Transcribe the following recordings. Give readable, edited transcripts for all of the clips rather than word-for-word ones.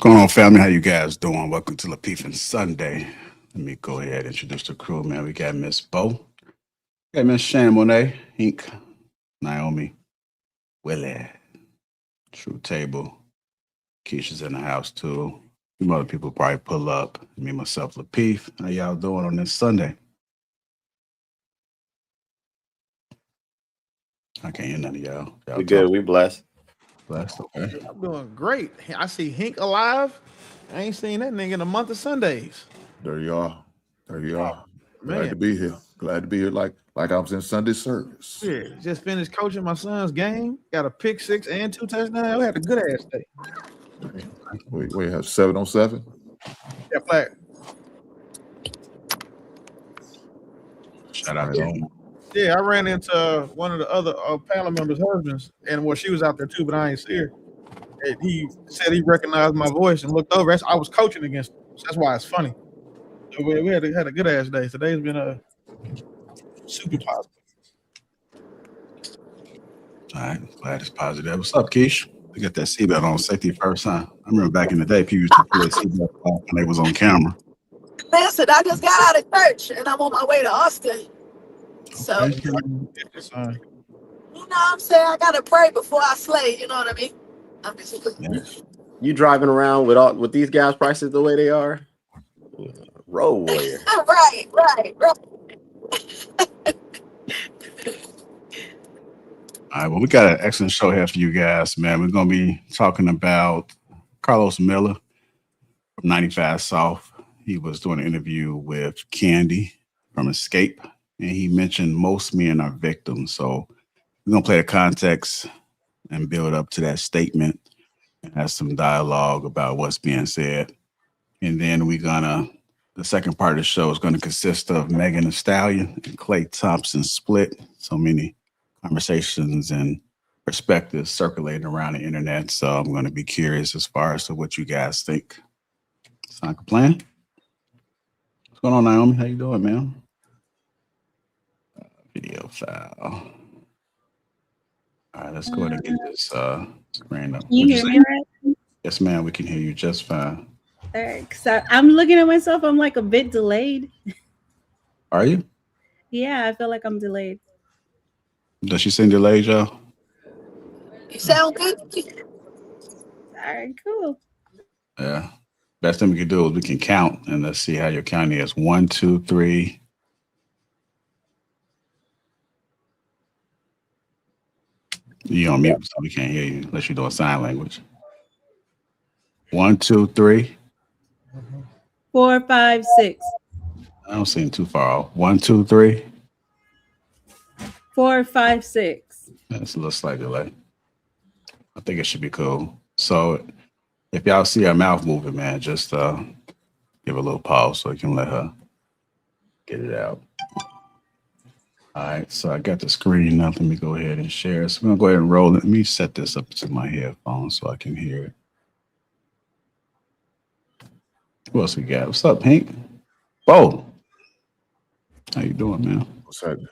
Going on, family? How you guys doing? Welcome to Lapeef and Sunday. Let me go ahead and introduce the crew, man. We got Miss Bo, got Miss Shan Monet, Hink, Naomi, Willie, True Table. Keisha's in the house too. Some other people probably pull up. Me, myself, Lapeef. How y'all doing on this Sunday? I can't hear none of y'all. We good. We blessed. Blessed. Okay. I'm doing great. I see Hink alive. I ain't seen that nigga in a month of Sundays. There you are. There you are. Glad Man. to be here. Glad to be here like I was in Sunday service. Yeah, just finished coaching my son's game. Got a pick 6 and 2 touchdowns. We had a good ass day. We have 7 on 7. Yeah, flag. Shout out to him. Yeah, I ran into one of the other panel members' husbands, and she was out there too, but I ain't see her. And he said he recognized my voice and looked over. I was coaching against him. So that's why it's funny. So we had a good ass day. Today's been a super positive. All right, glad it's positive. What's up, Keish? We got that seatbelt on, safety first, huh? I remember back in the day, people used to put their seatbelt on when they was on camera. Listen, I just got out of church and I'm on my way to Austin. So, Okay. you know what I'm saying? I got to pray before I slay. You know what I mean? I'm just You driving around with these gas prices the way they are? Road warrior. right. All right, well, we got an excellent show here for you guys, man. We're going to be talking about Karlous Miller from 95 South. He was doing an interview with Candy from Escape, and he mentioned most men are victims. So we're going to play the context and build up to that statement and have some dialogue about what's being said. And then the second part of the show is going to consist of Megan Thee Stallion and Klay Thompson split. So many conversations and perspectives circulating around the internet. So I'm going to be curious as far as to what you guys think. Sound like a plan? What's going on, Naomi? How you doing, man? Video file. All right, let's go ahead and get this screen up. Can you hear me right? Yes, ma'am. We can hear you just fine. All right, so I'm looking at myself. I'm like a bit delayed. Are you? Yeah, I feel like I'm delayed. Does she send delayed, y'all? You sound good. All right, cool. Yeah. Best thing we can do is we can count, and let's see how your counting is. 1, 2, 3. You on mute, so we can't hear you unless you're doing sign language. 1, 2, 3. 4, 5, 6. I don't seem too far off. 1, 2, 3. 4, 5, 6. That's a little slight delay. I think it should be cool. So if y'all see her mouth moving, man, just give a little pause so you can let her get it out. All right, so I got the screen now. Let me go ahead and share. So I'm gonna go ahead and roll it. Let me set this up to my headphones so I can hear it. What else we got? What's up, Hank? Bo. How you doing, man? What's happening?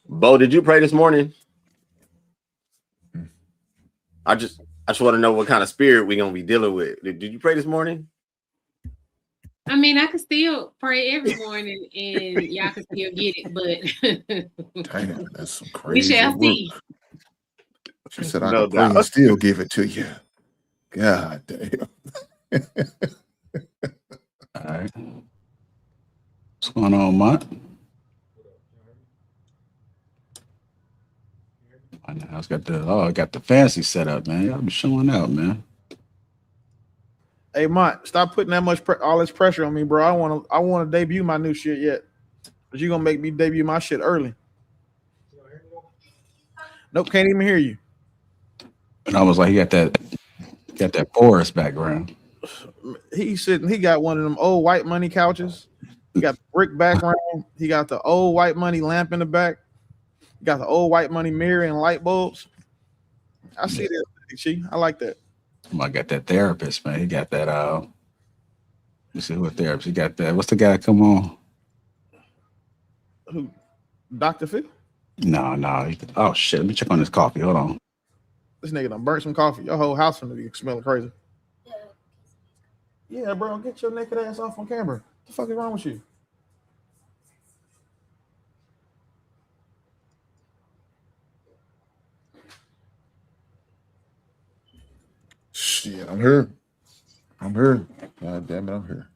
Bo, did you pray this morning? I just want to know what kind of spirit we're gonna be dealing with. Did you pray this morning? I mean, I can still pray every morning and y'all can still get it, but Damn, that's some crazy. we shall work. see. She said, I No can pray and doubt. still give it to you. God damn. All right. What's going on, Mont? My house got the fancy setup, man. Y'all be showing out, man. Hey, Mont, stop putting that much all this pressure on me, bro. I want to debut my new shit yet, but you gonna make me debut my shit early. Nope, can't even hear you. And I was like, he got that forest background. He got one of them old white money couches. He got the brick background. He got the old white money lamp in the back. He got the old white money mirror and light bulbs. I see that. She, I like that. I got that therapist, man. He got that. You see who a therapist? He got that. What's the guy? Come on. Who? Dr. Phil? No. Oh shit! Let me check on this coffee. Hold on. This nigga done burnt some coffee. Your whole house finna be smelling crazy. Yeah, bro, get your naked ass off on camera. What the fuck is wrong with you? Shit, I'm here. God damn it, I'm here.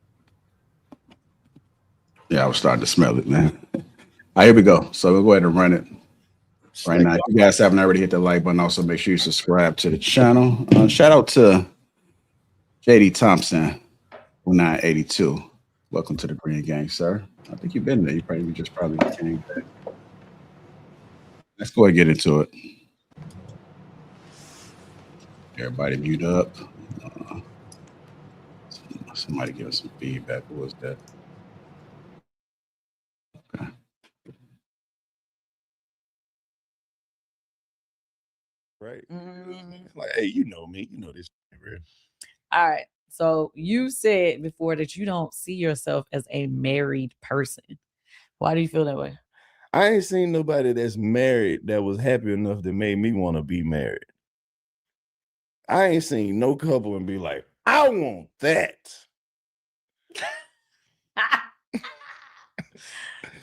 Yeah, I was starting to smell it, man. All right, here we go. So we'll go ahead and run it right now. If you guys haven't already hit the like button, also make sure you subscribe to the channel. Shout out to JD Thompson, 982. Welcome to the Green Gang, sir. I think you've been there. You probably came back. Let's go ahead and get into it. Everybody mute up. Somebody give us some feedback. What was that? Okay. Right. Like, hey, you know me. You know this. All right. So you said before that you don't see yourself as a married person. Why do you feel that way? I ain't seen nobody that's married that was happy enough that made me want to be married. I ain't seen no couple and be like, I want that.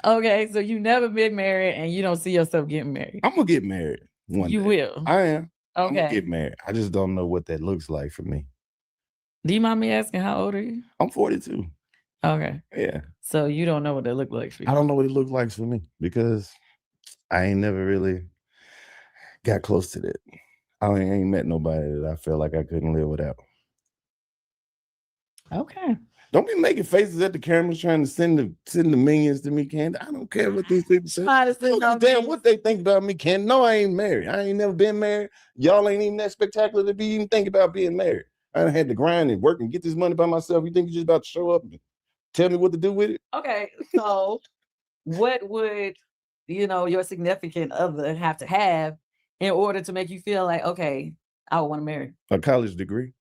Okay, so you never been married and you don't see yourself getting married. I'm gonna get married one You day. will. I am. I'm gonna Okay. get married. I just don't know what that looks like for me. Do you mind me asking how old are you? I'm 42. Okay. Yeah. So you don't know what that look like for you. I don't know what it looks like for me because I ain't never really got close to that. I ain't met nobody that I felt like I couldn't live without. Okay. Don't be making faces at the cameras trying to send the minions to me, Candy. I don't care what these people say. I don't give a damn what they think about me, Candy. No, I ain't married. I ain't never been married. Y'all ain't even that spectacular to be even thinking about being married. I done had to grind and work and get this money by myself. You think you're just about to show up and tell me what to do with it? Okay. So what would, your significant other have to have in order to make you feel like, okay, I want to marry? A college degree.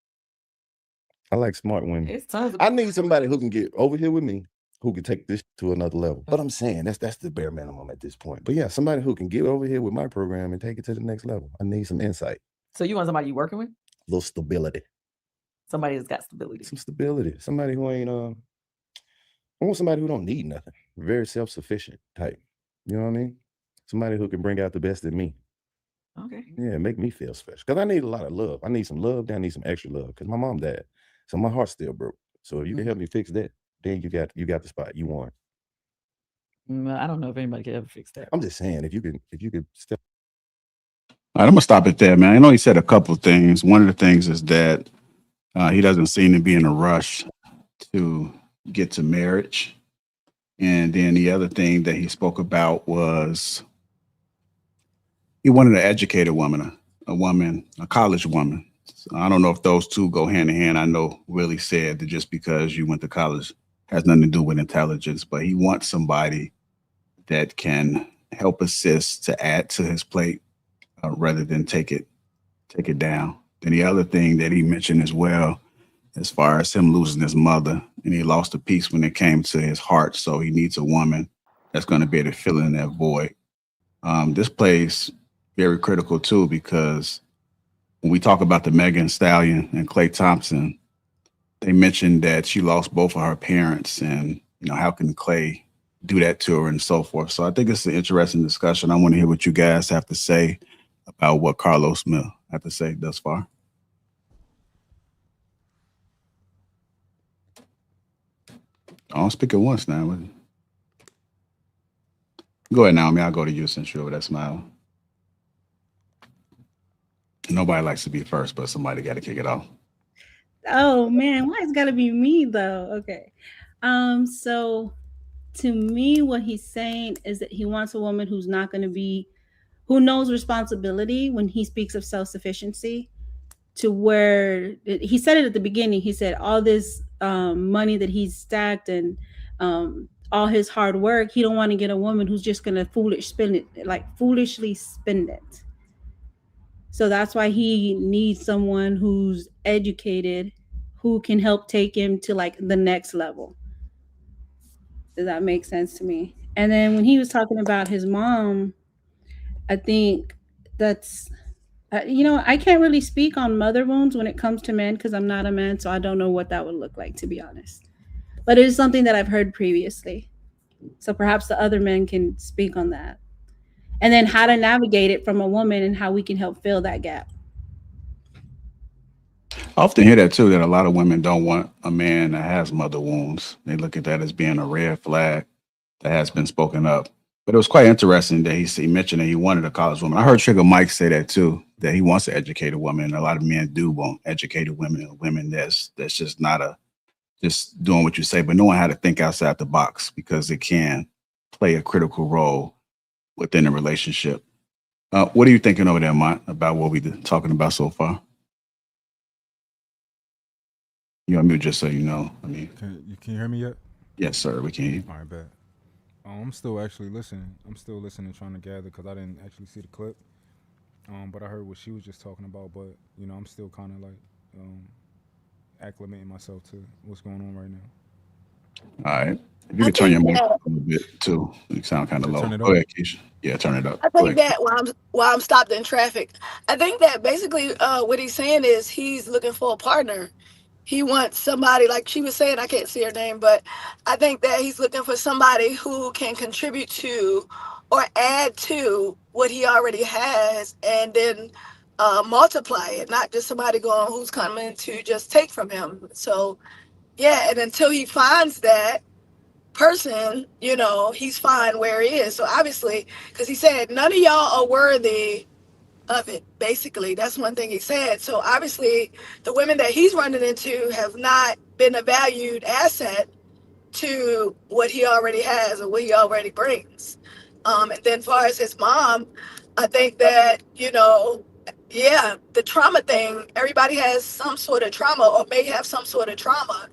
I like smart women. It's tons of I need somebody who can get over here with me, who can take this to another level. But I'm saying that's the bare minimum at this point. But yeah, somebody who can get over here with my program and take it to the next level. I need some insight. So you want somebody you working with? A little stability. Somebody that's got stability. Some stability. Somebody who ain't I want somebody who don't need nothing. Very self-sufficient type. You know what I mean? Somebody who can bring out the best in me. Okay. Yeah, make me feel special. Because I need a lot of love. I need some love, then I need some extra love. Because my mom died. So my heart's still broke. So if you can help me fix that, then you got the spot. You won. I don't know if anybody can ever fix that. I'm just saying, if you could step. All right, I'm gonna stop it there, man. I know he said a couple of things. One of the things is that he doesn't seem to be in a rush to get to marriage. And then the other thing that he spoke about was he wanted an educated woman, a college woman. So I don't know if those two go hand in hand. I know Willie said that just because you went to college has nothing to do with intelligence, but he wants somebody that can help assist to add to his plate rather than take it down. Then the other thing that he mentioned as well, as far as him losing his mother, and he lost a piece when it came to his heart. So he needs a woman that's going to be able to fill in that void. This plays very critical too, because when we talk about the Megan Stallion and Klay Thompson, they mentioned that she lost both of her parents, and how can Klay do that to her and so forth. So I think it's an interesting discussion. I want to hear what you guys have to say about what Karlous Mill have to say thus far. I'll speak at once now. Go ahead, Naomi. I'll go to you since you're over that smile. Nobody likes to be first, but somebody got to kick it off. Oh man, why it's got to be me though? Okay. So to me, what he's saying is that he wants a woman who's not going to be, who knows responsibility when he speaks of self-sufficiency, to where he said it at the beginning. He said all this money that he's stacked and all his hard work, he don't want to get a woman who's just going to foolishly spend it. So that's why he needs someone who's educated, who can help take him to like the next level. Does that make sense to me? And then when he was talking about his mom, I think that's I can't really speak on mother wounds when it comes to men because I'm not a man, so I don't know what that would look like, to be honest. But it is something that I've heard previously. So perhaps the other men can speak on that. And then how to navigate it from a woman and how we can help fill that gap. I often hear that too, that a lot of women don't want a man that has mother wounds. They look at that as being a red flag that has been spoken up. But it was quite interesting that he mentioned that he wanted a college woman. I heard Trigger Mike say that too, that he wants an educated woman. A lot of men do want educated women that's just not just doing what you say, but knowing how to think outside the box because it can play a critical role within a relationship. What are you thinking over there, Mont, about what we've been talking about so far? You're on mute, just so you know. Can you hear me yet? Yes, sir. We can hear you. All right, bet. I'm still actually listening. I'm still listening, trying to gather because I didn't actually see the clip. But I heard what she was just talking about. But I'm still kind of like acclimating myself to what's going on right now. All right. If you could turn your mic up a little bit too, you sound kind of low. Go ahead, Keisha. Yeah, turn it up. I think that while I'm stopped in traffic, I think that basically what he's saying is he's looking for a partner. He wants somebody, like she was saying, I can't see her name, but I think that he's looking for somebody who can contribute to or add to what he already has and then multiply it, not just somebody going who's coming to just take from him. So, yeah, and until he finds that person, he's fine where he is. So obviously, because he said none of y'all are worthy of it, basically. That's one thing he said. So obviously the women that he's running into have not been a valued asset to what he already has or what he already brings. And then as far as his mom, I think that, yeah, the trauma thing, everybody has some sort of trauma or may have some sort of trauma.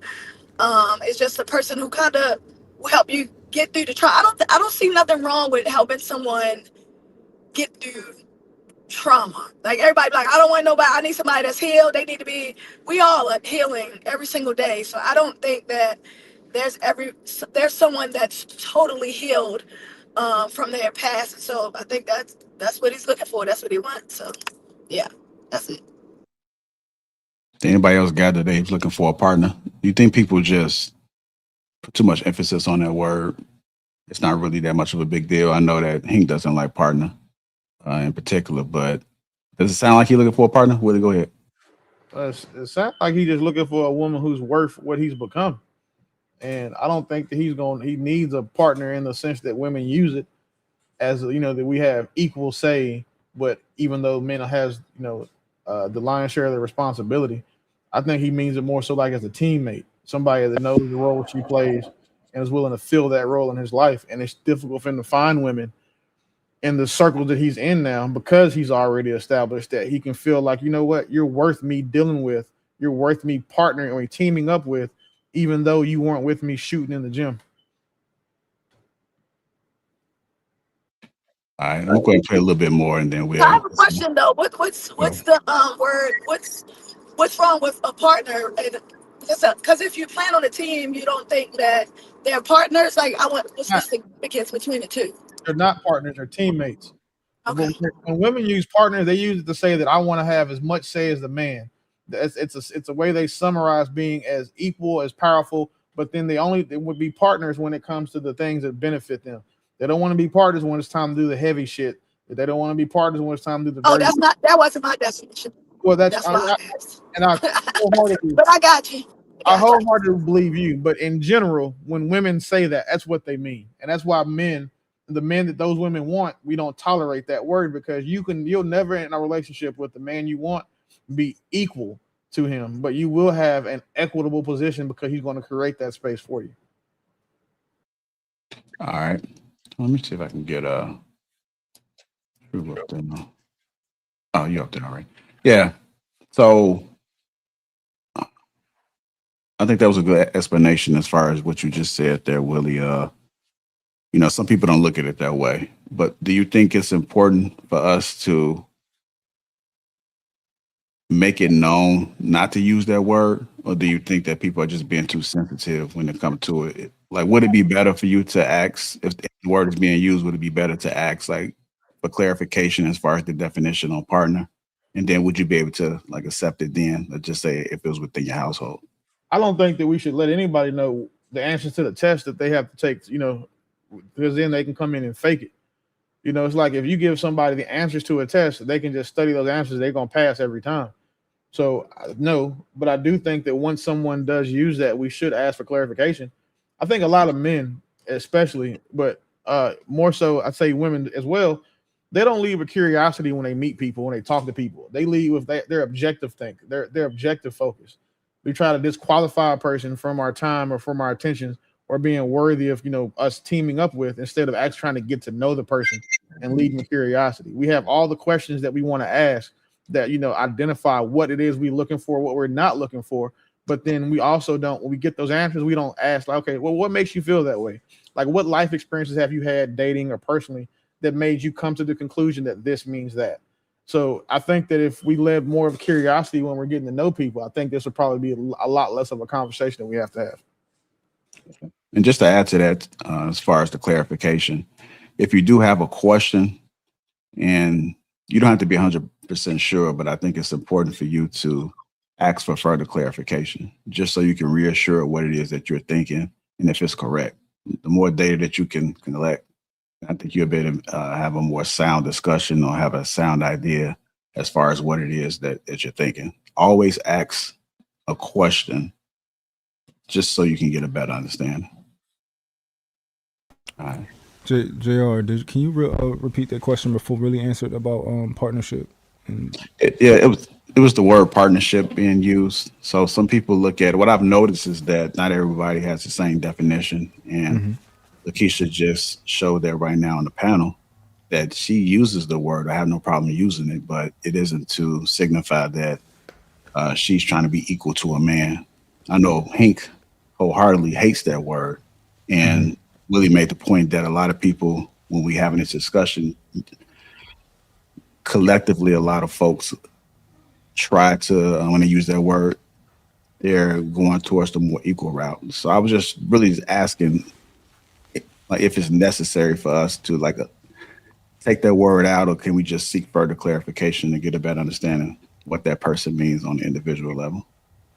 It's just a person who kind of will help you get through the trauma. I don't see nothing wrong with helping someone get through trauma. Like everybody like, I don't want nobody, I need somebody that's healed. We all are healing every single day. So I don't think that there's someone that's totally healed from their past. So I think that's what he's looking for. That's what he wants. So yeah, that's it. Did anybody else gather that he's looking for a partner? You think people just put too much emphasis on that word? It's not really that much of a big deal. I know that Hank doesn't like partner in particular, but does it sound like he's looking for a partner? Willie, go ahead. It sounds like he's just looking for a woman who's worth what he's become. And I don't think that he needs a partner in the sense that women use it as, that we have equal say, but even though men has, the lion's share of the responsibility, I think he means it more so like as a teammate, somebody that knows the role she plays and is willing to fill that role in his life. And it's difficult for him to find women in the circle that he's in now because he's already established that he can feel like, you know what, you're worth me dealing with, you're worth me partnering or teaming up with, even though you weren't with me shooting in the gym. All right, I'm going to play a little bit more and then we'll. I have a question though. What's the word? What's wrong with a partner? Because if you plan on a team, you don't think that they're partners. Like what's the significance between the two? They're not partners; they're teammates. Okay. When women use partners, they use it to say that I want to have as much say as the man. It's a way they summarize being as equal, as powerful, but then they would be partners when it comes to the things that benefit them. They don't want to be partners when it's time to do the heavy shit. They don't want to be partners when it's time to do the. Oh, that wasn't my definition. Well, that's why I wholeheartedly, but I got you. I wholeheartedly believe you. But in general, when women say that, that's what they mean, and that's why the men that those women want, we don't tolerate that word because you'll never in a relationship with the man you want be equal to him, but you will have an equitable position because he's going to create that space for you. All right. Let me see if I can get up there now. Oh, you're up there, all right. Yeah. So I think that was a good explanation as far as what you just said there, Willie. Some people don't look at it that way, but do you think it's important for us to make it known not to use that word, or do you think that people are just being too sensitive when it comes to it? Like, would it be better for you to ask if the word is being used? Would it be better to ask like for clarification as far as the definition on partner? And then would you be able to like accept it then? Let's just say if it was within your household. I don't think that we should let anybody know the answers to the test that they have to take, because then they can come in and fake it. It's like if you give somebody the answers to a test, they can just study those answers, they're going to pass every time. So no, but I do think that once someone does use that, we should ask for clarification. I think a lot of men, especially, but more so, I'd say women as well, they don't leave with curiosity when they meet people, when they talk to people. They leave with their objective think, their objective focus. We try to disqualify a person from our time or from our attention or being worthy of us teaming up with, instead of actually trying to get to know the person and leading with curiosity. We have all the questions that we want to ask that identify what it is we're looking for, what we're not looking for. But then we also don't, when we get those answers, we don't ask like, okay, well, what makes you feel that way? Like, what life experiences have you had dating or personally that made you come to the conclusion that this means that? So I think that if we let more of curiosity when we're getting to know people, I think this would probably be a lot less of a conversation that we have to have. And just to add to that, as far as the clarification, if you do have a question, and you don't have to be 100% sure, but I think it's important for you to ask for further clarification, just so you can reassure what it is that you're thinking and if it's correct. The more data that you can collect, I think you'll be able to have a more sound discussion or have a sound idea as far as what it is that you're thinking. Always ask a question just so you can get a better understanding. All right. JR, can you repeat that question before really answered about partnership? It was the word partnership being used. So some people look at it. What I've noticed is that not everybody has the same definition. And Lakeisha just showed that right now on the panel that she uses the word. I have no problem using it, but it isn't to signify that she's trying to be equal to a man. I know Hank wholeheartedly hates that word. And Willie made the point that a lot of people, when we having this discussion, collectively, a lot of folks try to, when they use that word, they're going towards the more equal route. So I was just really asking, like, if it's necessary for us to take that word out, or can we just seek further clarification to get a better understanding what that person means on the individual level?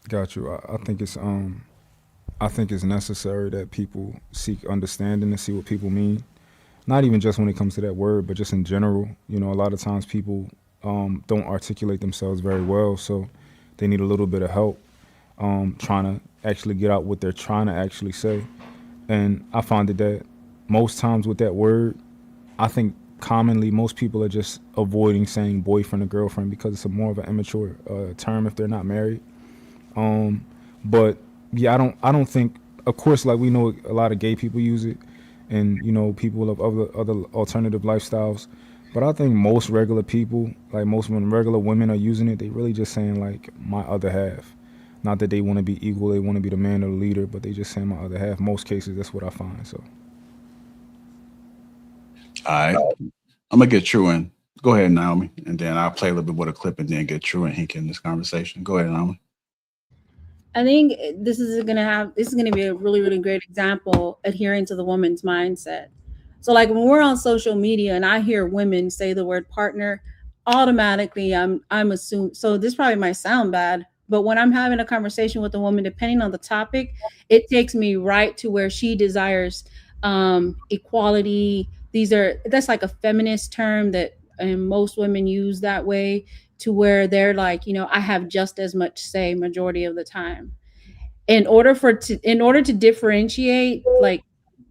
Got you. I think it's necessary that people seek understanding and see what people mean. Not even just when it comes to that word, but just in general. A lot of times people don't articulate themselves very well, so they need a little bit of help trying to actually get out what they're trying to actually say. And I find that most times with that word, I think commonly most people are just avoiding saying boyfriend or girlfriend because it's a more of an immature term if they're not married. But yeah, I don't think, of course, like we know a lot of gay people use it, and people of other alternative lifestyles. But I think most regular people, like when regular women are using it, they really just saying like my other half. Not that they want to be equal, they want to be the man or the leader, but they just saying my other half. Most cases, that's what I find. So. All right, I'm gonna get True in. Go ahead, Naomi, and then I'll play a little bit with a clip, and then get True and Hank in this conversation. Go ahead, Naomi. I think this is gonna be a really, really great example adhering to the woman's mindset. So like when we're on social media and I hear women say the word partner, automatically I'm assuming, so this probably might sound bad, but when I'm having a conversation with a woman, depending on the topic, it takes me right to where she desires equality. That's like a feminist term that most women use that way, to where they're like, I have just as much say majority of the time. In order to differentiate like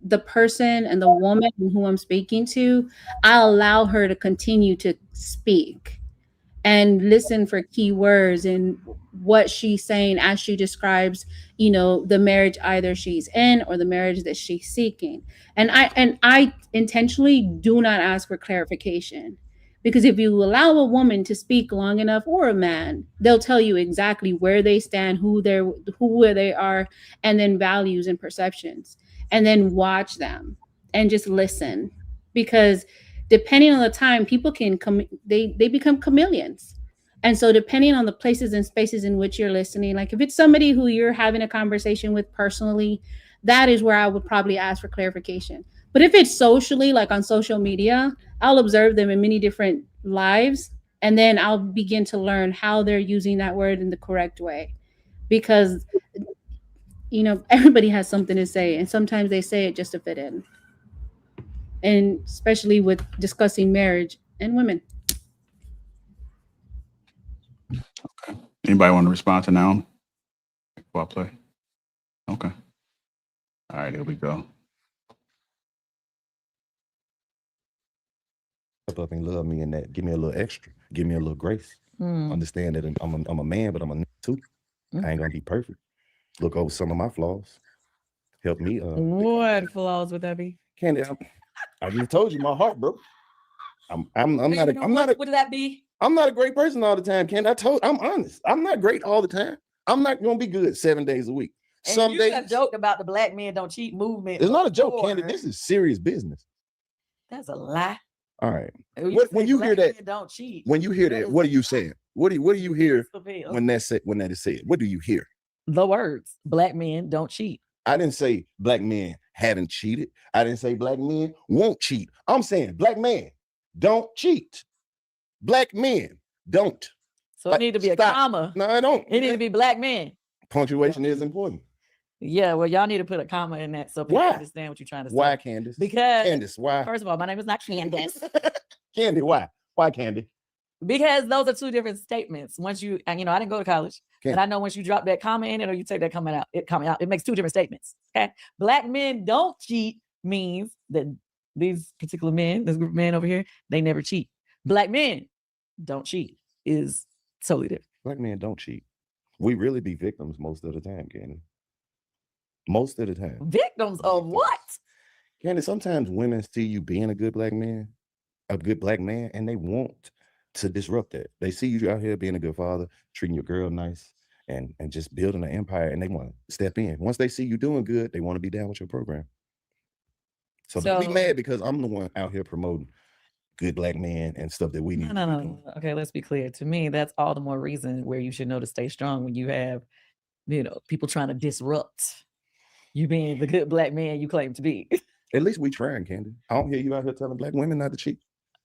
the person and the woman who I'm speaking to, I allow her to continue to speak and listen for key words and what she's saying as she describes, the marriage either she's in or the marriage that she's seeking. And I intentionally do not ask for clarification, because if you allow a woman to speak long enough, or a man, they'll tell you exactly where they stand, who they are, and then values and perceptions. And then watch them and just listen, because depending on the time, people can they become chameleons. And so depending on the places and spaces in which you're listening, like if it's somebody who you're having a conversation with personally, that is where I would probably ask for clarification. But if it's socially, like on social media, I'll observe them in many different lives, And then I'll begin to learn how they're using that word in the correct way. Because, you know, everybody has something to say, and sometimes they say it just to fit in. And especially with discussing marriage and women. Anybody want to respond to now? Before I play? Okay. All right, here we go. Step up and love me in that. Give me a little extra. Give me a little grace. Understand that I'm a man, but I'm a nigga too. I ain't gonna be perfect. Look over some of my flaws. Help me. What flaws would that be? Candy, I just told you my heart, bro. I'm not. What would that be? I'm not a great person all the time, Candy. I'm honest. I'm not great all the time. I'm not gonna be good 7 days a week. And Some you days. have joked about the black men don't cheat movement. It's not a joke, Candy. This is serious business. That's a lie. All right. When you hear that, don't cheat. When you hear that, what are you saying? What do you hear when that is said? What do you hear? The words black men don't cheat. I didn't say black men haven't cheated. I didn't say black men won't cheat. I'm saying black men don't cheat. Black men don't. So it need to be a comma. No, I don't. It need to be black men. Punctuation is important. Yeah, well, y'all need to put a comma in that so people understand what you're trying to say. Why, Candace? Because Candace, why? First of all, my name is not Candace. Candy, why? Why, Candy? Because those are two different statements. Once you, I didn't go to college, and I know once you drop that comma in it or you take that comma out, it makes two different statements. Okay, black men don't cheat means that these particular men, this group of men over here, they never cheat. Black men don't cheat is totally different. Black men don't cheat. We really be victims most of the time, Candy. Most of the time. Victims of what? Candy, sometimes women see you being a good black man, and they want to disrupt that. They see you out here being a good father, treating your girl nice, and just building an empire, and they want to step in. Once they see you doing good, they want to be down with your program. So don't be mad because I'm the one out here promoting good black men and stuff that we need. No. Okay, let's be clear. To me, that's all the more reason where you should know to stay strong when you have, people trying to disrupt you being the good black man you claim to be. At least we trying, Candy. I don't hear you out here telling black women not to cheat.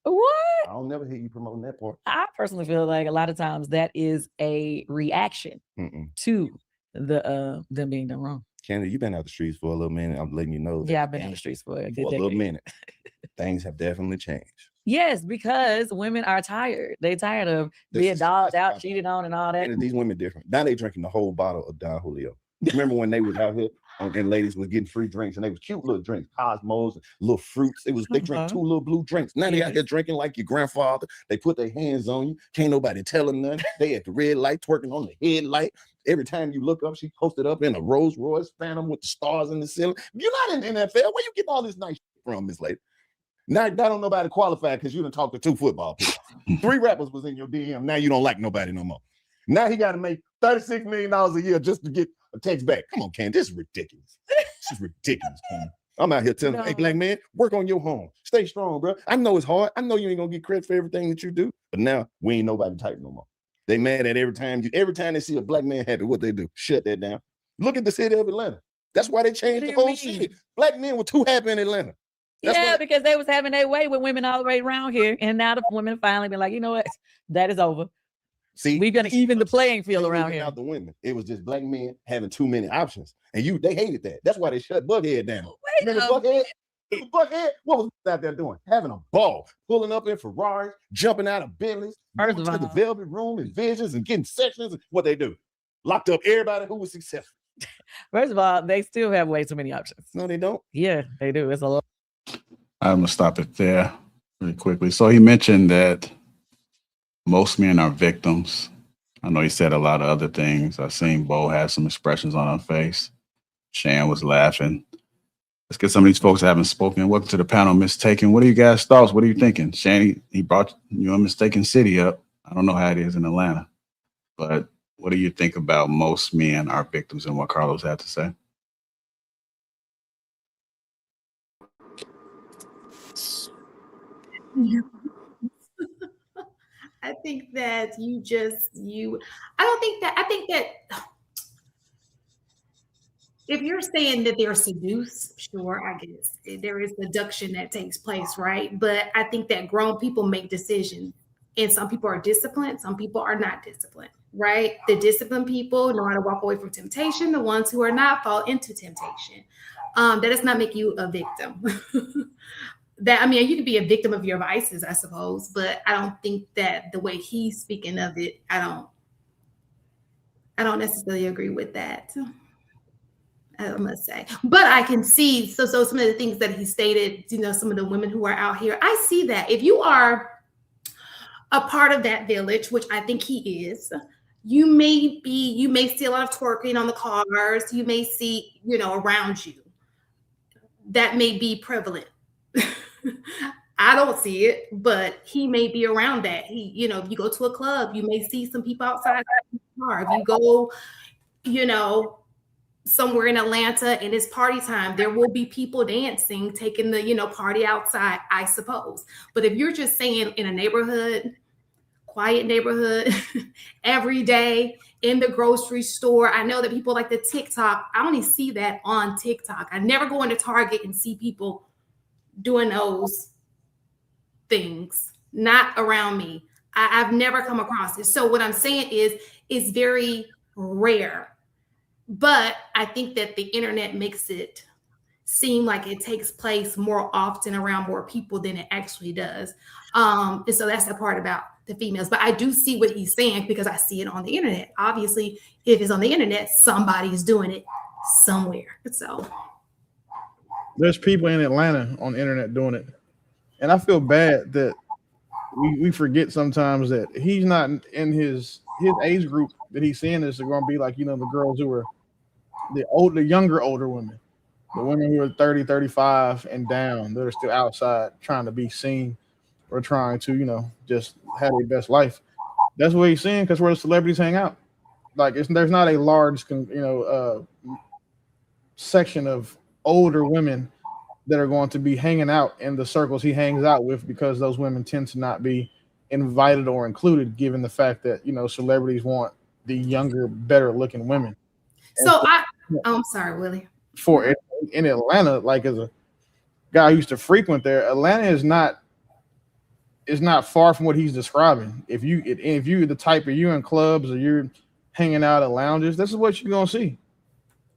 What? I don't never hear you promoting that part. I personally feel like a lot of times that is a reaction to the them being done wrong. Candy, you've been out the streets for a little minute. I'm letting you know. Yeah, I've been out the streets for a little minute. Things have definitely changed. Yes, because women are tired. They're tired of being dogged out, cheated on, and all that. And these women different. Now they drinking the whole bottle of Don Julio. Remember when they was out here and ladies was getting free drinks and they was cute little drinks, Cosmos, little fruits. They drink 2 little blue drinks. Now they out here drinking like your grandfather. They put their hands on you. Can't nobody tell them nothing. They at the red light twerking on the headlight. Every time you look up, she posted up in a Rolls Royce Phantom with the stars in the ceiling. You're not in the NFL. Where you get all this nice shit from, Miss Lady? Now don't nobody qualify because you done talked to 2 football people. 3 rappers was in your DM. Now you don't like nobody no more. Now he got to make $36 million a year just to get a text back. Come on, Ken. This is ridiculous. This is ridiculous, Ken. I'm out here telling hey, black man, work on your home. Stay strong, bro. I know it's hard. I know you ain't gonna get credit for everything that you do, but now we ain't nobody type no more. They mad at every time they see a black man happy, what they do? Shut that down. Look at the city of Atlanta. That's why they changed the whole city. Black men were too happy in Atlanta. Because they was having their way with women all the way around here. And now the women finally been like, you know what? That is over. See, we're gonna even the playing field around here. Out the women. It was just black men having too many options. And they hated that. That's why they shut Buckhead down. Remember Buckhead? Buckhead? What was out there doing? Having a ball, pulling up in Ferraris, jumping out of Bentleys, going to the Velvet Room and Visions and getting sessions. What they do? Locked up everybody who was successful. First of all, they still have way too many options. No, they don't. Yeah, they do. It's a lot. I'm gonna stop it there really quickly. So he mentioned that most men are victims. I know he said a lot of other things. I've seen Bo have some expressions on her face. Shan was laughing. Let's get some of these folks that haven't spoken. Welcome to the panel, Mistaken. What are you guys' thoughts? What are you thinking? Shan, he brought you a Mistaken City up. I don't know how it is in Atlanta, but what do you think about most men are victims and what Karlous had to say? I think that I think that if you're saying that they're seduced, sure, I guess there is seduction that takes place, right? But I think that grown people make decisions And some people are disciplined, some people are not disciplined, right? The disciplined people know how to walk away from temptation. The ones who are not fall into temptation. That does not make you a victim. You could be a victim of your vices, I suppose, but I don't think that the way he's speaking of it, I don't necessarily agree with that, I must say. But I can see, so some of the things that he stated, some of the women who are out here, I see that. If you are a part of that village, which I think he is, you may see a lot of twerking on the cars. You may see, around you. That may be prevalent. I don't see it, but he may be around that. If you go to a club, you may see some people outside the car. If you go, somewhere in Atlanta and it's party time, there will be people dancing, taking the, party outside, I suppose. But if you're just saying in a neighborhood, quiet neighborhood, every day in the grocery store, I know that people like the TikTok. I only see that on TikTok. I never go into Target and see people doing those things, not around me. I've never come across it. So what I'm saying is, it's very rare. But I think that the internet makes it seem like it takes place more often around more people than it actually does. And so that's the part about the females. But I do see what he's saying because I see it on the internet. Obviously, if it's on the internet, somebody's doing it somewhere. So there's people in Atlanta on the internet doing it. And I feel bad that we forget sometimes that he's not in his age group that he's seeing this are going to be like, the girls who are the younger, older women, the women who are 30, 35 and down, that are still outside trying to be seen or trying to, just have their best life. That's what he's seeing because where the celebrities hang out. Like there's not a large, section of older women that are going to be hanging out in the circles he hangs out with because those women tend to not be invited or included, given the fact that, celebrities want the younger, better looking women. So I'm sorry, Willie. For in Atlanta, like as a guy who used to frequent there, Atlanta is not far from what he's describing. If you're the type of you're in clubs or you're hanging out at lounges, this is what you're gonna see.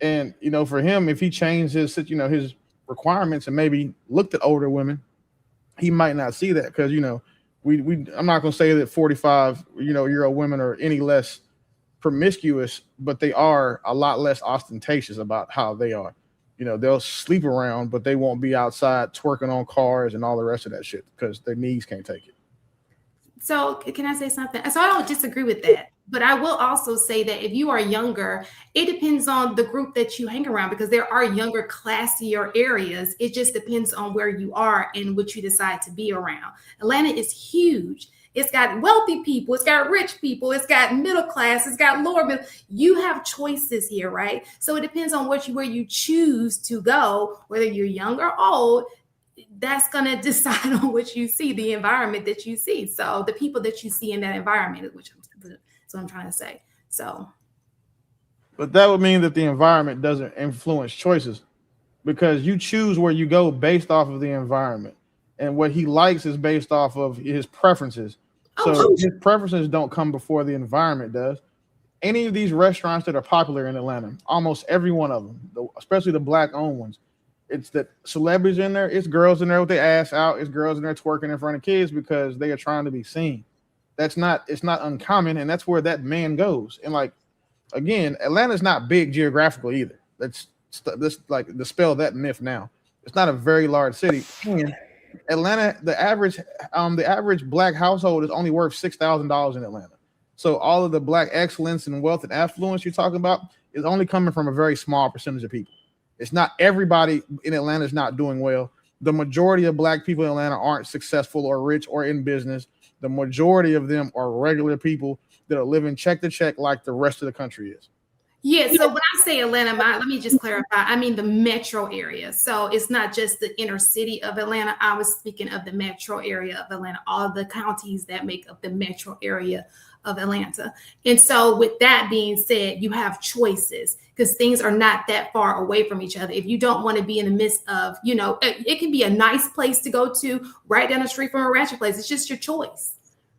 And for him, if he changed his requirements and maybe looked at older women, he might not see that because I'm not gonna say that 45 year old women are any less promiscuous, but they are a lot less ostentatious about how they are. They'll sleep around, but they won't be outside twerking on cars and all the rest of that shit because their knees can't take it. So can I say something? So I don't disagree with that, but I will also say that if you are younger, it depends on the group that you hang around because there are younger, classier areas. It just depends on where you are and what you decide to be around. Atlanta is huge. It's got wealthy people. It's got rich people. It's got middle class. It's got lower middle. You have choices here, right? So it depends on where you choose to go, whether you're young or old. That's going to decide on what you see, the environment that you see. So the people that you see in that environment, that's what I'm trying to say. So, but that would mean that the environment doesn't influence choices because you choose where you go based off of the environment, and what he likes is based off of his preferences. So his preferences don't come before the environment does. Any of these restaurants that are popular in Atlanta, almost every one of them, especially the black-owned ones, it's that celebrities in there, it's girls in there with their ass out, it's girls in there twerking in front of kids because they are trying to be seen. It's not uncommon, and that's where that man goes. And like, again, Atlanta's not big geographically either. Let's like dispel that myth now. It's not a very large city. And Atlanta, the average black household is only worth $6,000 in Atlanta. So all of the black excellence and wealth and affluence you're talking about is only coming from a very small percentage of people. It's not everybody in Atlanta is not doing well. The majority of black people in Atlanta aren't successful or rich or in business. The majority of them are regular people that are living check to check like the rest of the country is. Yeah, so when I say Atlanta, let me just clarify. I mean the metro area. So it's not just the inner city of Atlanta. I was speaking of the metro area of Atlanta, all the counties that make up the metro area of Atlanta. And so with that being said, you have choices because things are not that far away from each other. If you don't want to be in the midst of, it can be a nice place to go to right down the street from a ratchet place. It's just your choice.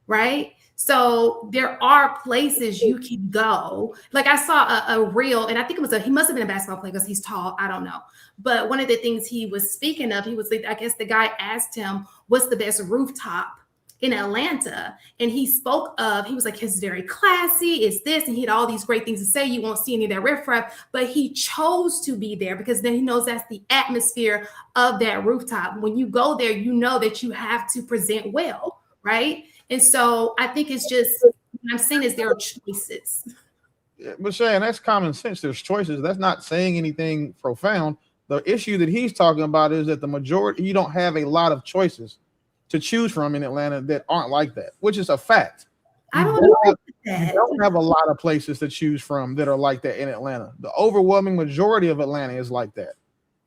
right? So there are places you can go. Like I saw a reel, and I think he must have been a basketball player because he's tall. I don't know. But one of the things he was speaking of, he was like, I guess the guy asked him, what's the best rooftop in Atlanta? And he spoke of, he was like, it's very classy, it's this, and he had all these great things to say. You won't see any of that riffraff, but he chose to be there because then he knows that's the atmosphere of that rooftop. When you go there, you know that you have to present well, right? And so I think it's just, what I'm saying is there are choices. Yeah, but Shan, that's common sense. There's choices. That's not saying anything profound. The issue that he's talking about is that the majority, you don't have a lot of choices to choose from in Atlanta that aren't like that, which is a fact. You don't have a lot of places to choose from that are like that in Atlanta. The overwhelming majority of Atlanta is like that.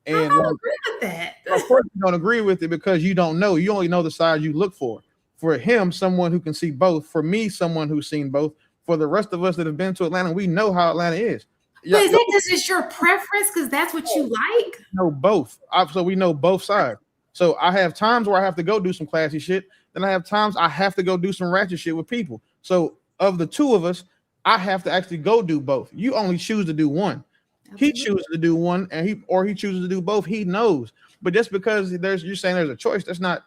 And I don't agree with that. Of course, you don't agree with it because you don't know. You only know the side you look for. For him, someone who can see both. For me, someone who's seen both. For the rest of us that have been to Atlanta, we know how Atlanta is. But is it because it's your preference? Because that's what you like? Know both. So we know both sides. So I have times where I have to go do some classy shit. Then I have times I have to go do some ratchet shit with people. So of the two of us, I have to actually go do both. You only choose to do one. He chooses to do one, and he chooses to do both. He knows. But just because you're saying there's a choice, that's not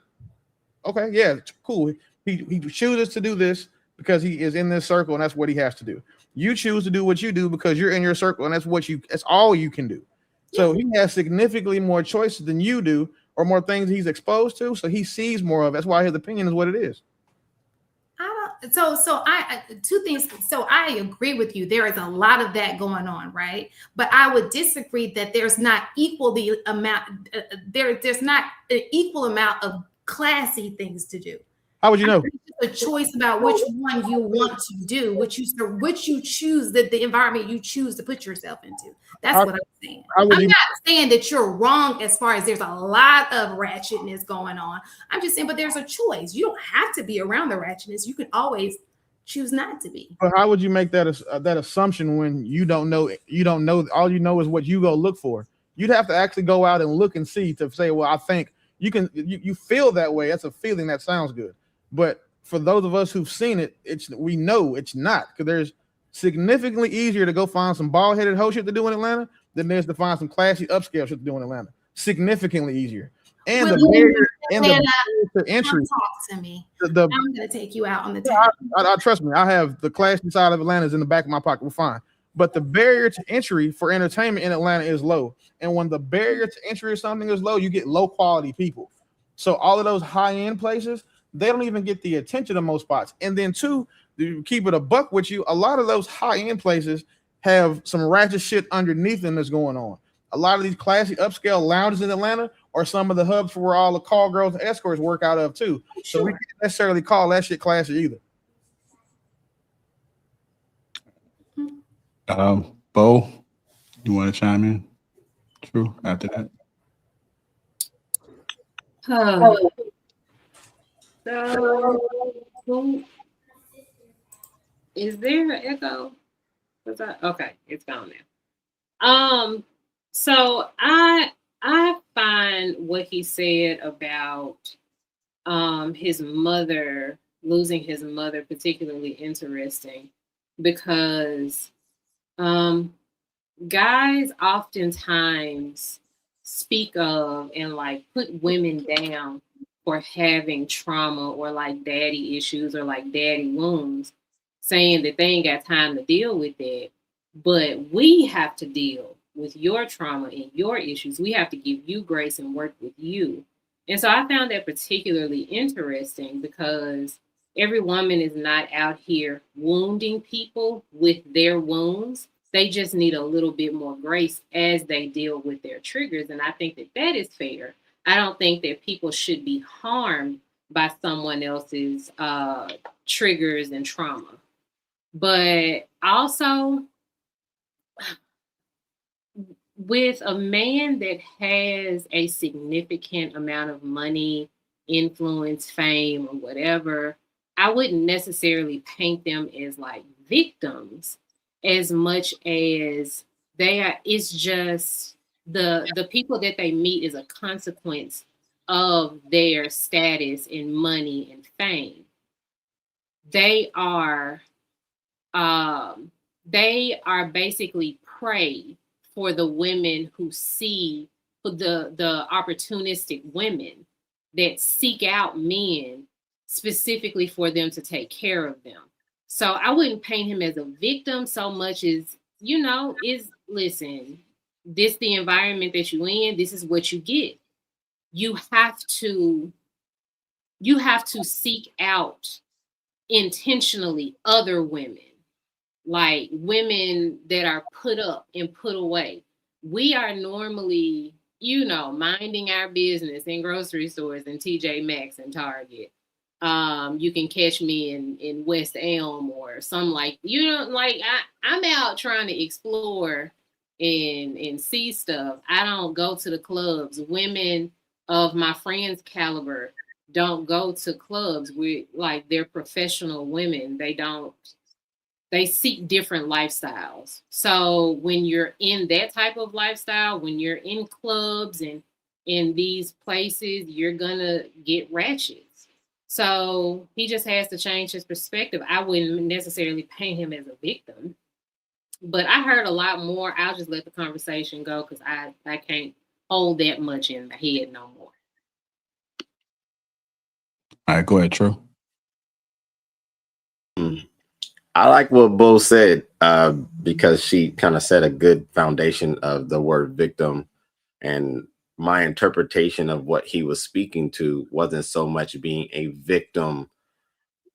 okay. Yeah, cool. He chooses to do this because he is in this circle, and that's what he has to do. You choose to do what you do because you're in your circle, and that's all you can do. So he has significantly more choices than you do, or more things he's exposed to. So he sees more of it. That's why his opinion is what it is. Two things. So I agree with you. There is a lot of that going on, right? But I would disagree that there's not there's not an equal amount of classy things to do. How would you know? A choice about which one you want to do, which you choose, the environment you choose to put yourself into. That's what I'm saying. I'm not saying that you're wrong as far as there's a lot of ratchetness going on. I'm just saying, but there's a choice. You don't have to be around the ratchetness. You can always choose not to be. But how would you make that assumption when you don't know? You don't know. All you know is what you go look for. You'd have to actually go out and look and see to say, well, I think you can. You feel that way. That's a feeling that sounds good. But for those of us who've seen it, we know it's not, because there's significantly easier to go find some bald-headed hoe shit to do in Atlanta than there's to find some classy upscale shit to do in Atlanta. Significantly easier. And the barrier to entry. Talk to me. I'm gonna take you out on the table. I trust me. I have the classy side of Atlanta is in the back of my pocket. We're fine. But the barrier to entry for entertainment in Atlanta is low. And when the barrier to entry or something is low, you get low quality people. So all of those high-end places, they don't even get the attention of most spots. And then two, to keep it a buck with you, a lot of those high-end places have some ratchet shit underneath them that's going on. A lot of these classy upscale lounges in Atlanta are some of the hubs for where all the call girls and escorts work out of too. Sure. So we can't necessarily call that shit classy either. Bo, you want to chime in? True. After that. So, is there an echo? Okay, it's gone now. So I find what he said about his mother, losing his mother, particularly interesting, because guys oftentimes speak of and like put women down for having trauma or like daddy issues or like daddy wounds, saying that they ain't got time to deal with that. But we have to deal with your trauma and your issues. We have to give you grace and work with you. And so I found that particularly interesting because every woman is not out here wounding people with their wounds. They just need a little bit more grace as they deal with their triggers. And I think that that is fair. I don't think that people should be harmed by someone else's triggers and trauma. But also, with a man that has a significant amount of money, influence, fame, or whatever, I wouldn't necessarily paint them as like victims as much as they are. It's just the people that they meet is a consequence of their status and money and fame. they are basically prey for the women who see the opportunistic women that seek out men specifically for them to take care of them. So I wouldn't paint him as a victim so much as, listen, this the environment that you in, this is what you get. You have to seek out intentionally other women, like women that are put up and put away. We are normally, minding our business in grocery stores and TJ Maxx and Target. You can catch me in West Elm or something like, I'm out trying to explore and see stuff. I don't go to the clubs. Women of my friends' caliber don't go to clubs with, like, they're professional women. They seek different lifestyles. So when you're in that type of lifestyle, when you're in clubs and in these places, you're gonna get ratchet. So he just has to change his perspective. I wouldn't necessarily paint him as a victim, but I heard a lot more. I'll just let the conversation go because I can't hold that much in my head no more. All right, go ahead, True. I like what Bo said because she kind of set a good foundation of the word victim, and my interpretation of what he was speaking to wasn't so much being a victim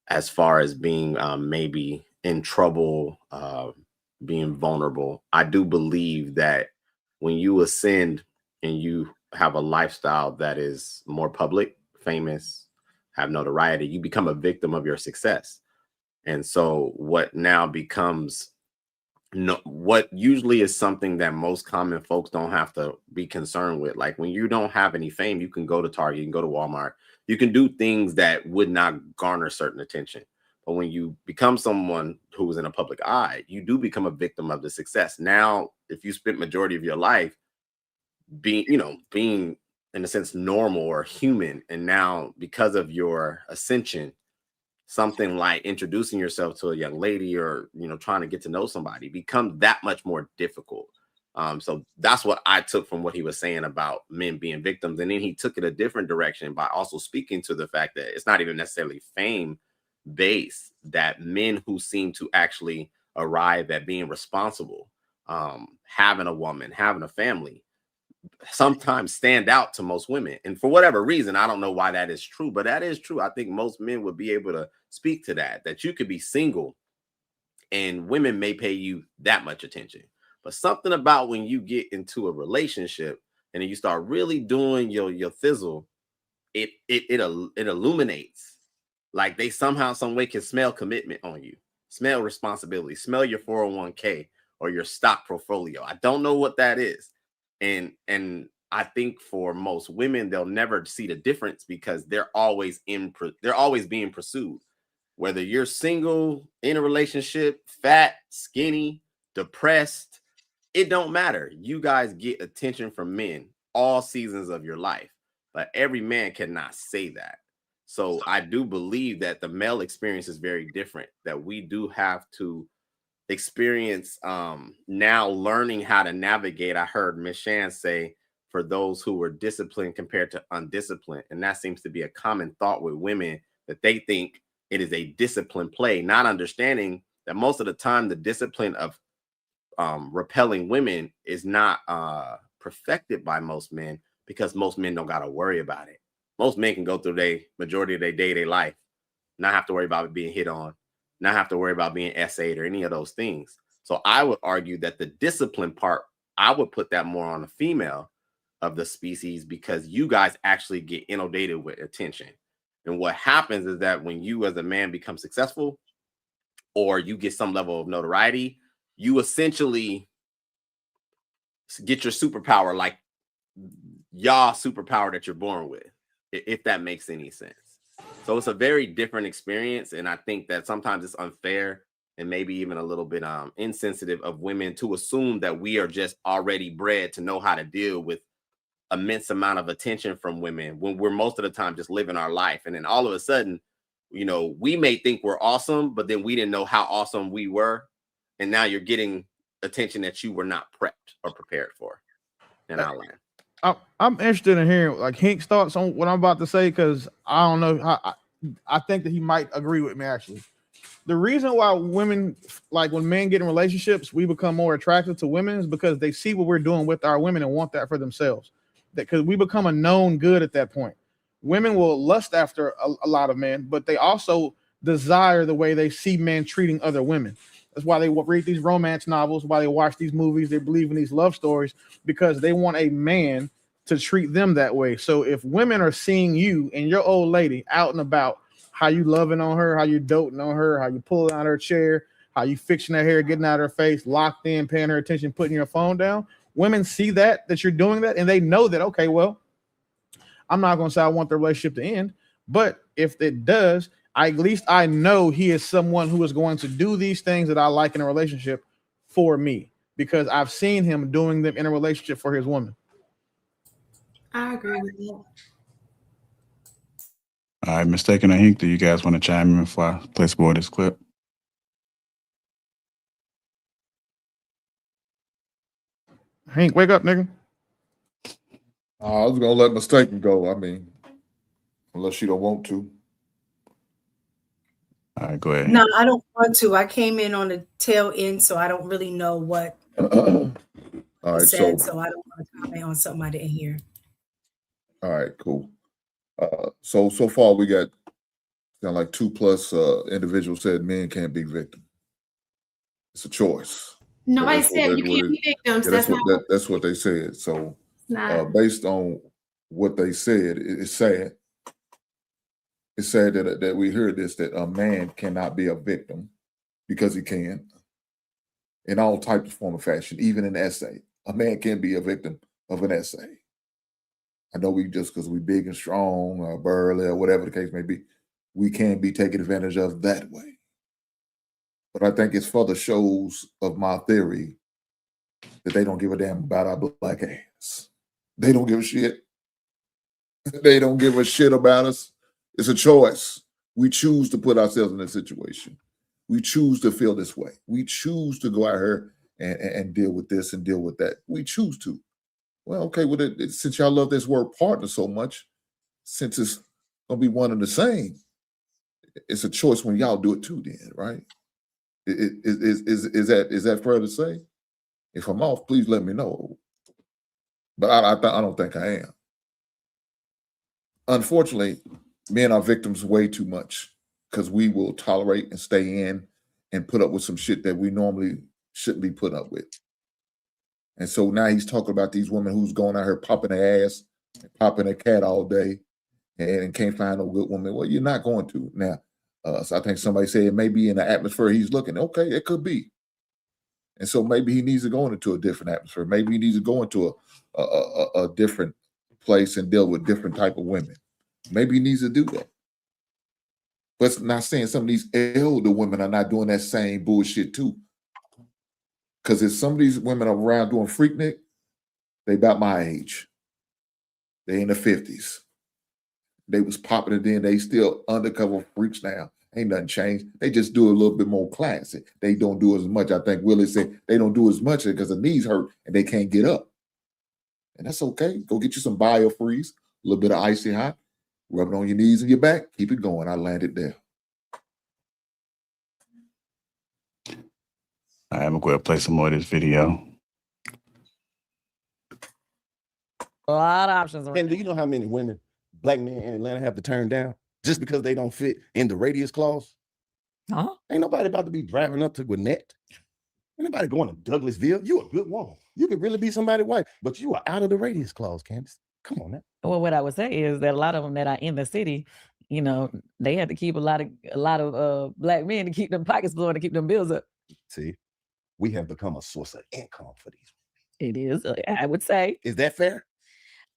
as far as being maybe in trouble, being vulnerable. I do believe that when you ascend and you have a lifestyle that is more public, famous, have notoriety, you become a victim of your success. And so what now becomes what usually is something that most common folks don't have to be concerned with. Like when you don't have any fame, you can go to Target, you can go to Walmart, you can do things that would not garner certain attention. But when you become someone who is in a public eye, you do become a victim of the success. Now, if you spent majority of your life being in a sense normal or human, and now because of your ascension, something like introducing yourself to a young lady or trying to get to know somebody becomes that much more difficult. So that's what I took from what he was saying about men being victims. And then he took it a different direction by also speaking to the fact that it's not even necessarily fame based, that men who seem to actually arrive at being responsible, having a woman, having a family, sometimes stand out to most women. And for whatever reason, I don't know why that is true, but that is true. I think most men would be able to speak to that you could be single and women may pay you that much attention. But something about when you get into a relationship and then you start really doing your thizzle, it illuminates. Like they somehow, some way can smell commitment on you, smell responsibility, smell your 401k or your stock portfolio. I don't know what that is. And I think for most women, they'll never see the difference because they're always being pursued. Whether you're single, in a relationship, fat, skinny, depressed, it don't matter. You guys get attention from men all seasons of your life, but every man cannot say that. So I do believe that the male experience is very different, that we do have to experience now learning how to navigate. I heard Miss Shan say, for those who were disciplined compared to undisciplined. And that seems to be a common thought with women, that they think it is a disciplined play, not understanding that most of the time the discipline of repelling women is not perfected by most men, because most men don't got to worry about it. Most men can go through their majority of their day-to-day life, not have to worry about being hit on, not have to worry about being essayed or any of those things. So I would argue that the discipline part, I would put that more on the female of the species, because you guys actually get inundated with attention. And what happens is that when you as a man become successful or you get some level of notoriety, you essentially get your superpower, like y'all superpower that you're born with, if that makes any sense. So it's a very different experience. And I think that sometimes it's unfair and maybe even a little bit insensitive of women to assume that we are just already bred to know how to deal with immense amount of attention from women when we're most of the time just living our life. And then all of a sudden you know, we may think we're awesome, but then we didn't know how awesome we were. And now you're getting attention that you were not prepped or prepared for. And I'll land. I'm interested in hearing like Hink's thoughts on what I'm about to say, because I don't know. I think that he might agree with me actually. The reason why women, like when men get in relationships, we become more attracted to women is because they see what we're doing with our women and want that for themselves. That because we become a known good at that point. Women will lust after a lot of men, but they also desire the way they see men treating other women. That's why they read these romance novels, why they watch these movies, they believe in these love stories, because they want a man to treat them that way. So if women are seeing you and your old lady out and about, how you loving on her, how you doting on her, how you pulling out her chair, how you fixing her hair, getting out of her face, locked in, paying her attention, putting your phone down. Women see that you're doing that, and they know that, okay, well, I'm not going to say I want the relationship to end, but if it does, at least I know he is someone who is going to do these things that I like in a relationship for me, because I've seen him doing them in a relationship for his woman. I agree with you. All right, Mistaken or Hink, do you guys want to chime in before I play some more of this clip? Hink, wake up, nigga. I was gonna let Mistaken go. I mean, unless she don't want to. All right, go ahead. No, I don't want to. I came in on the tail end, so I don't really know what All right, said, so I don't want to comment on something I didn't hear. All right, cool. So far we got like 2+ individuals said men can't be victims. It's a choice. Nobody said you can't be victims. Yeah, that's what they said. So based on what they said, it's sad. It's sad that we heard this, that a man cannot be a victim, because he can in all types of form of fashion, even an essay. A man can be a victim of an essay. I know we just because we big and strong or burly or whatever the case may be, we can be taken advantage of that way. But I think it's further shows of my theory that they don't give a damn about our black ass. They don't give a shit. They don't give a shit about us. It's a choice. We choose to put ourselves in a situation. We choose to feel this way. We choose to go out here and deal with this and deal with that. We choose to. Well, okay, since y'all love this word partner so much, since it's gonna be one and the same, it's a choice when y'all do it too, then, right? Is that fair to say? If I'm off, please let me know. But I don't think I am. Unfortunately, men are victims way too much, because we will tolerate and stay in and put up with some shit that we normally shouldn't be put up with. And so now he's talking about these women who's going out here popping their ass, popping their cat all day, and can't find no good woman. Well, you're not going to. Now, so I think somebody said it may be in the atmosphere he's looking. Okay, it could be. And so maybe he needs to go into a different atmosphere. Maybe he needs to go into a different place and deal with different type of women. Maybe he needs to do that. But it's not saying some of these elder women are not doing that same bullshit too. Because if some of these women are around doing Freaknik, they about my age. They in the 50s. They was popular then. They still undercover freaks now. Ain't nothing changed. They just do a little bit more classy. They don't do as much. I think Willie said they don't do as much because the knees hurt and they can't get up. And that's okay. Go get you some BioFreeze, a little bit of icy hot, rub it on your knees and your back. Keep it going. I landed there. All right, I'm going to go ahead and play some more of this video. A lot of options. And do you know how many women black men in Atlanta have to turn down just because they don't fit in the radius clause? Huh? Ain't nobody about to be driving up to Gwinnett. Ain't nobody going to Douglasville. You a good woman. You could really be somebody's wife, but you are out of the radius clause, Candace. Come on now. Well, what I would say is that a lot of them that are in the city, you know, they had to keep a lot of black men to keep them pockets blowing, to keep them bills up. See, we have become a source of income for these. It is, I would say. Is that fair?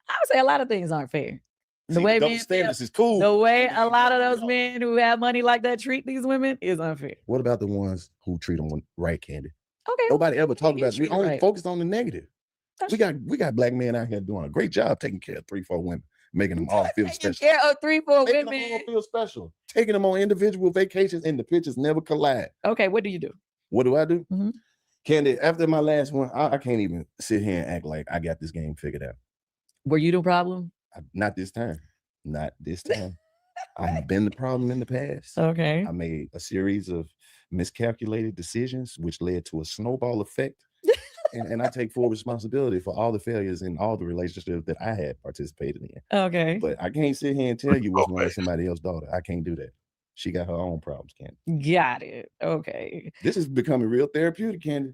I would say a lot of things aren't fair. The way double standards is cool. The way a lot of those men who have money like that treat these women is unfair. What about the ones who treat them right, Candy? Okay. Nobody ever talked about it. We only right. focus on the negative. We got black men out here doing a great job taking care of 3-4 women, making them all feel special. Taking care of 3-4 making women. them all feel special. taking them on individual vacations, and the pictures never collide. Okay, what do you do? What do I do? Mm-hmm. Candy, after my last one, I can't even sit here and act like I got this game figured out. Were you the problem? Not this time. Not this time. I've been the problem in the past. Okay. I made a series of miscalculated decisions, which led to a snowball effect. and I take full responsibility for all the failures in all the relationships that I had participated in. Okay. But I can't sit here and tell you what's wrong with somebody else's daughter. I can't do that. She got her own problems, Candy. Got it. Okay. This is becoming real therapeutic, Candy.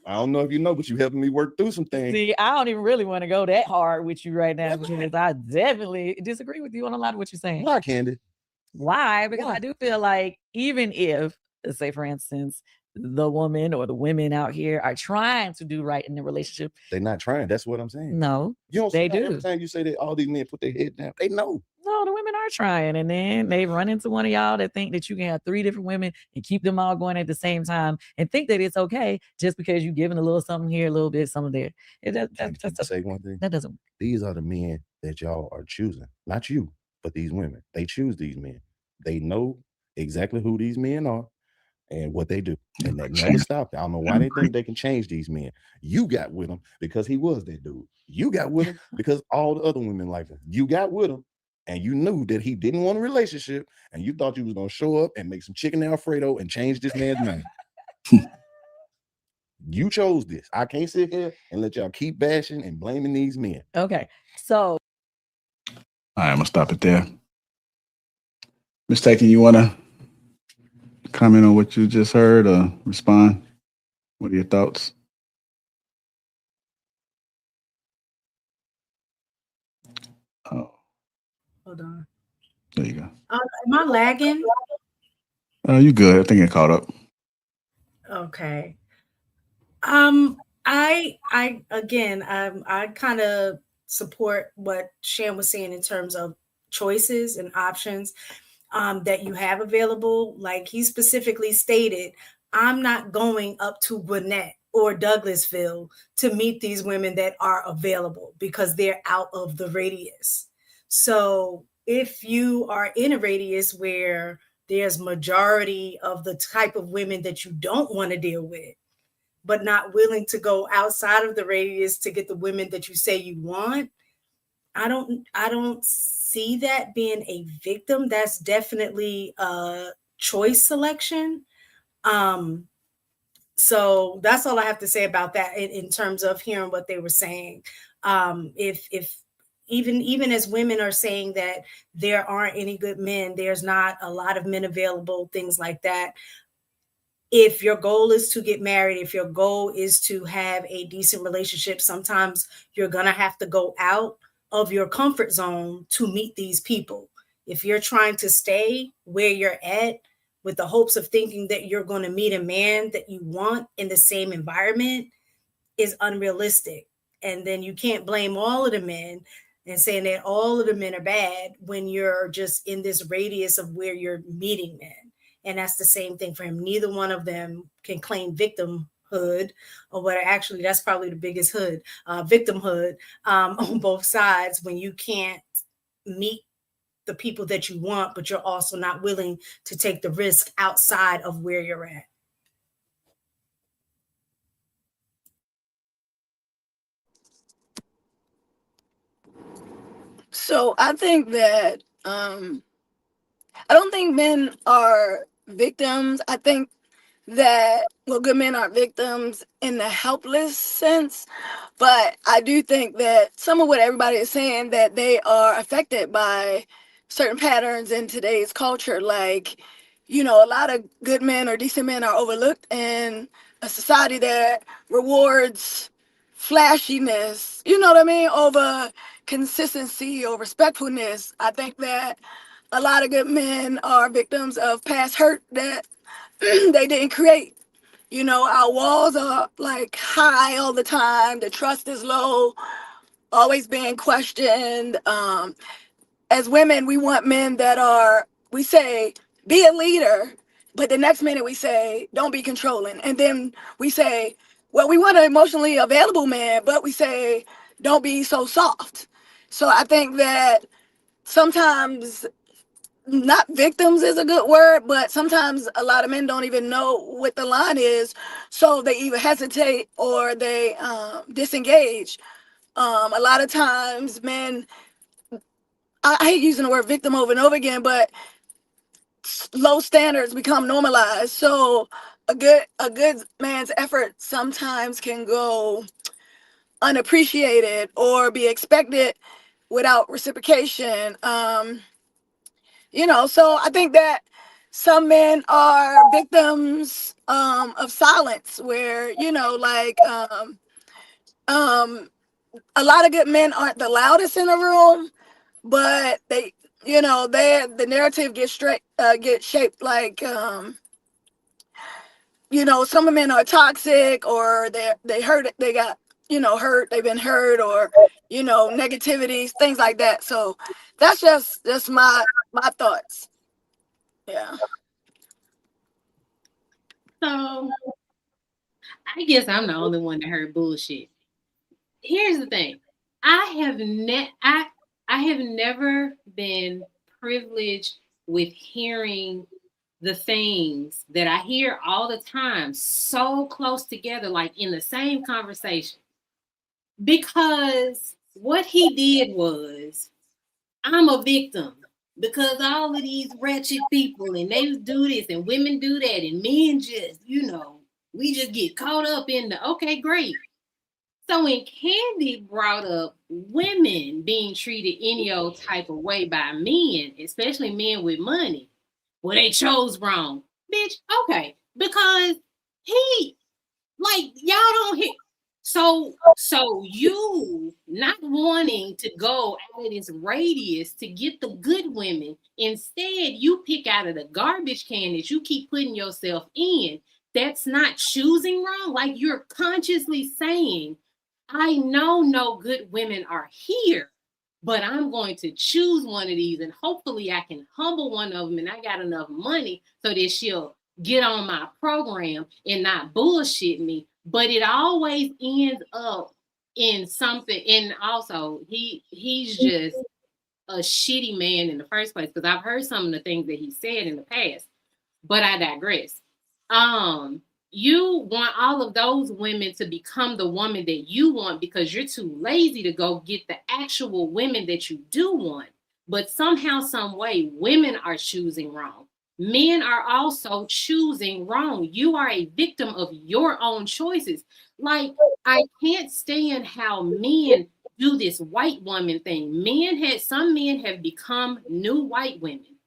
I don't know if you know, but you're helping me work through some things. See, I don't even really want to go that hard with you right now because I definitely disagree with you on a lot of what you're saying. Why, Candy? Why? Because I do feel like even if, let's say, for instance, the woman or the women out here are trying to do right in the relationship. They're not trying. That's what I'm saying. No, you don't they see do. Every time you say that all these men put their head down, they know. No, the women are trying. And then they run into one of y'all that think that you can have 3 different women and keep them all going at the same time and think that it's okay just because you're giving a little something here, a little bit, something there. Say one thing. That doesn't. These are the men that y'all are choosing. Not you, but these women. They choose these men. They know exactly who these men are and what they do. And that never stopped. I don't know why they think they can change these men. You got with him because he was that dude. You got with him because all the other women like him. You got with him and you knew that he didn't want a relationship and you thought you was going to show up and make some chicken Alfredo and change this man's mind. You chose this. I can't sit here and let y'all keep bashing and blaming these men. Okay. So. All right, I'm going to stop it there. Ms. Taken, you want to comment on what you just heard or respond? What are your thoughts? Oh. Hold on. There you go. Am I lagging? You good. I think it caught up. Okay. I kind of support what Shan was saying in terms of choices and options that you have available. Like he specifically stated, I'm not going up to Gwinnett or Douglasville to meet these women that are available because they're out of the radius. So if you are in a radius where there's majority of the type of women that you don't want to deal with, but not willing to go outside of the radius to get the women that you say you want, I don't see that being a victim. That's definitely a choice selection. So that's all I have to say about that in terms of hearing what they were saying. If even as women are saying that there aren't any good men, there's not a lot of men available, things like that. If your goal is to get married, if your goal is to have a decent relationship, sometimes you're going to have to go out of your comfort zone to meet these people. If you're trying to stay where you're at with the hopes of thinking that you're going to meet a man that you want in the same environment is unrealistic. And then you can't blame all of the men and saying that all of the men are bad when you're just in this radius of where you're meeting men. And that's the same thing for him. Neither one of them can claim victimhood, or what actually that's probably the biggest hood, victimhood on both sides when you can't meet the people that you want, but you're also not willing to take the risk outside of where you're at. So I think that I don't think men are victims. I think that good men aren't victims in the helpless sense, but I do think that some of what everybody is saying, that they are affected by certain patterns in today's culture. Like, a lot of good men or decent men are overlooked in a society that rewards flashiness, you know what I mean, over consistency or respectfulness. I think that a lot of good men are victims of past hurt that they didn't create. Our walls are like high all the time. The trust is low, always being questioned. As women, we want men that we say, be a leader, but the next minute we say, don't be controlling. And then we say, well, we want an emotionally available man, but we say, don't be so soft. So I think that sometimes not victims is a good word, but sometimes a lot of men don't even know what the line is, so they either hesitate or they disengage. A lot of times men, I hate using the word victim over and over again, but low standards become normalized. So a good man's effort sometimes can go unappreciated or be expected without reciprocation. So I think that some men are victims of silence, where a lot of good men aren't the loudest in the room, but the narrative gets shaped like some men are toxic, or they hurt, they got hurt, they've been hurt, or negativity, things like that. So that's just my thoughts. Yeah. So I guess I'm the only one that heard bullshit. Here's the thing. I have never been privileged with hearing the things that I hear all the time so close together, like in the same conversation. Because what he did was, I'm a victim because all of these wretched people, and they do this and women do that, and men just, we just get caught up in the, okay, great. So when Candy brought up women being treated any old type of way by men, especially men with money, well, they chose wrong. Bitch, okay. Because y'all don't hear. So you not wanting to go out of this radius to get the good women, instead you pick out of the garbage can that you keep putting yourself in. That's not choosing wrong. Like, you're consciously saying, I know no good women are here, but I'm going to choose one of these, and hopefully I can humble one of them, and I got enough money so that she'll get on my program and not bullshit me. But it always ends up in something. And also, he's just a shitty man in the first place, because I've heard some of the things that he said in the past. But I digress. You want all of those women to become the woman that you want because you're too lazy to go get the actual women that you do want. But somehow, some way, women are choosing wrong. Men are also choosing wrong. You are a victim of your own choices. Like, I can't stand how men do this white woman thing. Some men have become new white women.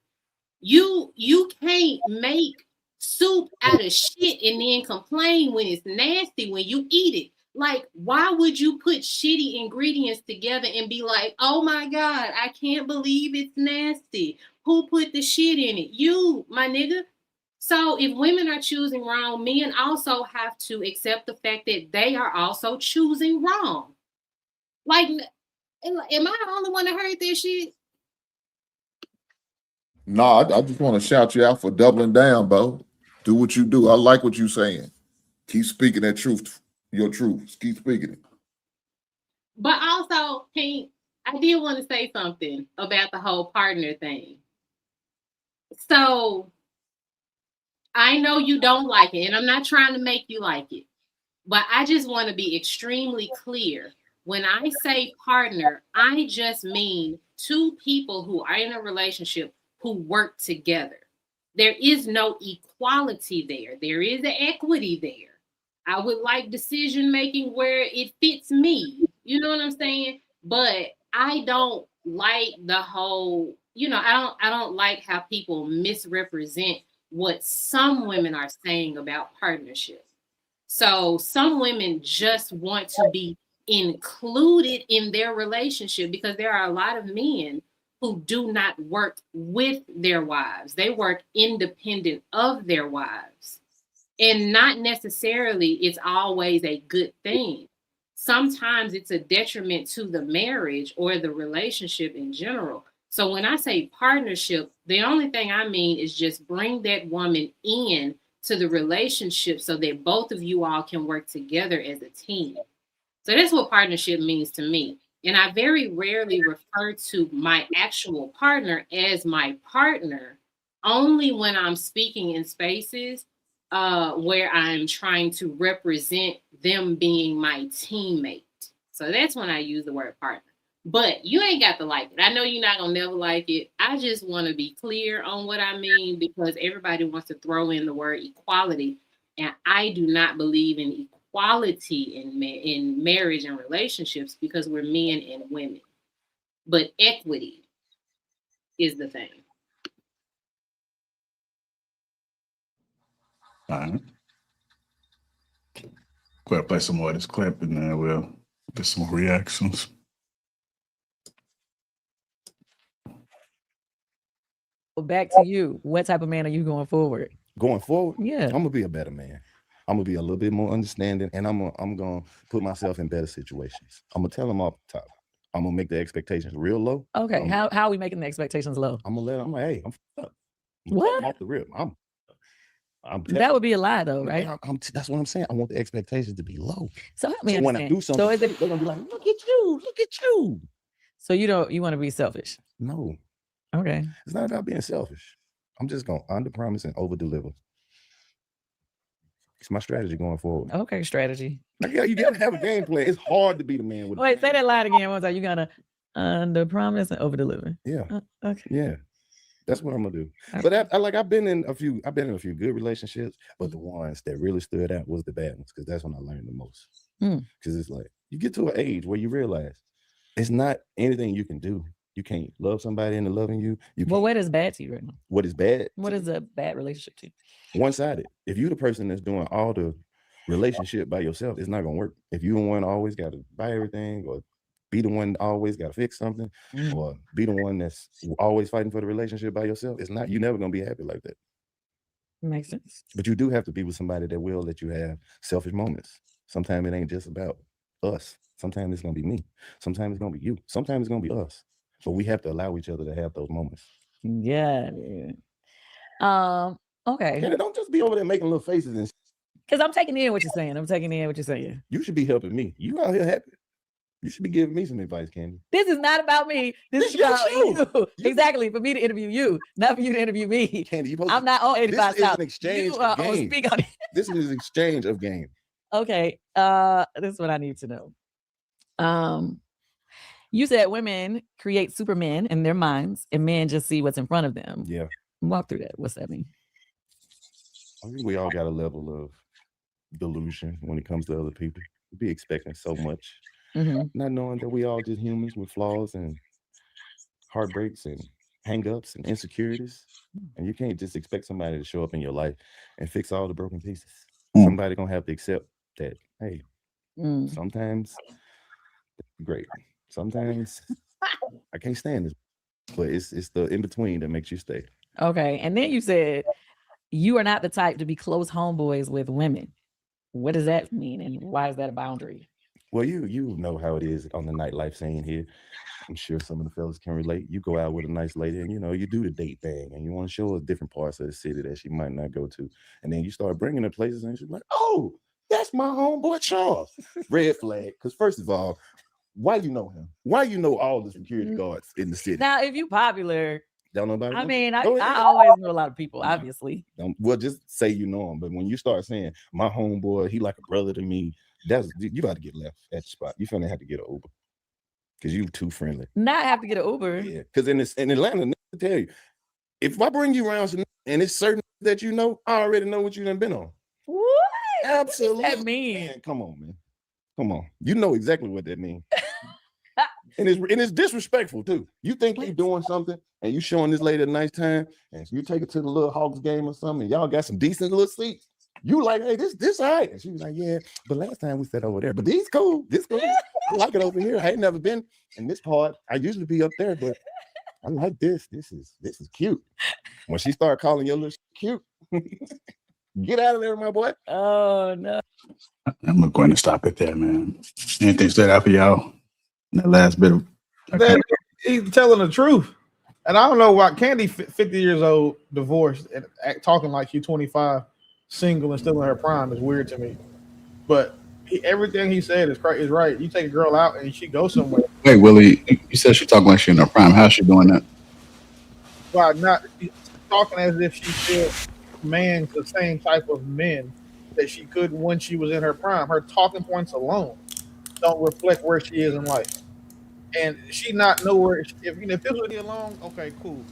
You can't make soup out of shit and then complain when it's nasty when you eat it. Like, why would you put shitty ingredients together and be like, oh my God, I can't believe it's nasty. Who put the shit in it? You, my nigga. So if women are choosing wrong, men also have to accept the fact that they are also choosing wrong. Like, am I the only one that heard this shit? No, I just want to shout you out for doubling down, Bo. Do what you do. I like what you're saying. Keep speaking that truth, your truth. Keep speaking it. But also, Pink, I did want to say something about the whole partner thing. So, I know you don't like it, and I'm not trying to make you like it, but I just want to be extremely clear. When I say partner, I just mean two people who are in a relationship who work together. There is no equality there. There is an equity there. I would like decision making where it fits me. You know what I'm saying? But I don't like the whole, I don't like how people misrepresent what some women are saying about partnership. So some women just want to be included in their relationship, because there are a lot of men who do not work with their wives. They work independent of their wives. And not necessarily it's always a good thing. Sometimes it's a detriment to the marriage or the relationship in general. So when I say partnership, the only thing I mean is just bring that woman in to the relationship so that both of you all can work together as a team. So that's what partnership means to me. And I very rarely refer to my actual partner as my partner, only when I'm speaking in spaces where I'm trying to represent them being my teammate. So that's when I use the word partner. But you ain't got to like it. I know you're not going to never like it. I just want to be clear on what I mean, because everybody wants to throw in the word equality. And I do not believe in equality in marriage and relationships, because we're men and women. But equity is the thing. All right. Go ahead, play some more of this clip, and then we'll get some more reactions. Well, back to you. What type of man are you going forward? Going forward, yeah, I'm gonna be a better man. I'm gonna be a little bit more understanding, and I'm gonna put myself in better situations. I'm gonna tell them off the top. I'm gonna make the expectations real low. Okay, how are we making the expectations low? I'm gonna let them. I'm like, hey, I'm up. What? Off the rip. That would be a lie, though, right? That's what I'm saying. I want the expectations to be low. So help me when I do something, so is it, they're gonna be like, look at you. So you want to be selfish? No. Okay. It's not about being selfish. I'm just gonna under-promise and over-deliver. It's my strategy going forward. Okay, strategy. Like, yeah, you gotta have a game plan. It's hard to be the man with. Wait, say that line again. One time. You gotta under-promise and over-deliver. Yeah. Okay. Yeah. That's what I'm gonna do. But I've been in a few good relationships, but the ones that really stood out was the bad ones, because that's when I learned the most. Because it's like you get to an age where you realize it's not anything you can do. You can't love somebody into loving you. Well, what is bad to you right now? What is bad? What is a bad relationship to you? One-sided. If you're the person that's doing all the relationship by yourself, it's not gonna work. If you're the one always got to buy everything, or be the one always got to fix something, or be the one that's always fighting for the relationship by yourself, you're never gonna be happy like that. Makes sense. But you do have to be with somebody that will let you have selfish moments. Sometimes it ain't just about us. Sometimes it's gonna be me. Sometimes it's gonna be you. Sometimes it's gonna be us. But we have to allow each other to have those moments. Yeah. Okay. And don't just be over there making little faces and. Because I'm taking in what you're saying. You should be helping me. You out here happy. You should be giving me some advice, Candy. This is not about me. This is about you. Exactly. For me to interview you, not for you to interview me. Candy, I'm not on 85 This is an exchange of game. Speak on it. This is an exchange of game. Okay. This is what I need to know. You said women create supermen in their minds and men just see what's in front of them. Yeah. Walk through that. What's that mean? I think we all got a level of delusion when it comes to other people. We be expecting so much, not knowing that we all just humans with flaws and heartbreaks and hang-ups and insecurities. And you can't just expect somebody to show up in your life and fix all the broken pieces. Somebody gonna have to accept that, hey, sometimes great. Sometimes I can't stand this, but it's the in-between that makes you stay. Okay. And then you said you are not the type to be close homeboys with women. What does that mean? And why is that a boundary? Well, you know how it is on the nightlife scene here. I'm sure some of the fellas can relate. You go out with a nice lady and, you do the date thing and you want to show her different parts of the city that she might not go to. And then you start bringing her places and she's like, oh, that's my homeboy Charles. Red flag. Because first of all, why you know him? Why you know all the security guards in the city? Now, if you popular, don't know about it. I mean, I always know a lot of people, obviously. Well, just say you know him. But when you start saying my homeboy, he like a brother to me, you about to get left at the spot. You finna have to get an Uber because you too friendly. Not have to get an Uber. Yeah, because in Atlanta, to tell you, if I bring you around and it's certain that I already know what you done been on. What? Absolutely. What does that mean? Man, come on, man. Come on. You know exactly what that means. And it's disrespectful too. You think you're doing something and you showing this lady a nice time and you take her to the little Hawks game or something and y'all got some decent little seats. You like, hey, this all right. And she was like, yeah, but last time we sat over there, but these cool. This cool. I like it over here. I ain't never been in this part. I usually be up there, but I like this. This is cute. When she started calling your little cute, get out of there, my boy. Oh no. I'm going to stop it there, man. Anything stood out for y'all? That last bit of he's telling the truth. And I don't know why Candy 50 years old, divorced, and talking like she's 25, single and still in her prime is weird to me. But everything he said is right. You take a girl out and she goes somewhere. Wait, Willie, you said she talking like she in her prime. How's she doing that? Well, not she's talking as if she still commands the same type of men that she could when she was in her prime. Her talking points alone don't reflect where she is in life, and she not nowhere. If this was Nia Long, okay, cool.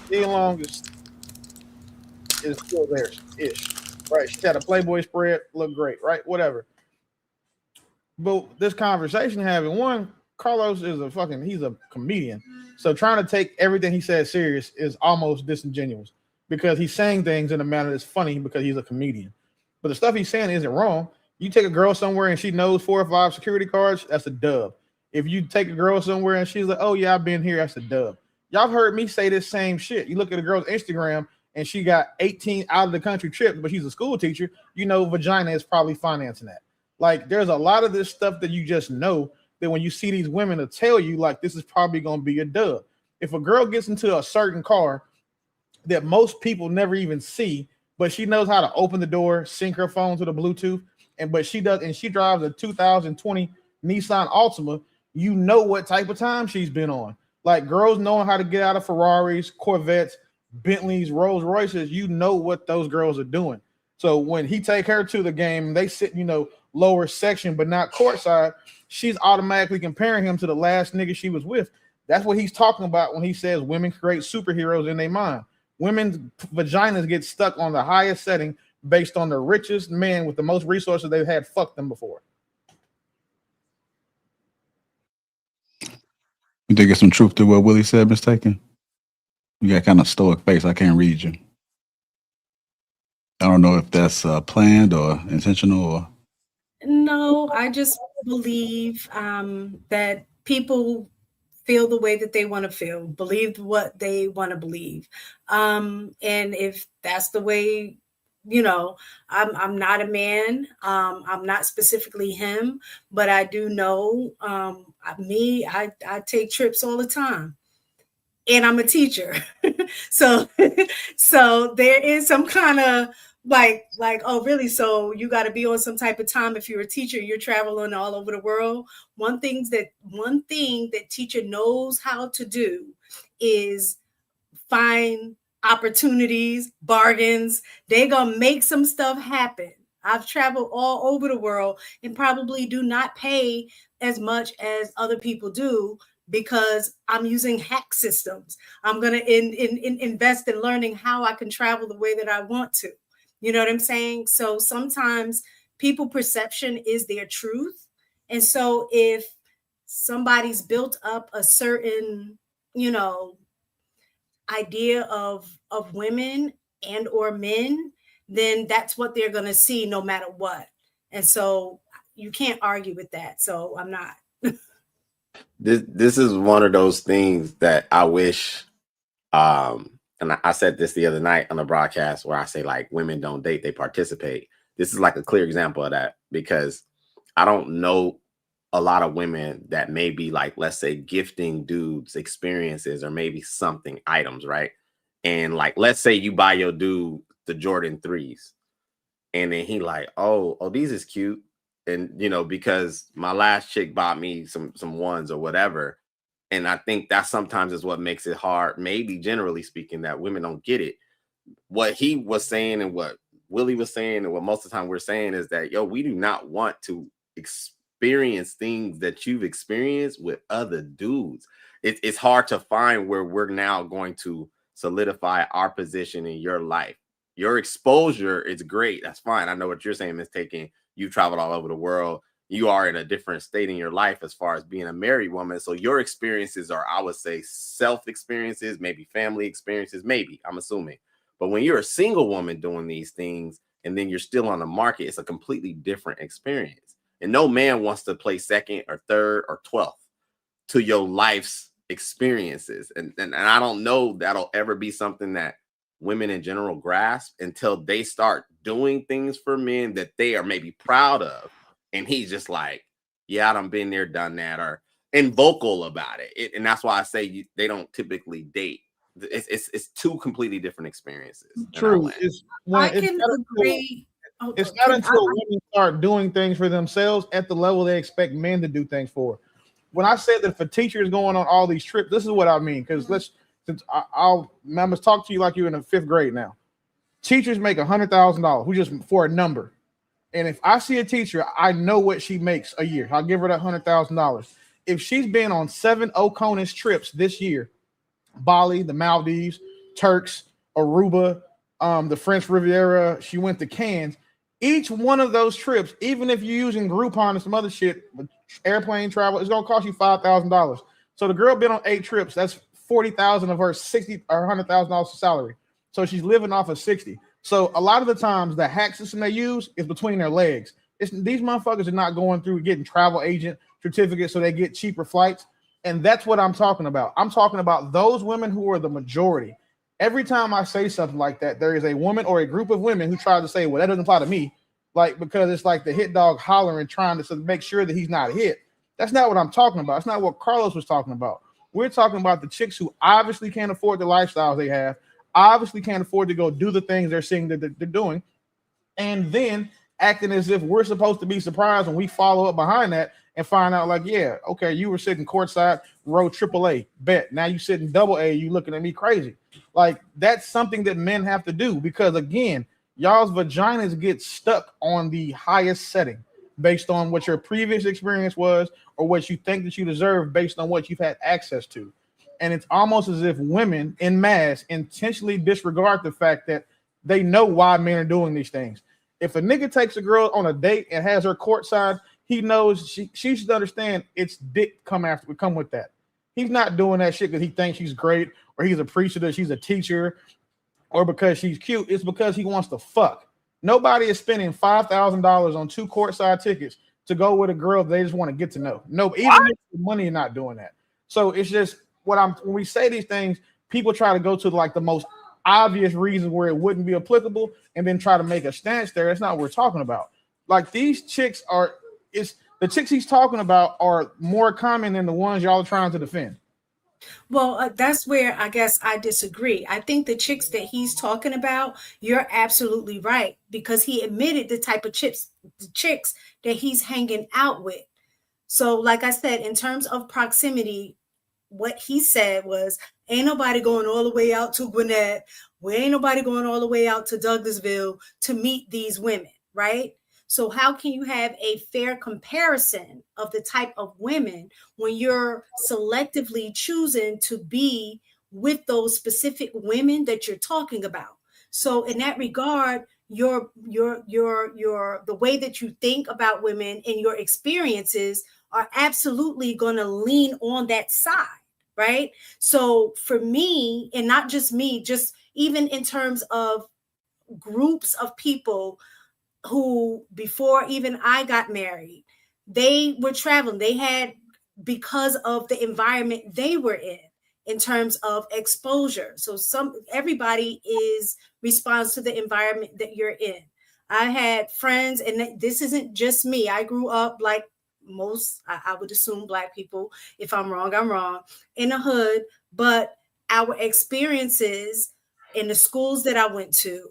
Nia Long is still there ish, right? She had a Playboy spread, look great, right? Whatever. But this conversation having one, Karlous is he's a comedian. So trying to take everything he says serious is almost disingenuous because he's saying things in a manner that's funny because he's a comedian. But the stuff he's saying isn't wrong. You take a girl somewhere and she knows 4 or 5 security cards, that's a dub. If you take a girl somewhere and she's like, oh yeah, I've been here, that's a dub. Y'all have heard me say this same shit. You look at a girl's Instagram and she got 18 out of the country trips, but she's a school teacher, vagina is probably financing that. Like, there's a lot of this stuff that you just know that when you see these women to tell you, like, this is probably going to be a dub. If a girl gets into a certain car that most people never even see, but she knows how to open the door, sync her phone to the Bluetooth, but she drives a 2020 Nissan Altima, you know what type of time she's been on. Like, girls knowing how to get out of Ferraris, Corvettes, Bentleys, Rolls Royces, you know what those girls are doing. So when he take her to the game, they sit, lower section, but not courtside, she's automatically comparing him to the last nigga she was with. That's what he's talking about when he says women create superheroes in their mind. Women's vaginas get stuck on the highest setting based on the richest man with the most resources they've had fucked them before. You think it's some truth to what Willie said, mistaken? You got kind of stoic face. I can't read you. I don't know if that's planned or intentional or. No, I just believe that people feel the way that they want to feel, believe what they want to believe. And if that's the way, I'm not a man. I'm not specifically him, but I do know I take trips all the time. And I'm a teacher. so there is some kind of like, oh, really? So you got to be on some type of time. If you're a teacher, you're traveling all over the world. One thing that teacher knows how to do is find opportunities, bargains. They're going to make some stuff happen. I've traveled all over the world and probably do not pay as much as other people do because I'm using hack systems. I'm going to invest in learning how I can travel the way that I want to. You know what I'm saying? So sometimes people perception is their truth. And so if somebody's built up a certain, idea of women and or men, then that's what they're going to see no matter what. And so you can't argue with that. So I'm not. This is one of those things that I wish, and I said this the other night on the broadcast where I say, like, women don't date, they participate. This is like a clear example of that because I don't know a lot of women that may be like, let's say, gifting dudes experiences or maybe something, items, right? And like, let's say you buy your dude the Jordan 3s and then he like, oh, these is cute. And, because my last chick bought me some ones or whatever. And I think that sometimes is what makes it hard, maybe generally speaking, that women don't get it. What he was saying and what Willie was saying and what most of the time we're saying is that, we do not want to experience things that you've experienced with other dudes. It's hard to find where we're now going to solidify our position in your life. Your exposure is great. That's fine. I know what you're saying, Ms. Taking. You've traveled all over the world. You are in a different state in your life as far as being a married woman. So your experiences are, I would say, self experiences, maybe family experiences, maybe, I'm assuming. But when you're a single woman doing these things and then you're still on the market, it's a completely different experience. And no man wants to play second or third or 12th to your life's experiences. And I don't know that'll ever be something that women in general grasp until they start doing things for men that they are maybe proud of. And he's just like, yeah, I done been there, done that, or and vocal about it. And that's why I say they don't typically date. It's two completely different experiences. True. I can agree. It's not until women start doing things for themselves at the level they expect men to do things for. When I said that if a teacher is going on all these trips, this is what I mean. Because I'm gonna talk to you like you're in the 5th grade now. Teachers make $100,000, who just for a number. And if I see a teacher, I know what she makes a year. I'll give her that $100,000. If she's been on 7 Oconus trips this year, Bali, the Maldives, Turks, Aruba, the French Riviera, she went to Cannes. Each one of those trips, even if you're using Groupon and some other shit, airplane travel, it's gonna cost you $5,000. So the girl been on 8 trips. That's $40,000 of her $60,000 or $100,000 salary. So she's living off of 60. So a lot of the times the hack system they use is between their legs. These motherfuckers are not going through getting travel agent certificates so they get cheaper flights. And that's what I'm talking about. I'm talking about those women who are the majority. Every time I say something like that, there is a woman or a group of women who try to say, well, that doesn't apply to me. Like, because it's like the hit dog hollering, trying to make sure that he's not a hit. That's not what I'm talking about. That's not what Karlous was talking about. We're talking about the chicks who obviously can't afford the lifestyles they have, obviously can't afford to go do the things they're seeing that they're doing, and then acting as if we're supposed to be surprised when we follow up behind that and find out, like, yeah, okay, you were sitting courtside, row AAA, bet. Now you sitting AA, you looking at me crazy. Like, that's something that men have to do because, again, y'all's vaginas get stuck on the highest setting based on what your previous experience was or what you think that you deserve based on what you've had access to. And it's almost as if women in mass intentionally disregard the fact that they know why men are doing these things. If a nigga takes a girl on a date and has her courtside, he knows she should understand it's dick come with that. He's not doing that shit because he thinks she's great or he's appreciative, she's a teacher, or because she's cute. It's because he wants to fuck. Nobody is spending $5,000 on 2 courtside tickets to go with a girl they just want to get to know. No, even if the money is not doing that. So it's just when we say these things, people try to go to like the most obvious reasons where it wouldn't be applicable and then try to make a stance there. That's not what we're talking about. Like, these chicks the chicks he's talking about are more common than the ones y'all are trying to defend. Well, that's where I guess I disagree. I think the chicks that he's talking about, you're absolutely right, because he admitted the type of chicks that he's hanging out with. So, like I said, in terms of proximity, what he said was, ain't nobody going all the way out to Gwinnett. We ain't nobody going all the way out to Douglasville to meet these women, right? So how can you have a fair comparison of the type of women when you're selectively choosing to be with those specific women that you're talking about? So in that regard, the way that you think about women and your experiences are absolutely going to lean on that side, right? So for me, and not just me, just even in terms of groups of people who, before even I got married, they were traveling. They had, because of the environment they were in terms of exposure. So everybody responds to the environment that you're in. I had friends, and this isn't just me. I grew up like most, I would assume, Black people. If I'm wrong, I'm wrong, in the hood. But our experiences in the schools that I went to,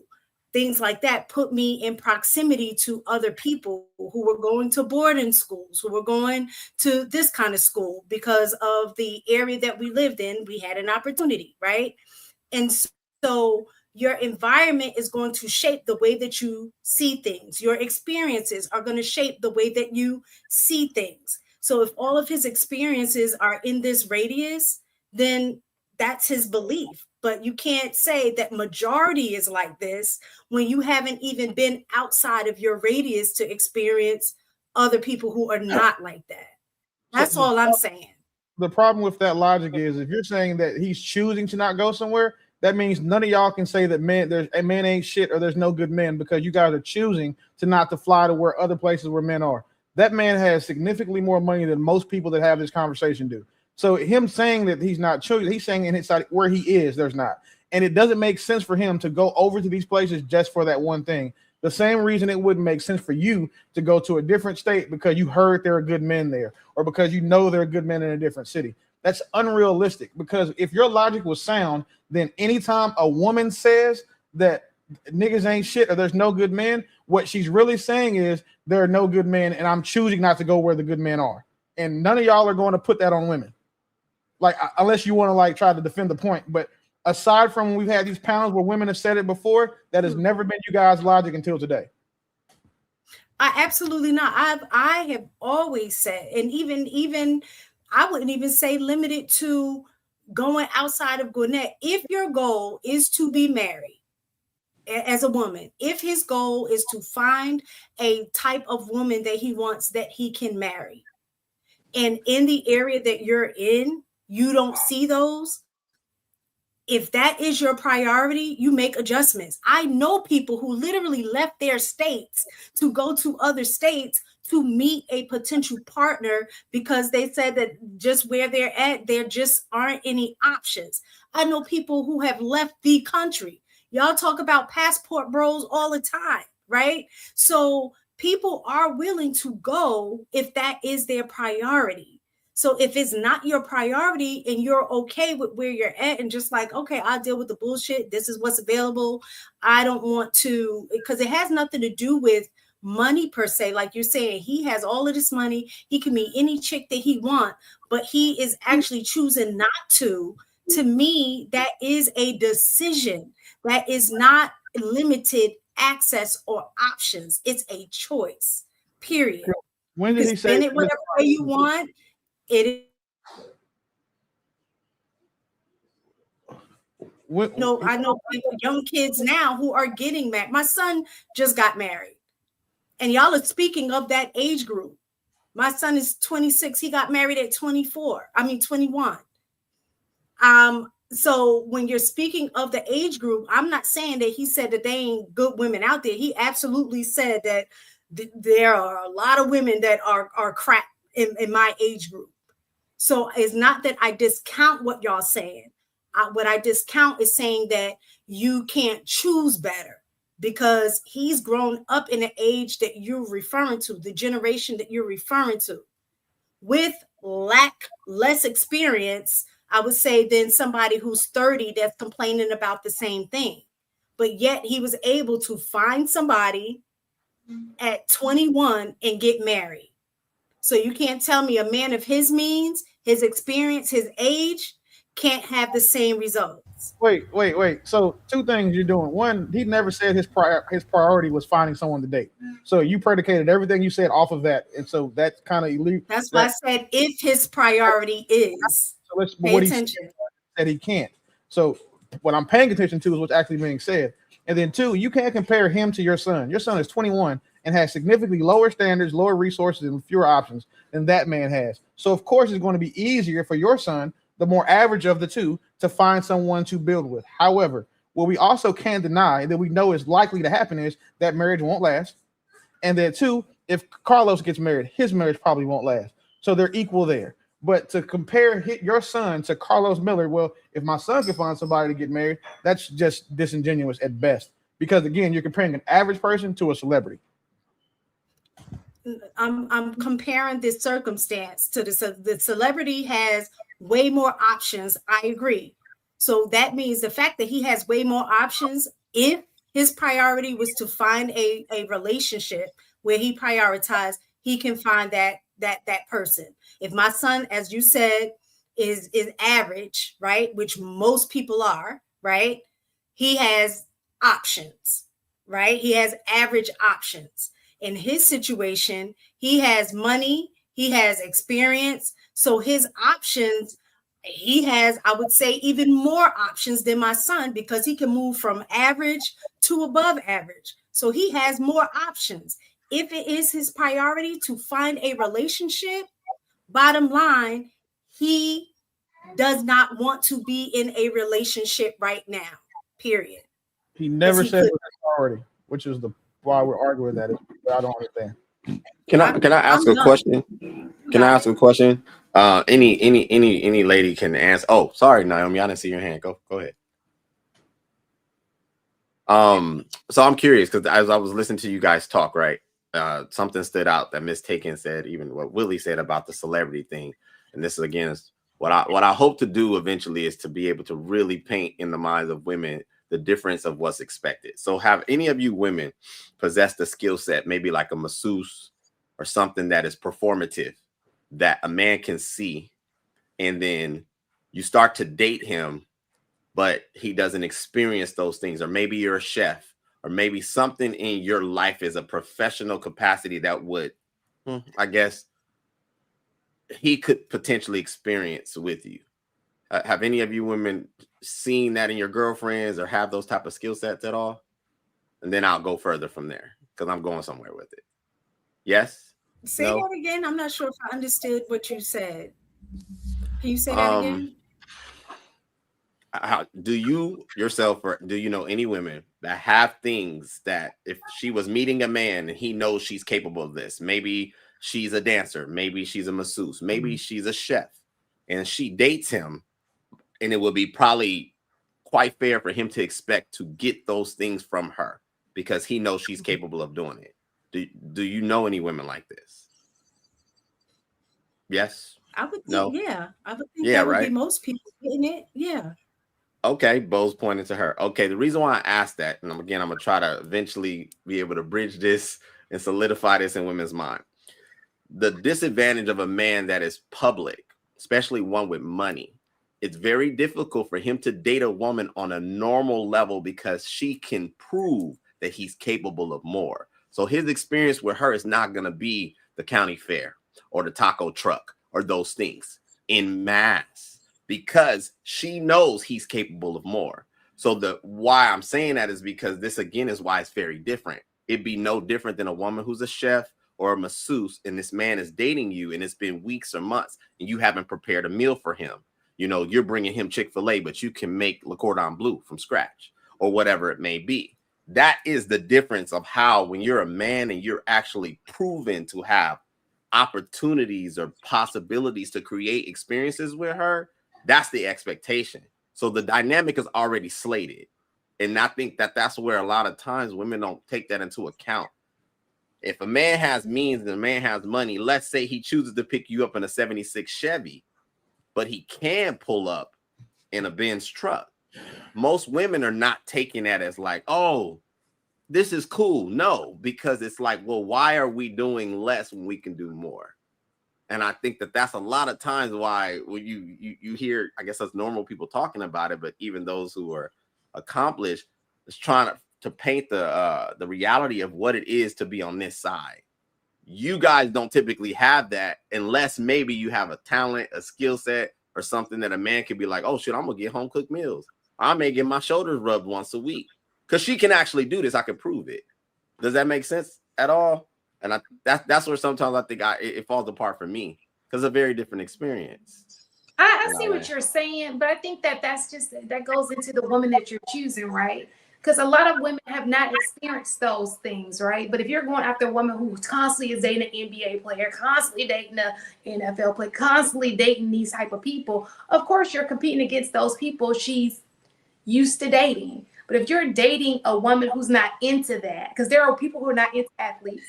things like that, put me in proximity to other people who were going to boarding schools, who were going to this kind of school because of the area that we lived in. We had an opportunity, right? And so your environment is going to shape the way that you see things. Your experiences are going to shape the way that you see things. So if all of his experiences are in this radius, then that's his belief. But you can't say that majority is like this when you haven't even been outside of your radius to experience other people who are not like that. That's all I'm saying. The problem with that logic is, if you're saying that he's choosing to not go somewhere, that means none of y'all can say that men ain't shit or there's no good men, because you guys are choosing to fly to where other places where men are. That man has significantly more money than most people that have this conversation do. So him saying that he's not choosing, he's saying in his side where he is, there's not. And it doesn't make sense for him to go over to these places just for that one thing. The same reason it wouldn't make sense for you to go to a different state because you heard there are good men there, or because you know there are good men in a different city. That's unrealistic, because if your logic was sound, then anytime a woman says that niggas ain't shit or there's no good men. What she's really saying is there are no good men, and I'm choosing not to go where the good men are. And none of y'all are going to put that on women, like unless you want to like try to defend the point. But aside from when we've had these panels where women have said it before, that has never been you guys' logic until today. I absolutely not. I have always said, and even I wouldn't even say limited to going outside of Gwinnett. If your goal is to be married as a woman, if his goal is to find a type of woman that he wants that he can marry, and in the area that you're in, you don't see those, if that is your priority, you make adjustments. I know people who literally left their states to go to other states to meet a potential partner because they said that just where they're at, there just aren't any options. I know people who have left the country. Y'all talk about passport bros all the time, right? So people are willing to go if that is their priority. So if it's not your priority and you're okay with where you're at and just like, okay, I'll deal with the bullshit. This is what's available. I don't want to, because it has nothing to do with money per se. Like you're saying, he has all of this money. He can meet any chick that he wants, but he is actually choosing not to. To me, that is a decision. That is not limited access or options. It's a choice, period. When did he say spend it whatever way you want? It no, I know people, young kids now who are getting married. My son just got married, and y'all are speaking of that age group. My son is 26. He got married at 21. So when you're speaking of the age group, I'm not saying that he said that they ain't good women out there. He absolutely said that there are a lot of women that are crap in my age group. So it's not that I discount what y'all saying. What I discount is saying that you can't choose better because he's grown up in the age that you're referring to, the generation that you're referring to, with less experience, I would say, than somebody who's 30 that's complaining about the same thing. But yet he was able to find somebody at 21 and get married. So you can't tell me a man of his means, his experience, his age can't have the same results. Wait. So two things you're doing. One, he never said his priority was finding someone to date. So you predicated everything you said off of that. And so that's kind of elite. That's why I said if his priority is. So let's pay attention. That he can't. So what I'm paying attention to is what's actually being said. And then two, you can't compare him to your son. Your son is 21 and has significantly lower standards, lower resources, and fewer options than that man has. So of course it's going to be easier for your son, the more average of the two, to find someone to build with. However, what we also can't deny that we know is likely to happen is that marriage won't last. And that two, if Karlous gets married, his marriage probably won't last. So they're equal there. But to compare your son to Karlous Miller, well, if my son can find somebody to get married, that's just disingenuous at best. Because again, you're comparing an average person to a celebrity. I'm comparing this circumstance to the celebrity has way more options. I agree. So that means the fact that he has way more options, if his priority was to find a relationship where he prioritized, he can find that person. If my son, as you said, is average, right, which most people are, right, he has options, right? He has average options. In his situation, he has money, he has experience. So his options, he has, I would say, even more options than my son because he can move from average to above average. So he has more options. If it is his priority to find a relationship, bottom line, he does not want to be in a relationship right now, period. He never said it was his priority, which is why we're arguing that. I don't understand. Can I ask a question? Can I ask a question? Any lady can answer. Oh, sorry, Naomi, I didn't see your hand. Go ahead. So I'm curious because as I was listening to you guys talk, right? Something stood out that Miss Taken said, even what Willie said about the celebrity thing. And this is again what I hope to do eventually is to be able to really paint in the minds of women the difference of what's expected. So have any of you women possessed a skill set, maybe like a masseuse or something that is performative that a man can see, and then you start to date him, but he doesn't experience those things? Or maybe you're a chef, or maybe something in your life is a professional capacity that would, I guess, he could potentially experience with you. Have any of you women seen that in your girlfriends or have those type of skill sets at all? And then I'll go further from there because I'm going somewhere with it. Yes? Say no? that again. I'm not sure if I understood what you said. Can you say that again? How do you yourself, or do you know any women that have things that if she was meeting a man and he knows she's capable of this, maybe she's a dancer, maybe she's a masseuse, maybe she's a chef, and she dates him, and it would be probably quite fair for him to expect to get those things from her because he knows she's capable of doing it. Do you know any women like this? Yes? I would think, no? Yeah. I would think that would be most people getting it. Yeah. Okay, Bo's pointing to her. Okay, the reason why I asked that, and again, I'm going to try to eventually be able to bridge this and solidify this in women's mind. The disadvantage of a man that is public, especially one with money, it's very difficult for him to date a woman on a normal level because she can prove that he's capable of more. So his experience with her is not going to be the county fair or the taco truck or those things in mass, because she knows he's capable of more. So why I'm saying that is because this, again, is why it's very different. It'd be no different than a woman who's a chef or a masseuse, and this man is dating you, and it's been weeks or months, and you haven't prepared a meal for him. You know, you're bringing him Chick-fil-A, but you can make Le Cordon Bleu from scratch or whatever it may be. That is the difference of how, when you're a man and you're actually proven to have opportunities or possibilities to create experiences with her, that's the expectation. So the dynamic is already slated. And I think that that's where a lot of times women don't take that into account. If a man has means and a man has money, let's say he chooses to pick you up in a 76 Chevy, but he can pull up in a Benz truck. Most women are not taking that as like, oh, this is cool. No, because it's like, well, why are we doing less when we can do more? And I think that that's a lot of times why when you hear, I guess, us normal people talking about it, but even those who are accomplished is trying to paint the reality of what it is to be on this side. You guys don't typically have that unless maybe you have a talent, a skill set, or something that a man could be like, oh shit, I'm gonna get home cooked meals. I may get my shoulders rubbed once a week because she can actually do this. I can prove it. Does that make sense at all? And that's where sometimes I think it falls apart for me because it's a very different experience. I see what you're saying, but I think that that goes into the woman that you're choosing, right? Because a lot of women have not experienced those things, right? But if you're going after a woman who constantly is dating an NBA player, constantly dating an NFL player, constantly dating these type of people, of course you're competing against those people she's used to dating. But if you're dating a woman who's not into that, because there are people who are not into athletes,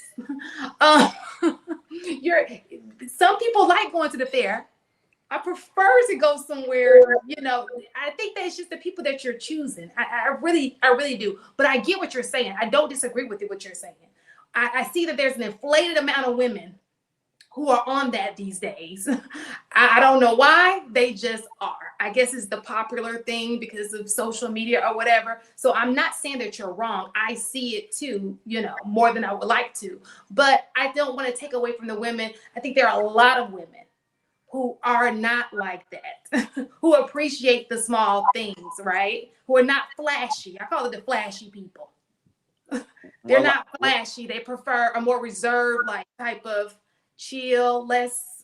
some people like going to the fair. I prefer to go somewhere, I think that's just the people that you're choosing. I really do. But I get what you're saying. I don't disagree with what you're saying. I see that there's an inflated amount of women who are on that these days. I don't know why, they just are. I guess it's the popular thing because of social media or whatever. So I'm not saying that you're wrong. I see it too, more than I would like to. But I don't want to take away from the women. I think there are a lot of women who are not like that, who appreciate the small things, right? Who are not flashy. I call it the flashy people. They're not flashy. They prefer a more reserved, like type of chill, less.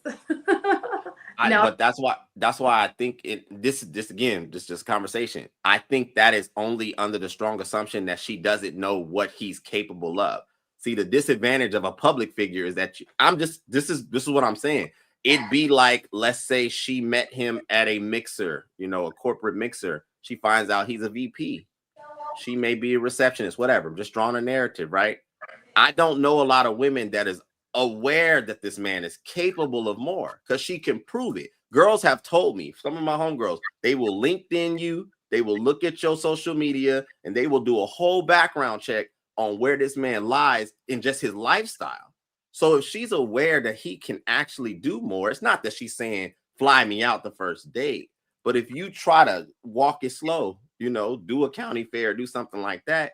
But that's why I think this conversation. I think that is only under the strong assumption that she doesn't know what he's capable of. See, the disadvantage of a public figure is that this is what I'm saying. It'd be like, let's say she met him at a mixer, a corporate mixer. She finds out he's a VP. She may be a receptionist, whatever. I'm just drawing a narrative, right? I don't know a lot of women that is aware that this man is capable of more because she can prove it. Girls have told me, some of my homegirls, they will LinkedIn you, They will look at your social media and they will do a whole background check on where this man lies in just his lifestyle. So if she's aware that he can actually do more, it's not that she's saying fly me out the first date, but if you try to walk it slow, you know, do a county fair, do something like that,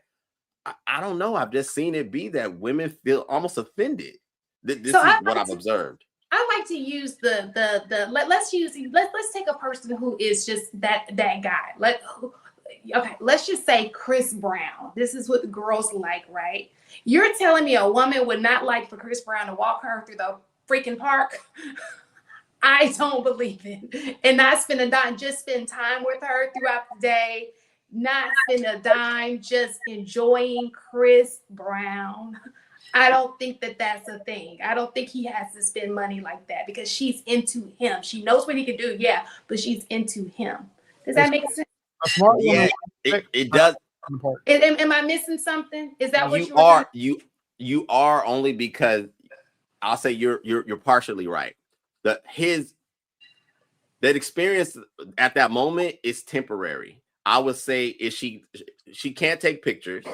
I don't know. I've just seen it be that women feel almost offended. This is what I've observed. I like to use let's take a person who is just that guy. Let's just say Chris Brown. This is what the girls like, right? You're telling me a woman would not like for Chris Brown to walk her through the freaking park? I don't believe it. And not spend a dime, just spend time with her throughout the day, not spend a dime, just enjoying Chris Brown. I don't think that that's a thing. I don't think he has to spend money like that because she's into him. She knows what he can do, yeah, but she's into him. Does that make sense? Yeah, it does. Am I missing something? Is that what you are? You are, only because I'll say you're partially right. That experience at that moment is temporary. I would say if she can't take pictures,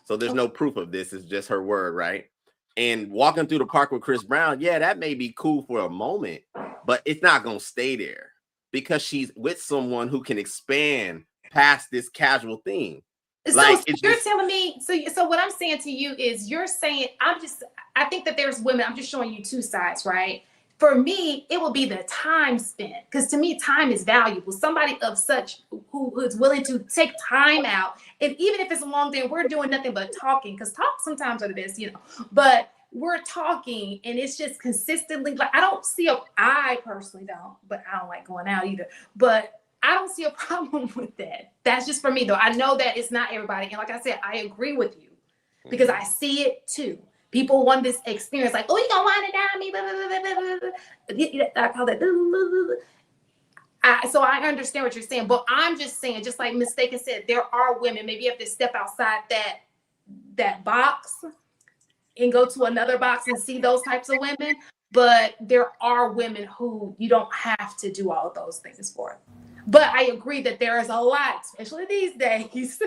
so there's no proof of this. It's just her word, right? And walking through the park with Chris Brown, yeah, that may be cool for a moment, but it's not gonna stay there because she's with someone who can expand past this casual thing. So you're telling me, so what I'm saying to you is you're saying, I think that there's women, I'm just showing you two sides, right? For me, it will be the time spent, because to me, time is valuable. Somebody of such who is willing to take time out, and even if it's a long day, we're doing nothing but talking, because talk sometimes are the best, you know. But we're talking, and it's just consistently like I personally don't, but I don't like going out either. But I don't see a problem with that. That's just for me, though. I know that it's not everybody, and like I said, I agree with you because I see it too. People want this experience, like, oh, you gonna wind it down me, blah, blah, blah, blah. I call that. So I understand what you're saying, but I'm just saying, just like Mistaken said, there are women. Maybe you have to step outside that box and go to another box and see those types of women. But there are women who you don't have to do all of those things for. But I agree that there is a lot, especially these days.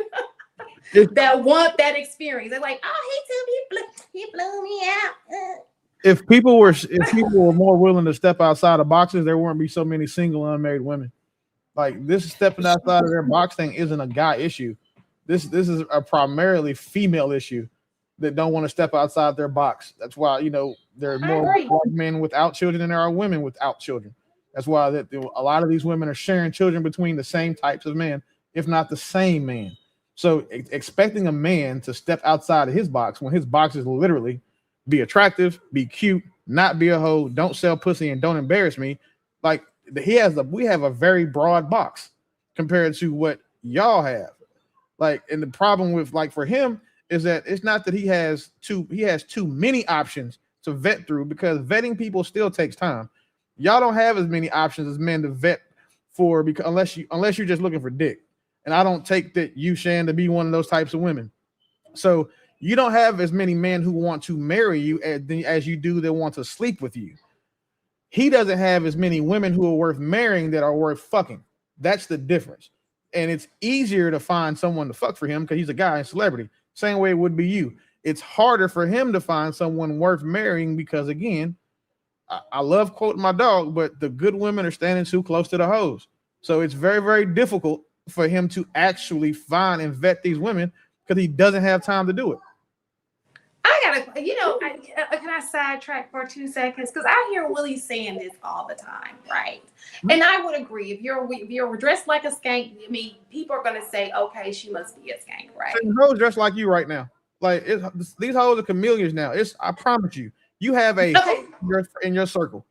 That want that experience. They're like, oh, he blew me out. If people were more willing to step outside of boxes, there wouldn't be so many single unmarried women. Like, this stepping outside of their box thing isn't a guy issue. This is a primarily female issue that don't want to step outside their box. That's why, you know, there are more black men without children than there are women without children. That's why a lot of these women are sharing children between the same types of men, if not the same man. So expecting a man to step outside of his box when his box is literally be attractive, be cute, not be a hoe, don't sell pussy, and don't embarrass me. Like, we have a very broad box compared to what y'all have. Like, and the problem with, like, for him is that it's not that he has too many options to vet through, because vetting people still takes time. Y'all don't have as many options as men to vet for, because unless you're just looking for dick. And I don't take that you, Shan, to be one of those types of women. So you don't have as many men who want to marry you as you do that want to sleep with you. He doesn't have as many women who are worth marrying that are worth fucking. That's the difference. And it's easier to find someone to fuck for him because he's a guy and celebrity. Same way it would be you. It's harder for him to find someone worth marrying because, again, I love quoting my dog, but the good women are standing too close to the hoes. So it's very, very difficult for him to actually find and vet these women because he doesn't have time to do it. Can I sidetrack for 2 seconds? Because I hear Willie saying this all the time, right? And I would agree. If you're dressed like a skank, I mean, people are gonna say, okay, she must be a skank, right? And hoes dressed like you right now. Like, these hoes are chameleons now. I promise you, you have a in your circle.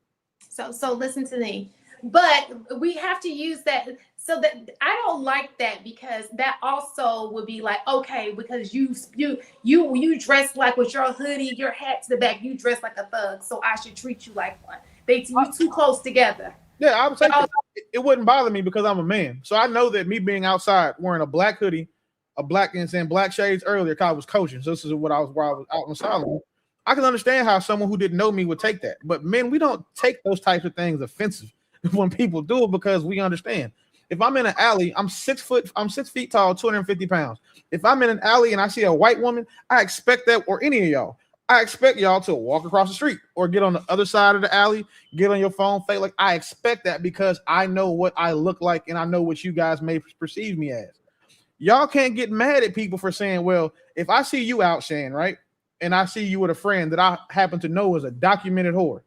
So listen to me. But we have to use that. So that I don't like that, because that also would be like, okay, because you dress like with your hoodie, your hat to the back, you dress like a thug, so I should treat you like one. You too close together. Yeah, I would say it wouldn't bother me because I'm a man. So I know that me being outside wearing a black hoodie, and saying black shades earlier, because I was coaching. So this is while I was out on Stallion. I can understand how someone who didn't know me would take that. But men, we don't take those types of things offensive when people do it, because we understand. If I'm in an alley, I'm 6 feet tall, 250 pounds. If I'm in an alley and I see a white woman, I expect that, or any of y'all, I expect y'all to walk across the street or get on the other side of the alley, get on your phone, fake. Like, I expect that because I know what I look like and I know what you guys may perceive me as. Y'all can't get mad at people for saying, well, if I see you out, Shane, right, and I see you with a friend that I happen to know is a documented whore,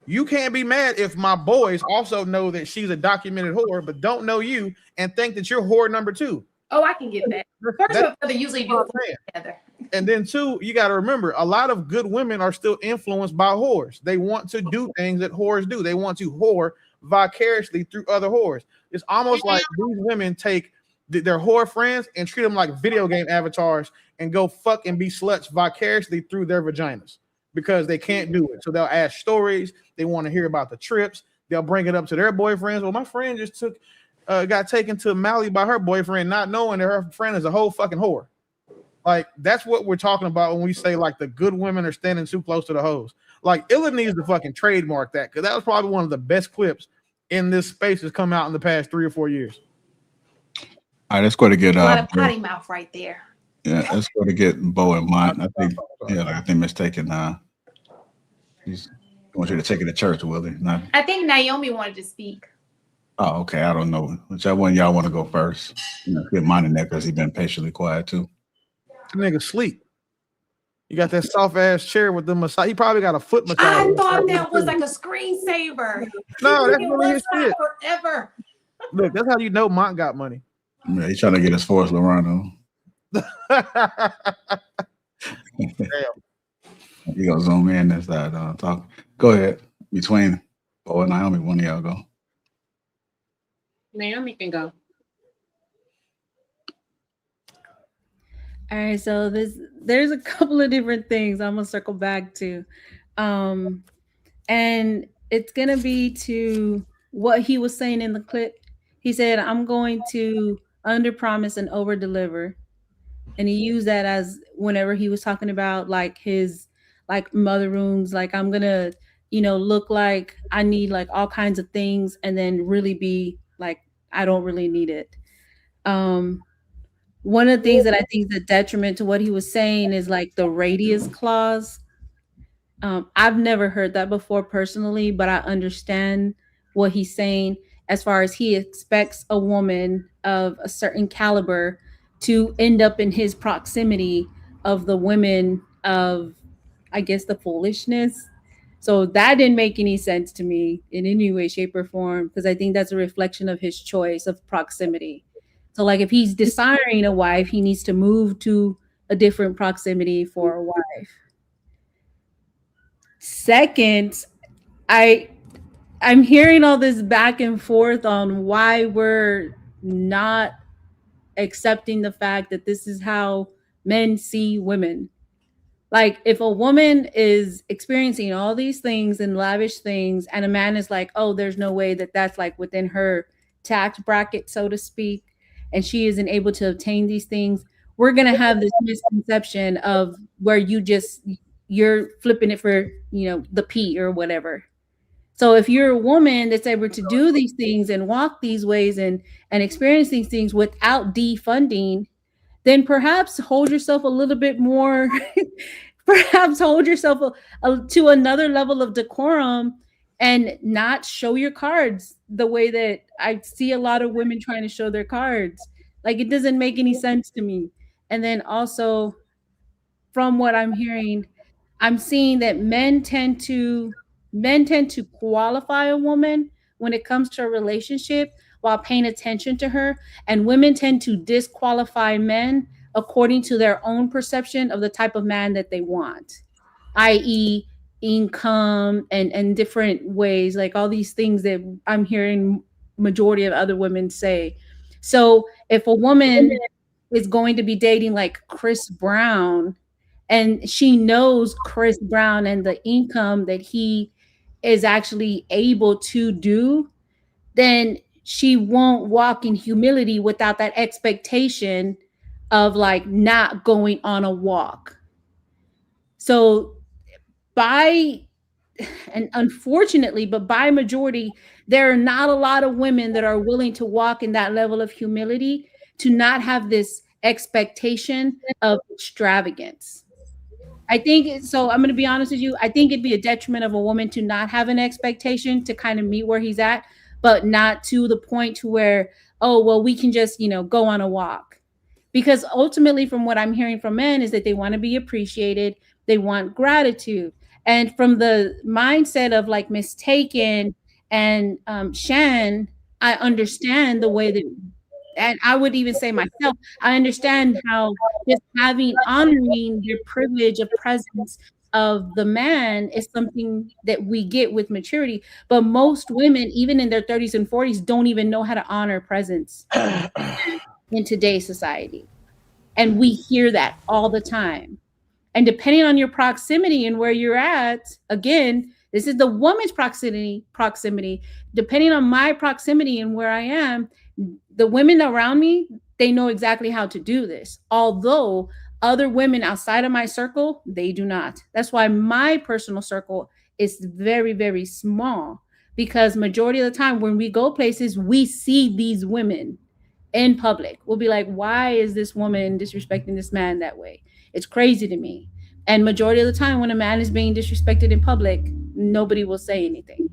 you can't be mad if my boys also know that she's a documented whore, but don't know you and think that you're whore number 2. Oh, I can get that. First of all, they usually do it together. And then 2, you got to remember, a lot of good women are still influenced by whores. They want to do things that whores do. They want to whore vicariously through other whores. It's almost like these women take their whore friends and treat them like video game avatars and go fuck and be sluts vicariously through their vaginas because they can't do it. So they'll ask stories. They want to hear about the trips. They'll bring it up to their boyfriends. Well, my friend just got taken to Mali by her boyfriend, not knowing that her friend is a whole fucking whore. Like, that's what we're talking about when we say, like, the good women are standing too close to the hoes. Like, Illa needs to fucking trademark that, because that was probably one of the best clips in this space that's come out in the past 3 or 4 years. All right, let's go to get a lot of potty mouth right there. Yeah, let's go to get Bo and Mont. I think mistaken. He wants you to take it to church, will he? Not. I think Naomi wanted to speak. Oh, okay. I don't know. Whichever one y'all want to go first. Get Mont in there because he's been patiently quiet too. Nigga sleep. You got that soft ass chair with the massage. He probably got a foot massage. I thought that was like a screensaver. No, that's really his shit. Forever. Look, that's how you know Mont got money. Yeah, he's trying to get his Forrest Lorano. Damn. You gonna zoom in this side talk. Go ahead. Between Bo and Naomi, one of y'all go. Naomi can go. All right, so there's a couple of different things I'm gonna circle back to, and it's gonna be to what he was saying in the clip. He said, "I'm going to under promise and over deliver," and he used that as whenever he was talking about like his like mother rooms, like I'm gonna look like I need like all kinds of things, and then really be like I don't really need it. One of the things that I think is a detriment to what he was saying is like the radius clause. I've never heard that before personally, but I understand what he's saying as far as he expects a woman of a certain caliber to end up in his proximity of the women of, I guess, the foolishness. So that didn't make any sense to me in any way, shape, or form, because I think that's a reflection of his choice of proximity. So like if he's desiring a wife, he needs to move to a different proximity for a wife. Second, I'm hearing all this back and forth on why we're not accepting the fact that this is how men see women. Like if a woman is experiencing all these things and lavish things, and a man is like, oh, there's no way that that's like within her tax bracket, so to speak, and she isn't able to obtain these things, we're going to have this misconception of where you're flipping it for, the P or whatever. So if you're a woman that's able to do these things and walk these ways and experience these things without defunding, then perhaps hold yourself a little bit more, perhaps hold yourself to another level of decorum and not show your cards the way that I see a lot of women trying to show their cards. Like it doesn't make any sense to me. And then also from what I'm hearing, I'm seeing that men tend to qualify a woman when it comes to a relationship while paying attention to her, and women tend to disqualify men according to their own perception of the type of man that they want, i.e. income and different ways, like all these things that I'm hearing majority of other women say. So if a woman is going to be dating like Chris Brown, and she knows Chris Brown and the income that he is actually able to do, then she won't walk in humility without that expectation of like not going on a walk. So by and unfortunately, but by majority, there are not a lot of women that are willing to walk in that level of humility, to not have this expectation of extravagance. I think so. I'm going to be honest with you. I think it'd be a detriment of a woman to not have an expectation to kind of meet where he's at, but not to the point to where, oh, well, we can just, go on a walk. Because ultimately, from what I'm hearing from men, is that they want to be appreciated. They want gratitude. And from the mindset of like Mistaken and Shan, I understand the way that, and I would even say myself, I understand how just honoring your privilege of presence of the man is something that we get with maturity. But most women, even in their 30s and 40s, don't even know how to honor presence in today's society. And we hear that all the time. And depending on your proximity and where you're at, again, this is the woman's proximity. Depending on my proximity and where I am, the women around me, they know exactly how to do this. Although other women outside of my circle, they do not. That's why my personal circle is very, very small, because majority of the time when we go places, we see these women in public. We'll be like, why is this woman disrespecting this man that way? It's crazy to me. And majority of the time when a man is being disrespected in public, nobody will say anything.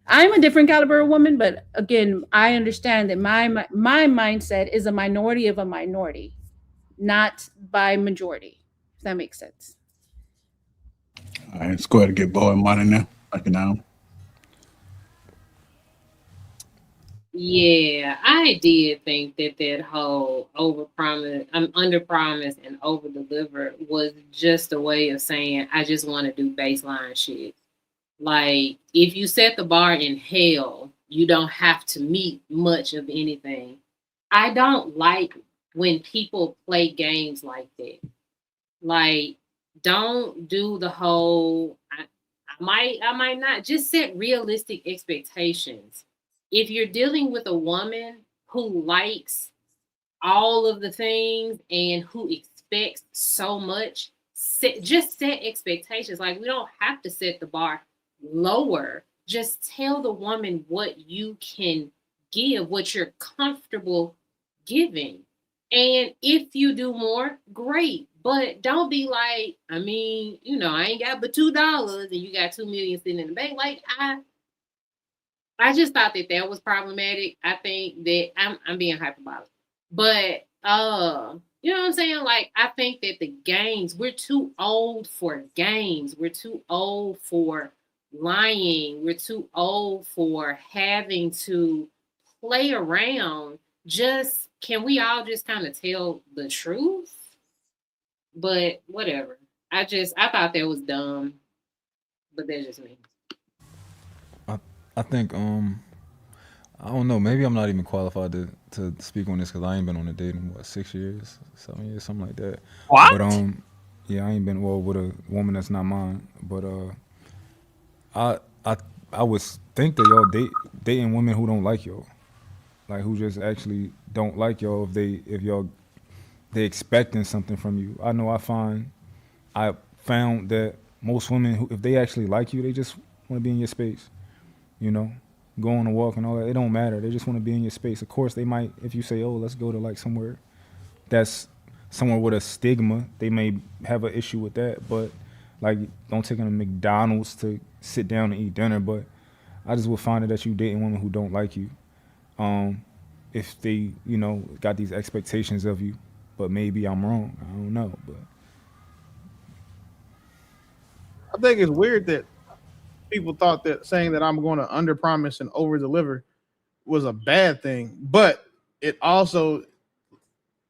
I'm a different caliber of woman, but again, I understand that my mindset is a minority of a minority, not by majority. If that makes sense. All right, let's go ahead and get Bo and Money now. Now. Yeah, I did think that whole under promise and over deliver was just a way of saying, I just want to do baseline shit. Like, if you set the bar in hell, you don't have to meet much of anything. I don't like when people play games like that. Like, don't do the whole, I might not. Just set realistic expectations. If you're dealing with a woman who likes all of the things and who expects so much, just set expectations. Like, we don't have to set the bar lower. Just tell the woman what you can give, what you're comfortable giving. And if you do more, great. But don't be like, I ain't got but $2 and you got $2 million sitting in the bank. Like, I just thought that was problematic. I think that I'm being hyperbolic, but you know what I'm saying? Like, I think that the games, we're too old for games. We're too old for lying. We're too old for having to play around. Can we all just kind of tell the truth? But whatever. I thought that was dumb, but that's just me. I think I don't know. Maybe I'm not even qualified to speak on this because I ain't been on a date in 6 years, 7 years, something like that. What? But yeah, I ain't been with a woman that's not mine. But I would think that y'all dating women who don't like y'all, like who just actually don't like y'all. If they expecting something from you. I know I found that most women if they actually like you, they just want to be in your space. Go on a walk and all that. It don't matter. They just want to be in your space. Of course, they might, if you say, oh, let's go to like somewhere that's somewhere with a stigma, they may have an issue with that. But like, don't take them to McDonald's to sit down and eat dinner. But I just would find it that you dating women who don't like you. If they, got these expectations of you, but maybe I'm wrong. I don't know. But I think it's weird that people thought that saying that I'm going to underpromise and overdeliver was a bad thing, but it also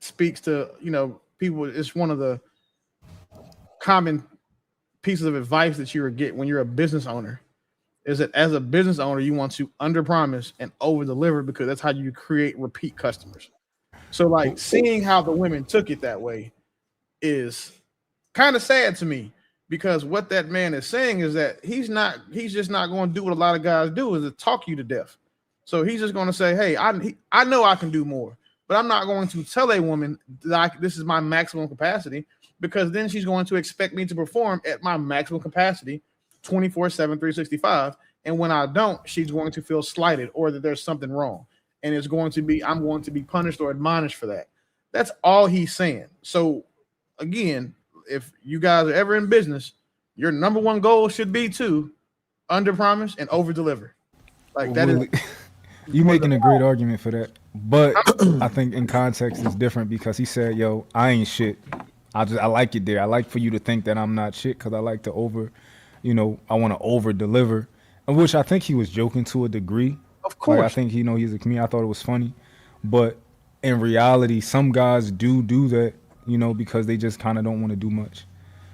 speaks to, people. It's one of the common pieces of advice that you get when you're a business owner, is that as a business owner, you want to underpromise and overdeliver because that's how you create repeat customers. So like, seeing how the women took it that way is kind of sad to me. Because what that man is saying is that he's just not going to do what a lot of guys do, is to talk you to death. So he's just going to say, hey, I know I can do more, but I'm not going to tell a woman that this is my maximum capacity, because then she's going to expect me to perform at my maximum capacity 24/7, 365. And when I don't, she's going to feel slighted or that there's something wrong. And I'm going to be punished or admonished for that. That's all he's saying. So again, if you guys are ever in business, your number one goal should be to under promise and over deliver. Like that Willie, you making a great argument for that. But I think in context it's different because he said, yo, I ain't shit. I like it there. I like for you to think that I'm not shit because I like to I want to over deliver. Which I think he was joking to a degree. Of course. Like, I think he's a comedian. I thought it was funny. But in reality, some guys do that, because they just kind of don't want to do much.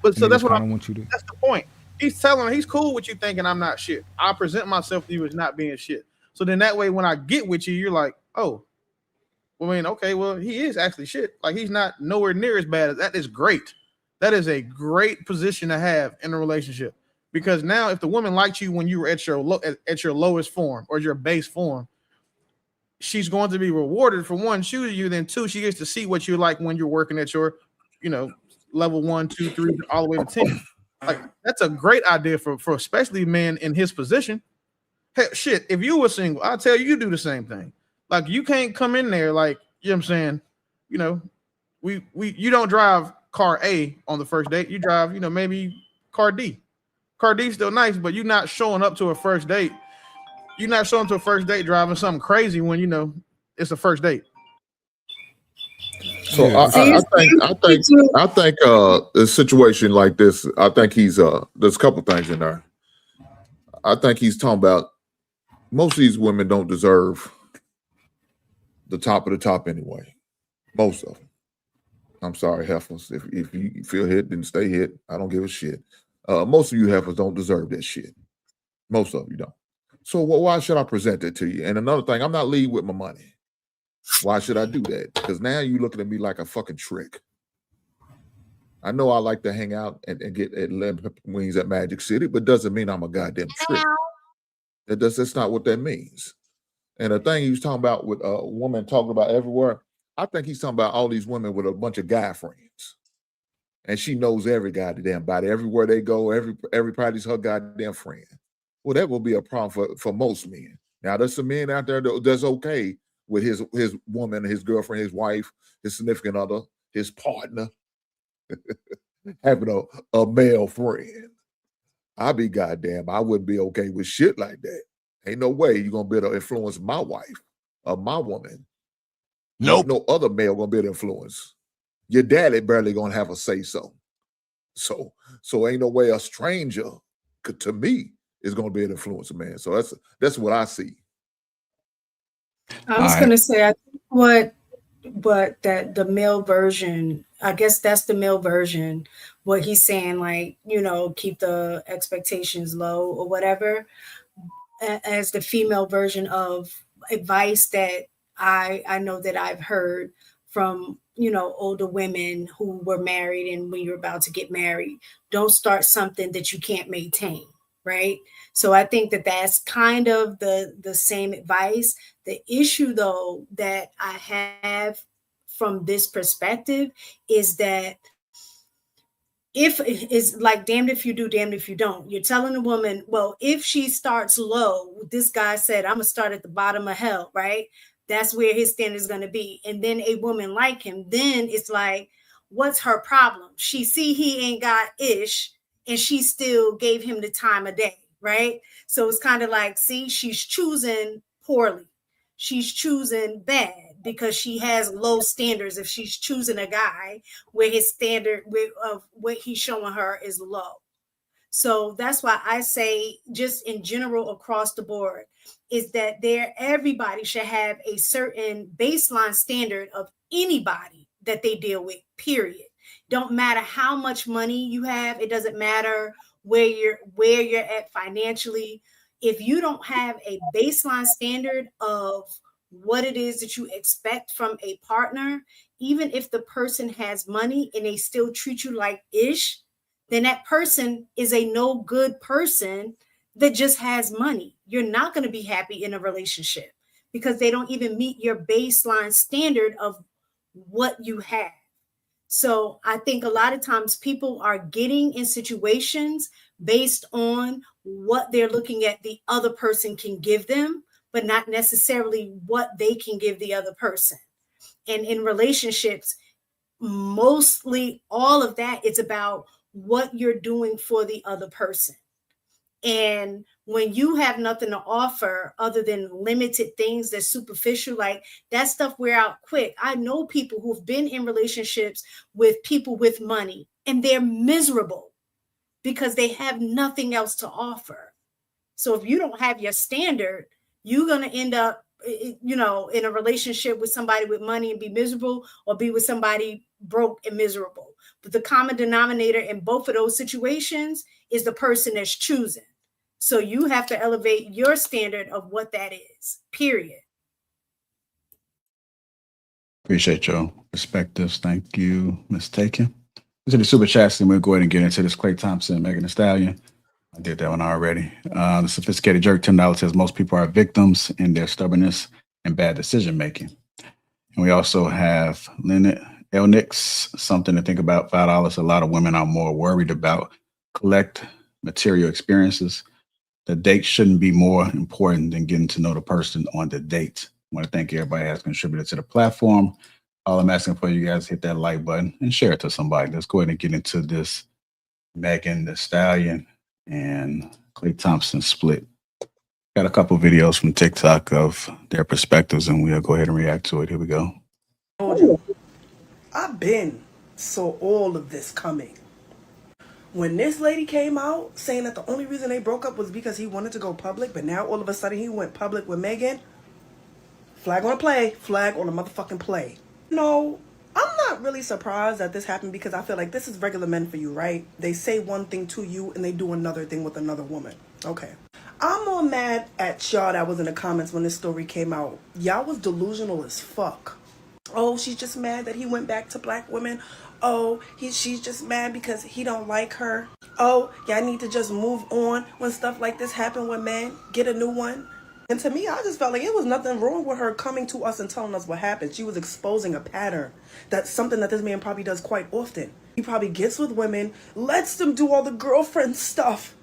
But so that's what I want you to. That's the point. He's telling her he's cool with you thinking I'm not shit. I present myself to you as not being shit. So then that way when I get with you, you're like, oh, well, I mean, okay, well, he is actually shit. Like he's not nowhere near as bad as that. Is great. That is a great position to have in a relationship. Because now, if the woman liked you when you were at your lowest form or your base form, she's going to be rewarded for one, choosing you. Then two, she gets to see what you like when you're working at your, level 1, 2, 3, all the way to 10. Like that's a great idea for especially men in his position. Hey, shit, if you were single, I'll tell you do the same thing. Like you can't come in there like you know what I'm saying. You don't drive car A on the first date. You drive maybe car D. Car D's still nice, but you're not showing up to a first date. You're not showing to a first date driving something crazy when it's a first date. So I think a situation like this, I think he's there's a couple things in there. I think he's talking about most of these women don't deserve the top of the top anyway. Most of them. I'm sorry, heifers. If you feel hit, then stay hit. I don't give a shit. Most of you heifers don't deserve that shit. Most of you don't. So why should I present it to you? And another thing, I'm not leading with my money. Why should I do that? Because now you're looking at me like a fucking trick. I know I like to hang out and get at lemon wings at Magic City, but doesn't mean I'm a goddamn trick. That's not what that means. And the thing he was talking about with a woman talking about everywhere, I think he's talking about all these women with a bunch of guy friends. And she knows every goddamn body. Everywhere they go, everybody's her goddamn friend. Well, that will be a problem for most men. Now, there's some men out there that's okay with his woman, his girlfriend, his wife, his significant other, his partner, having a male friend. I wouldn't be okay with shit like that. Ain't no way you're going to be able to influence my wife or my woman. Nope. No other male going to be able to influence. Your daddy barely going to have a say-so. So ain't no way a stranger to me is going to be able to influence a man. So that's what I see. I was going to say, I think that the male version, I guess that's the male version, what he's saying, like, keep the expectations low or whatever, as the female version of advice that I know that I've heard from, older women who were married, and when you're about to get married, don't start something that you can't maintain. Right. So I think that that's kind of the same advice. The issue, though, that I have from this perspective is that if it's like damned if you do, damned if you don't. You're telling a woman, well, if she starts low, this guy said, I'm going to start at the bottom of hell. Right. That's where his standard is going to be. And then a woman like him, then it's like, what's her problem? She see he ain't got ish, and she still gave him the time of day, right? So it's kind of like, see, she's choosing poorly. She's choosing bad because she has low standards. If she's choosing a guy where his standard of what he's showing her is low. So that's why I say, just in general across the board, is that everybody should have a certain baseline standard of anybody that they deal with, period. Don't matter how much money you have. It doesn't matter where you're at financially. If you don't have a baseline standard of what it is that you expect from a partner, even if the person has money and they still treat you like ish, then that person is a no good person that just has money. You're not going to be happy in a relationship because they don't even meet your baseline standard of what you have. So I think a lot of times people are getting in situations based on what they're looking at the other person can give them, but not necessarily what they can give the other person. And in relationships, mostly all of that, it's about what you're doing for the other person. And when you have nothing to offer other than limited things that's superficial, like that stuff wear out quick. I know people who've been in relationships with people with money and they're miserable because they have nothing else to offer. So if you don't have your standard, you're going to end up, you know, in a relationship with somebody with money and be miserable, or be with somebody broke and miserable. But the common denominator in both of those situations is the person that's choosing. So you have to elevate your standard of what that is, period. Appreciate your perspectives. Thank you, Ms. Taken. To the super chats, and we'll go ahead and get into this. Klay Thompson, Megan Thee Stallion. I did that one already. The Sophisticated Jerk, $10 says most people are victims in their stubbornness and bad decision making. And we also have Leonard Elnix, something to think about, $5. A lot of women are more worried about collect material experiences. The date shouldn't be more important than getting to know the person on the date. I want to thank everybody who has contributed to the platform. All I'm asking for you guys, hit that like button and share it to somebody. Let's go ahead and get into this Megan Thee Stallion and Klay Thompson split. Got a couple videos from TikTok of their perspectives, and we'll go ahead and react to it. Here we go. I've been saw all of this coming. When this lady came out saying that the only reason they broke up was because he wanted to go public, but now all of a sudden he went public with Megan, flag on a play, flag on a motherfucking play. No, I'm not really surprised that this happened, because I feel like this is regular men for you, right? They say one thing to you and they do another thing with another woman. Okay. I'm more mad at y'all that was in the comments when this story came out. Y'all was delusional as fuck. Oh, she's just mad that he went back to black women. Oh, she's just mad because he don't like her. Oh, y'all need to just move on when stuff like this happen with men. Get a new one. And to me, I just felt like it was nothing wrong with her coming to us and telling us what happened. She was exposing a pattern. That's something that this man probably does quite often. He probably gets with women, lets them do all the girlfriend stuff,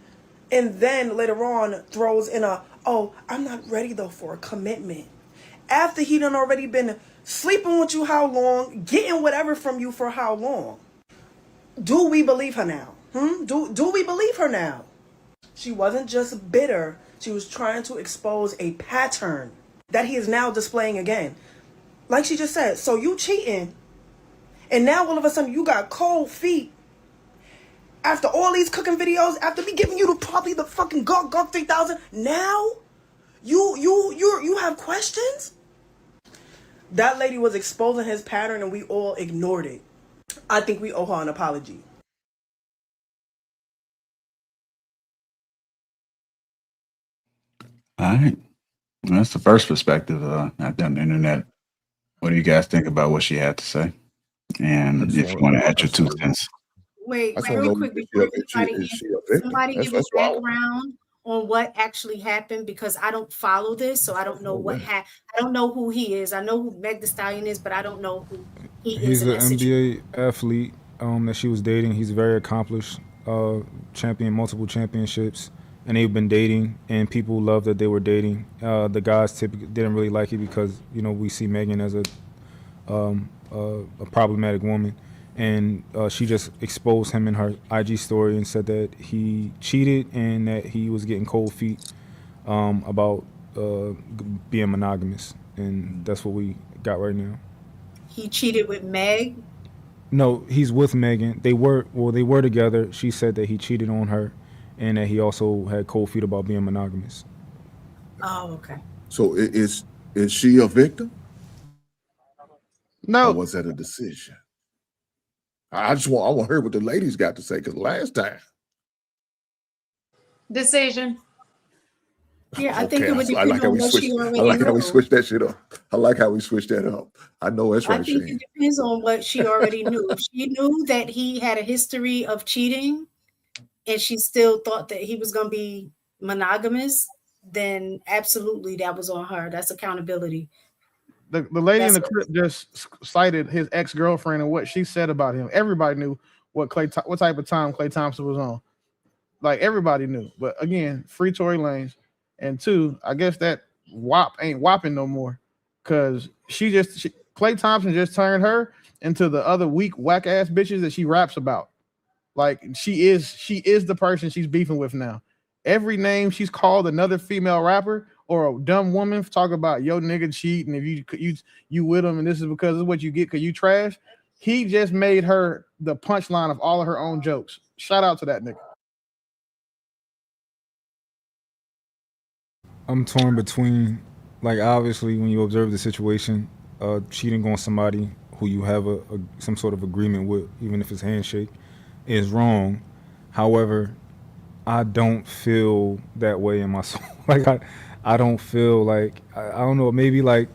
and then later on throws in a, oh, I'm not ready though for a commitment. After he done already been sleeping with you how long, getting whatever from you for how long. Do we believe her now? Do we believe her now? She wasn't just bitter. She was trying to expose a pattern that he is now displaying again. Like she just said, so you cheating, and now all of a sudden you got cold feet. After all these cooking videos, after me giving you probably the fucking Gawk 3000, now you have questions? That lady was exposing his pattern and we all ignored it. I think we owe her an apology. All right. Well, that's the first perspective out there on the internet. What do you guys think about what she had to say? And if you want to add your 2 cents. Wait, real quick before somebody give a background on what actually happened, because I don't follow this, so I don't know what happened. I don't know who he is. I know who Meg Thee Stallion is, but I don't know who he is. He's an NBA athlete that she was dating. He's very accomplished, champion multiple championships, and they've been dating, and people love that they were dating. The guys typically didn't really like it because, you know, we see Megan as a problematic woman. And she just exposed him in her IG story and said that he cheated and that he was getting cold feet about being monogamous. And that's what we got right now. He cheated with Meg? No, he's with Megan. They were together. She said that he cheated on her and that he also had cold feet about being monogamous. Oh, okay. So is she a victim? No. Or was that a decision? I want to hear what the ladies got to say, because last time. Decision. Yeah, I think Okay, it would I depend like how on we what switched. she already I like how we knew. switched that shit up. I like how we switched that up. I know that's right, I think Shane. it depends on what she already knew. If she knew that he had a history of cheating and she still thought that he was going to be monogamous, then absolutely that was on her. That's accountability. The lady in the clip just cited his ex-girlfriend and what she said about him. Everybody knew what type of time Klay Thompson was on. Like everybody knew. But again, free Tory Lanez. And two, I guess that WAP ain't whopping no more. Cause Klay Thompson just turned her into the other weak, whack ass bitches that she raps about. Like she is the person she's beefing with now. Every name she's called another female rapper or a dumb woman talk about yo nigga cheat and if you with him and this is because of what you get because you trash. He just made her the punchline of all of her own jokes. Shout out to that nigga. I'm torn between, like, obviously when you observe the situation, cheating on somebody who you have some sort of agreement with, even if it's handshake, is wrong. However, I don't feel that way in my soul. Like I don't feel like I don't know. Maybe like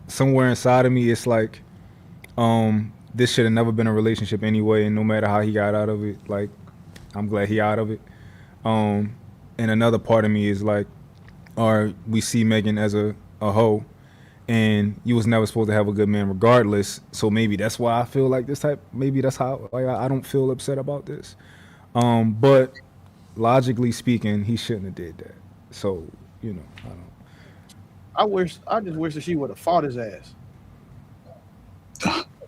somewhere inside of me, it's like this should have never been a relationship anyway. And no matter how he got out of it, like I'm glad he out of it. And another part of me is like, or we see Megan as a hoe, and you was never supposed to have a good man regardless. So maybe that's why I feel like this type. Maybe that's how like I don't feel upset about this. But logically speaking, he shouldn't have did that. So you know, I just wish that she would have fought his ass.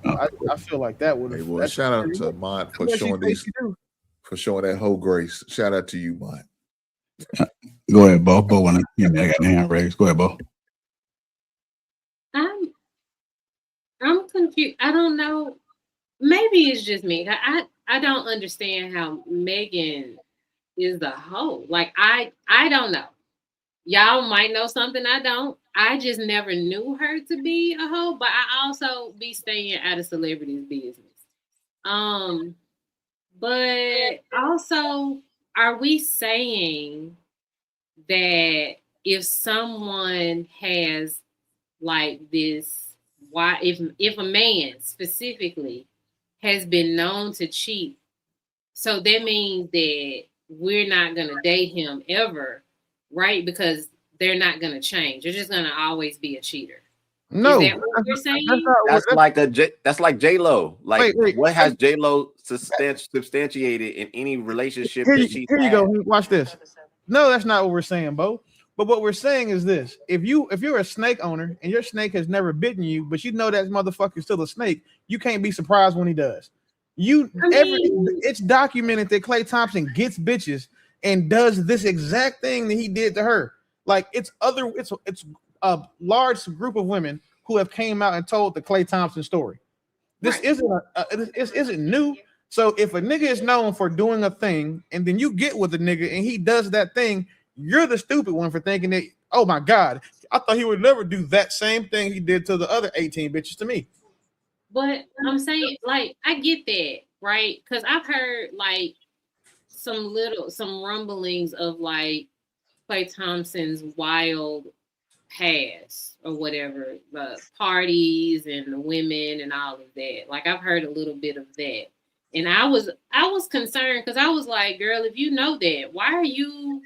I feel like that would have. Hey, well, shout out to Mont for showing that whole grace. Shout out to you, Mont. Go ahead, Bo. Bo, I got the hand raised. Go ahead, Bo. I'm confused. I don't know. Maybe it's just me. I don't understand how Megan is the hoe. Like I don't know. Y'all might know something I don't. I just never knew her to be a hoe, but I also be staying out of celebrities' business. But also, are we saying that if someone has like this, why if a man specifically has been known to cheat, so that means that we're not gonna date him ever, right? Because they're not gonna change. They're just gonna always be a cheater. No, is that what you're saying? That's like J-Lo. Like wait, what has J-Lo substantiated in any relationship that she's here you had? go. Watch this. No, that's not what we're saying, Bo. But what we're saying is this: if you're a snake owner and your snake has never bitten you, but you know that motherfucker's still a snake, you can't be surprised when he does. It's documented that Klay Thompson gets bitches and does this exact thing that he did to her. Like it's a large group of women who have came out and told the Klay Thompson story. This isn't new. So if a nigga is known for doing a thing and then you get with a nigga and he does that thing, you're the stupid one for thinking that, oh my God, I thought he would never do that same thing he did to the other 18 bitches to me. But I'm saying, like, I get that, right? Because I've heard like some rumblings of like Klay Thompson's wild past or whatever, the parties and the women and all of that. Like I've heard a little bit of that. And I was concerned because I was like, girl, if you know that, why are you?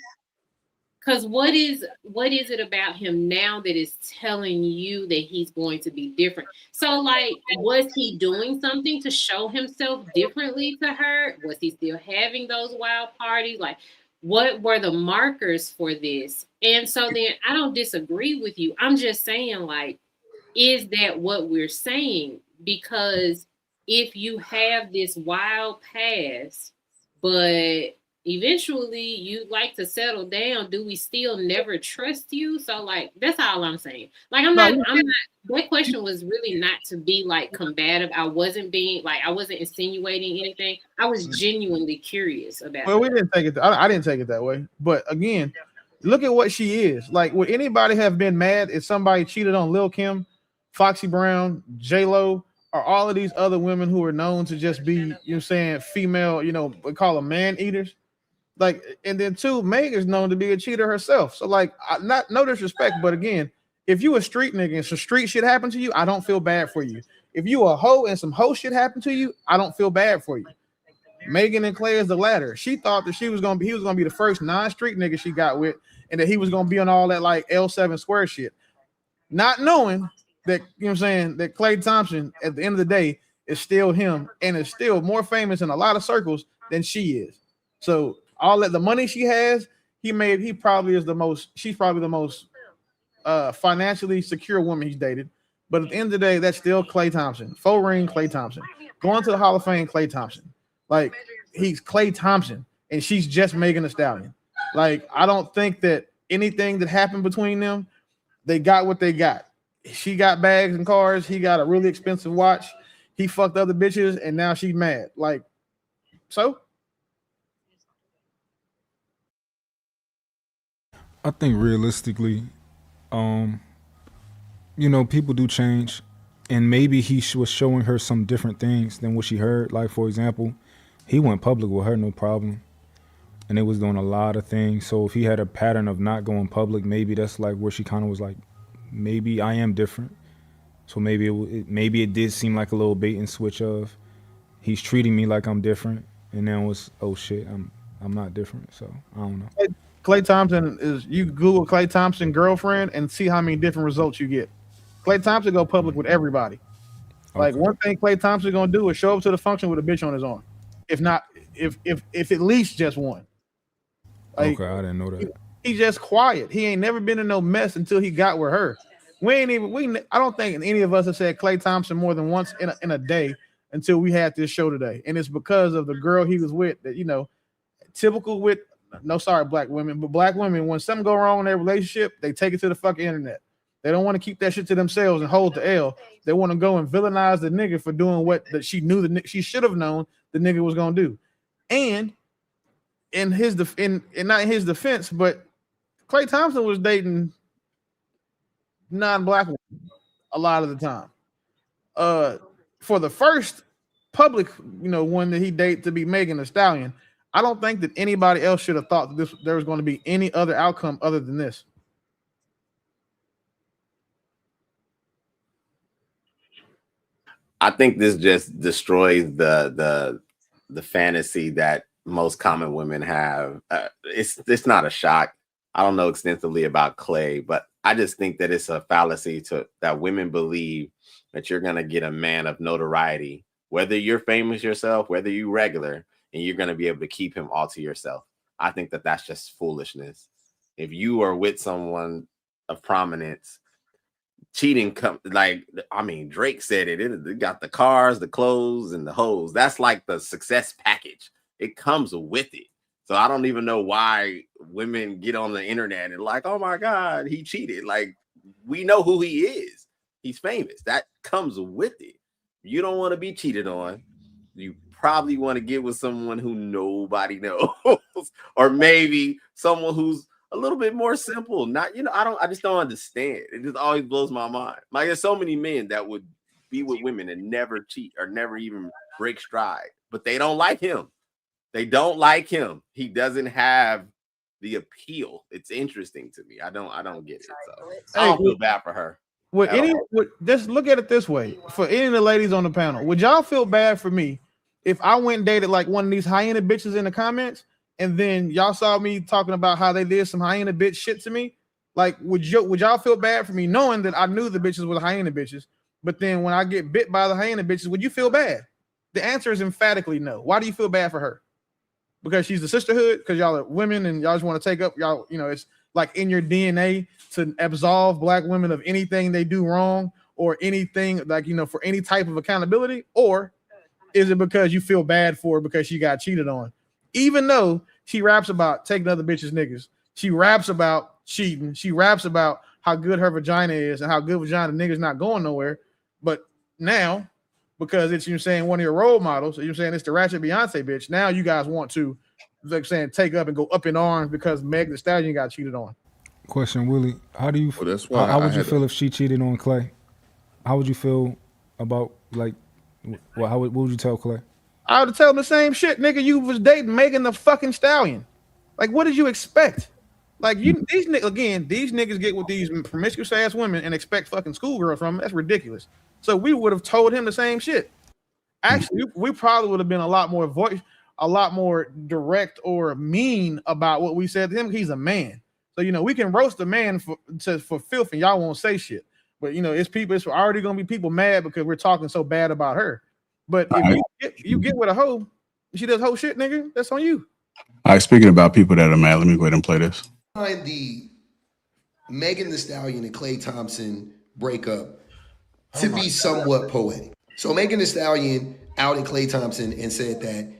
Because what is it about him now that is telling you that he's going to be different? So, like, was he doing something to show himself differently to her? Was he still having those wild parties? Like, what were the markers for this? And so then I don't disagree with you. I'm just saying, like, is that what we're saying? Because if you have this wild past, but eventually you like to settle down, do we still never trust you? So like that's all I'm saying. Like I'm not that question was really not to be like combative. I wasn't insinuating anything. I was genuinely curious about it. We didn't take it I didn't take it that way. But again, look at what she is. Like, would anybody have been mad if somebody cheated on Lil Kim, Foxy Brown, J-Lo, or all of these other women who are known to just be, you know what I'm saying, female, you know, we call them man eaters? Like, and then two, Meg is known to be a cheater herself. So like, no disrespect, but again, if you a street nigga and some street shit happen to you, I don't feel bad for you. If you a hoe and some hoe shit happen to you, I don't feel bad for you. Megan and Klay is the latter. She thought that he was gonna be the first non-street nigga she got with, and that he was gonna be on all that like L7 square shit. not knowing that, you know what I'm saying, that Klay Thompson at the end of the day is still him and is still more famous in a lot of circles than she is. So all that the money she has, she's probably the most financially secure woman he's dated. But at the end of the day, that's still Klay Thompson. 4-ring Klay Thompson. Going to the Hall of Fame, Klay Thompson. Like, he's Klay Thompson, and she's just Megan Thee Stallion. Like, I don't think that anything that happened between them, they got what they got. She got bags and cars. He got a really expensive watch. He fucked other bitches, and now she's mad. Like, so? I think realistically, you know, people do change, and maybe he was showing her some different things than what she heard. Like, for example, he went public with her, no problem, and it was doing a lot of things. So if he had a pattern of not going public, maybe that's like where she kind of was like, maybe I am different. So maybe it did seem like a little bait and switch of he's treating me like I'm different, and then was, oh shit, I'm not different. So I don't know. Klay Thompson is, you Google Klay Thompson girlfriend and see how many different results you get. Klay Thompson go public with everybody. Like, one thing Klay Thompson gonna do is show up to the function with a bitch on his arm. If not, if at least just one. Like, okay, I didn't know that. He's just quiet. He ain't never been in no mess until he got with her. I don't think any of us have said Klay Thompson more than once in a day until we had this show today. And it's because of the girl he was with that, you know, typical with, no, sorry, black women, but black women, when something go wrong in their relationship, they take it to the fucking internet. They don't want to keep that shit to themselves and hold the L. They want to go and villainize the nigga for doing what that she knew she should have known the nigga was gonna do. And in his not in his defense, but Klay Thompson was dating non-black women a lot of the time. For the first public, you know, one that he dated to be Megan Thee Stallion, I don't think that anybody else should have thought that there was going to be any other outcome other than this. I think this just destroys the fantasy that most common women have. It's not a shock. I don't know extensively about Klay, but I just think that it's a fallacy that women believe that you're gonna get a man of notoriety, whether you're famous yourself, whether you're regular, and you're gonna be able to keep him all to yourself. I think that that's just foolishness. If you are with someone of prominence, cheating Drake said it got the cars, the clothes, and the hoes. That's like the success package. It comes with it. So I don't even know why women get on the internet and like, oh my God, he cheated. Like, we know who he is. He's famous. That comes with it. You don't want to be cheated on. You probably want to get with someone who nobody knows, or maybe someone who's a little bit more simple. Not, I just don't understand. It just always blows my mind. Like, there's so many men that would be with women and never cheat or never even break stride, but they don't like him. They don't like him. He doesn't have the appeal. It's interesting to me. I don't get it. So I don't feel bad for her. Just look at it this way. For any of the ladies on the panel, would y'all feel bad for me if I went and dated like one of these hyena bitches in the comments, and then y'all saw me talking about how they did some hyena bitch shit to me? Like, would y'all feel bad for me knowing that I knew the bitches were hyena bitches, but then when I get bit by the hyena bitches, would you feel bad? The answer is emphatically no. Why do you feel bad for her? Because she's the sisterhood, because y'all are women and y'all just want to take up y'all, it's like in your DNA to absolve black women of anything they do wrong or anything like, for any type of accountability? Or is it because you feel bad for her because she got cheated on? Even though she raps about taking other bitches' niggas, she raps about cheating, she raps about how good her vagina is and how good vagina niggas not going nowhere. But now, because it's, one of your role models, it's the ratchet Beyonce bitch. Now you guys want to, take up and go up in arms because Meg Thee Stallion got cheated on. Question, Willie, how do you? How would you feel if she cheated on Klay? How would you feel about what would you tell Klay? I would tell him the same shit, nigga. You was dating Megan the fucking Stallion. Like, what did you expect? Like, these niggas get with these promiscuous ass women and expect fucking schoolgirls from them. That's ridiculous. So we would have told him the same shit. Actually, we probably would have been a lot more direct or mean about what we said to him. He's a man. So, we can roast a man for filth and y'all won't say shit. But it's already gonna be people mad because we're talking so bad about her. But if you get with a hoe, she does hoe shit, nigga, that's on you. All right, speaking about people that are mad, let me go ahead and play this. Find the Megan Thee Stallion and Klay Thompson breakup to be somewhat poetic. So Megan Thee Stallion outed Klay Thompson and said that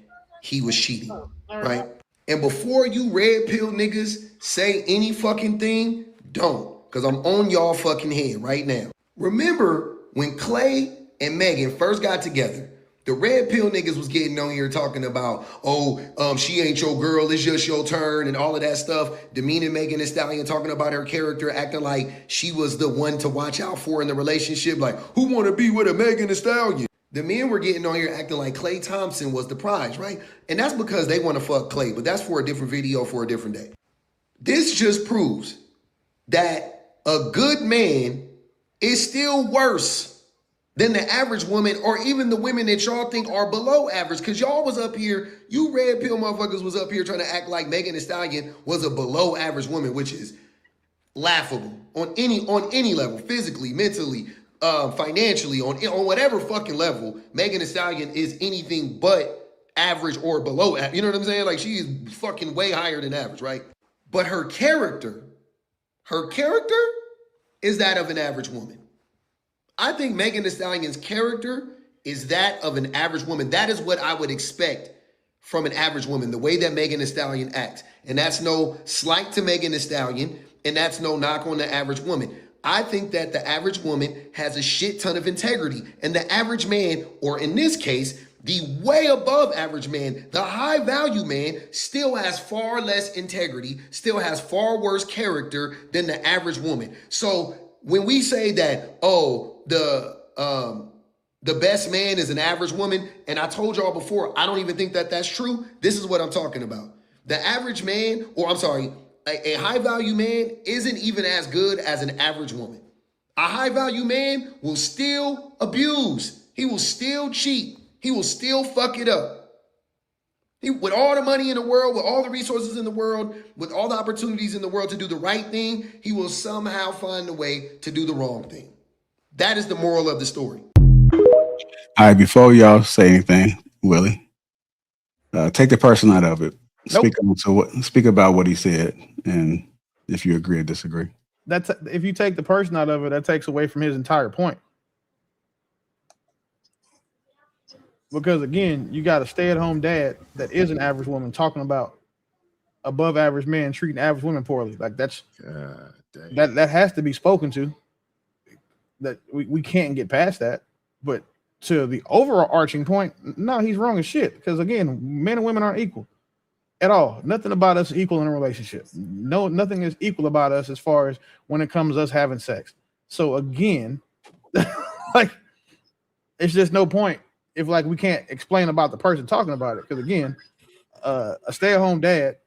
he was cheating, right? And before you red pill niggas say any fucking thing, don't, because I'm on y'all fucking head right now. Remember when Klay and Megan first got together, the red pill niggas was getting on here talking about, she ain't your girl, it's just your turn, and all of that stuff, demeaning Megan Thee Stallion, talking about her character, acting like she was the one to watch out for in the relationship, like, who want to be with a Megan Thee Stallion? The men were getting on here acting like Klay Thompson was the prize, right? And that's because they want to fuck Klay, but that's for a different video for a different day. This just proves that a good man is still worse than the average woman, or even the women that y'all think are below average. Because y'all was up here, you red pill motherfuckers was up here trying to act like Megan Thee Stallion was a below average woman, which is laughable on any level, physically, mentally, financially, on whatever fucking level. Megan Thee Stallion is anything but average or below average. You know what I'm saying? Like, she is fucking way higher than average, right? But her character is that of an average woman. I think Megan Thee Stallion's character is that of an average woman. That is what I would expect from an average woman, the way that Megan Thee Stallion acts. And that's no slight to Megan Thee Stallion, and that's no knock on the average woman. I think that the average woman has a shit ton of integrity, and the average man, or in this case, the way above average man, the high value man, still has far less integrity, still has far worse character than the average woman. So when we say that, the best man is an average woman, and I told y'all before, I don't even think that that's true. This is what I'm talking about. The average man, a high value man isn't even as good as an average woman. A high value man will still abuse. He will still cheat. He will still fuck it up. With all the money in the world, with all the resources in the world, with all the opportunities in the world to do the right thing, he will somehow find a way to do the wrong thing. That is the moral of the story. All right, before y'all say anything, Willie, take the person out of it. Nope. Speak about what he said, and if you agree or disagree. If you take the person out of it, that takes away from his entire point. Because again, you got a stay-at-home dad that is an average woman talking about above average men treating average women poorly. Like that has to be spoken to. That we can't get past that. But to the overarching point, no, he's wrong as shit. Because again, men and women aren't equal at all. Nothing about us is equal in a relationship. No, nothing is equal about us as far as when it comes to us having sex. So again, like, it's just no point if like we can't explain about the person talking about it. Because again, a stay-at-home dad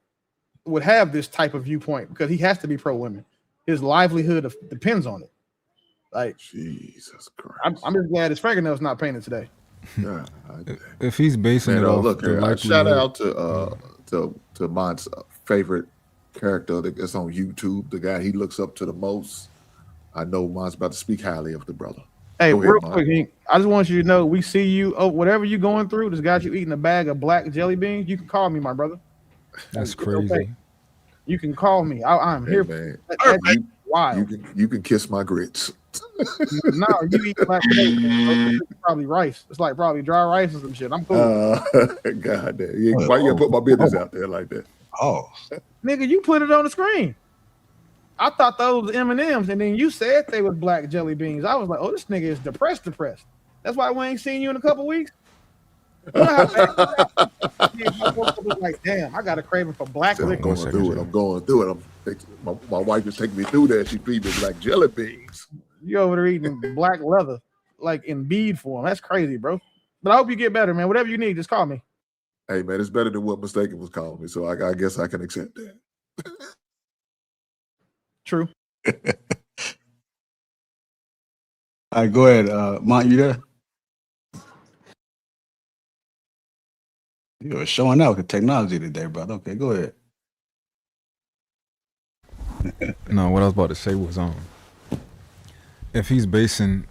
would have this type of viewpoint because he has to be pro-women. His livelihood depends on it. Like, Jesus Christ, I'm just glad his fingernail's not painted today. Yeah, if he's basing it off, look, shout out to my favorite character that's on YouTube, the guy he looks up to the most. I know mine's about to speak highly of the brother. Hey, real quick, Hank, I just want you to know, we see you. Oh, whatever you're going through, this got you eating a bag of black jelly beans. You can call me, my brother. That's crazy. Okay. You can call me. I'm here. Man. That's wild. You can kiss my grits. No, you eat black potatoes. Probably rice. It's like probably dry rice or some shit. I'm cool. God damn. Why you gotta put my business out there like that? Oh, nigga, you put it on the screen. I thought those was M&Ms, and then you said they was black jelly beans. I was like, oh, this nigga is depressed. That's why we ain't seen you in a couple weeks. You know how bad I woke up like, damn, I got a craving for black liquor. I'm going through it. My wife is taking me through that. She feeds me black jelly beans. You over there eating black leather, like in bead form. That's crazy, bro. But I hope you get better, man. Whatever you need, just call me. Hey, man, it's better than what Mistaken was calling me, so I guess I can accept that. True. All right, go ahead. Mont, you there? You were showing out with technology today, brother. Okay, go ahead. No, what I was about to say was if he's basing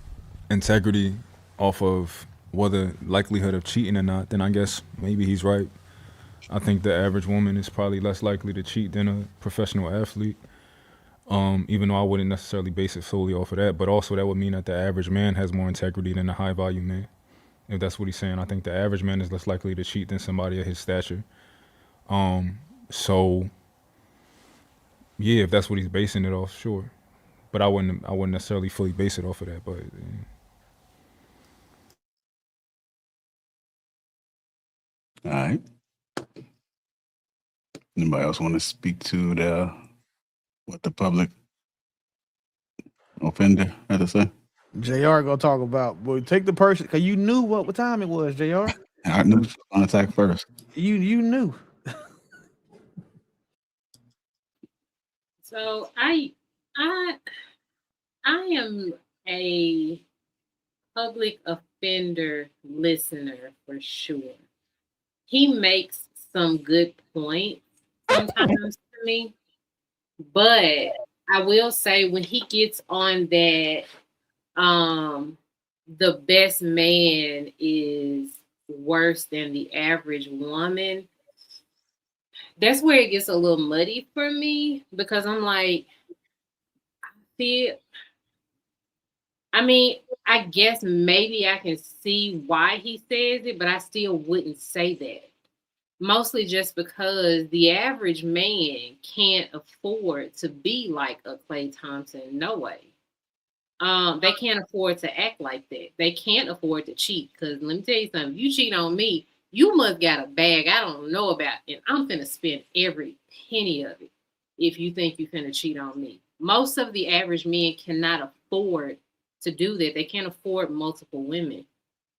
integrity off of whether likelihood of cheating or not, then I guess maybe he's right. I think the average woman is probably less likely to cheat than a professional athlete. Even though I wouldn't necessarily base it solely off of that, but also that would mean that the average man has more integrity than a high volume man. If that's what he's saying, I think the average man is less likely to cheat than somebody of his stature. So yeah, if that's what he's basing it off, sure. But I wouldn't necessarily fully base it off of that. But All right. Anybody else want to speak to what the public offender had to say? JR gonna talk about, boy, take the person, because you knew what time it was, JR. I knew on attack first. You knew. So I am a public offender listener for sure. He makes some good points sometimes to me, but I will say when he gets on that the best man is worse than the average woman, that's where it gets a little muddy for me, because I'm like, I guess maybe I can see why he says it, but I still wouldn't say that. Mostly just because the average man can't afford to be like a Klay Thompson. No way. They can't afford to act like that. They can't afford to cheat. Because let me tell you something, if you cheat on me, you must got a bag I don't know about, and I'm finna spend every penny of it if you think you finna cheat on me. Most of the average men cannot afford to do that. They can't afford multiple women.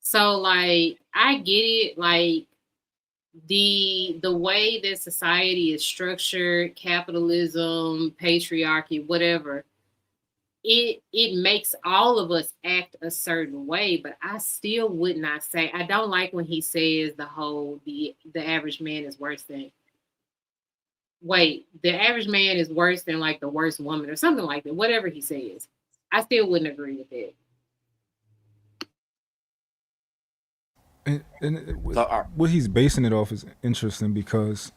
So, like, I get it. Like, the way that society is structured, capitalism, patriarchy, whatever, it makes all of us act a certain way, but I still would not say, I don't like when he says the average man is worse than, the average man is worse than like the worst woman or something like that, whatever he says. I still wouldn't agree with that. And what he's basing it off is interesting because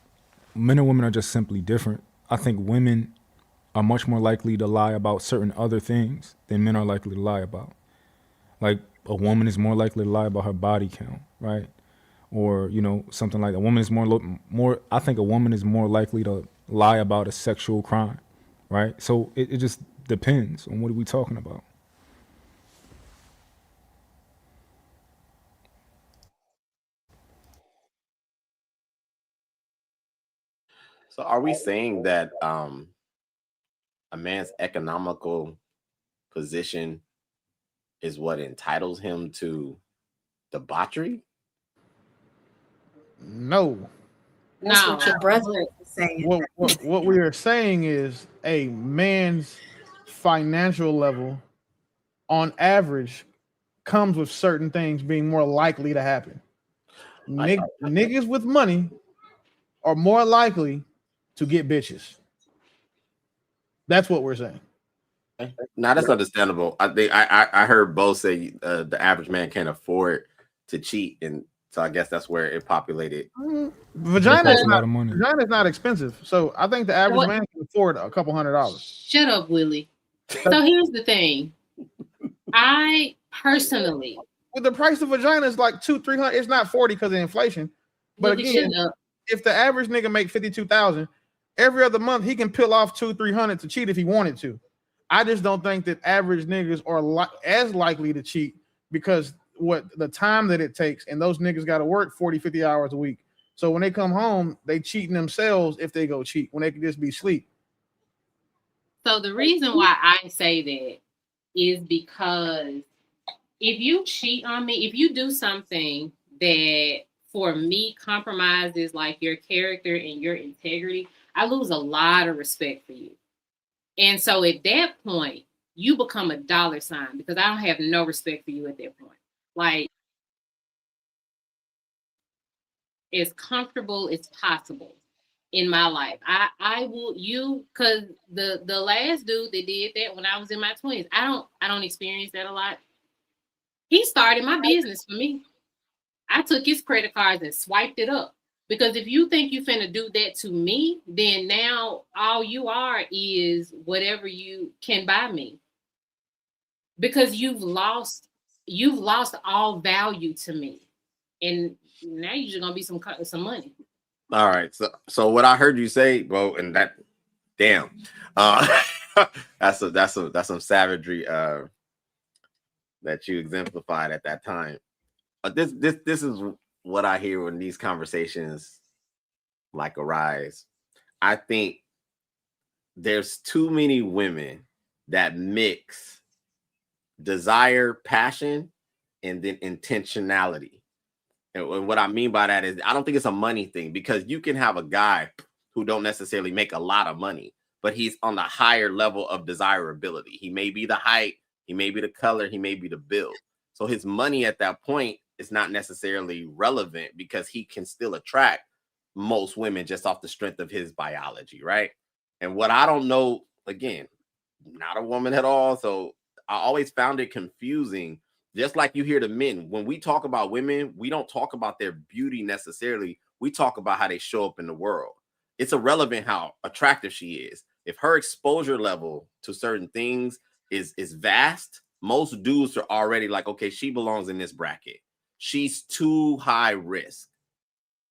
men and women are just simply different. I think women are much more likely to lie about certain other things than men are likely to lie about. Like a woman is more likely to lie about her body count, right? Or, something like that. A woman is more, I think a woman is more likely to lie about a sexual crime, right? So it just depends on what are we talking about. So are we saying that a man's economical position is what entitles him to debauchery? No. That's what your brother is saying. What we are saying is a man's financial level on average comes with certain things being more likely to happen. Niggas with money are more likely to get bitches. That's what we're saying. Now that's understandable. I think I heard Bo say the average man can't afford to cheat, and so I guess that's where it populated. Vagina is not expensive, so I think the average man can afford a couple $100. Shut up, Willie. So here's the thing. I personally, with the price of vagina is like $200-$300. It's not 40 because of inflation. But Willie, again, if the average nigga make 52,000 every other month, he can peel off $200-$300 to cheat if he wanted to. I just don't think that average niggas are as likely to cheat because what the time that it takes, and those niggas got to work 40-50 hours a week. So when they come home, they cheating themselves if they go cheat when they could just be asleep. So the reason why I say that is because if you cheat on me, if you do something that for me compromises like your character and your integrity, I lose a lot of respect for you. And so at that point, you become a dollar sign because I don't have no respect for you at that point. Like, as comfortable as possible. in my life. I will because the last dude that did that when I was in my 20s, I don't experience that a lot. He started my business for me. I took his credit cards and swiped it up. Because if you think you finna do that to me, then now all you are is whatever you can buy me. Because you've lost all value to me. And now you're just gonna be some money. All right. So what I heard you say, bro, and that damn. That's some savagery that you exemplified at that time. This is what I hear when these conversations like arise. I think there's too many women that mix desire, passion, and then intentionality. And what I mean by that is I don't think it's a money thing, because you can have a guy who don't necessarily make a lot of money, but he's on the higher level of desirability. He may be the height, he may be the color, he may be the build. So his money at that point is not necessarily relevant, because he can still attract most women just off the strength of his biology, right? And what I don't know, again, not a woman at all, so I always found it confusing. Just like you hear the men, when we talk about women, we don't talk about their beauty necessarily. We talk about how they show up in the world. It's irrelevant how attractive she is. If her exposure level to certain things is vast, most dudes are already like, okay, she belongs in this bracket. She's too high risk,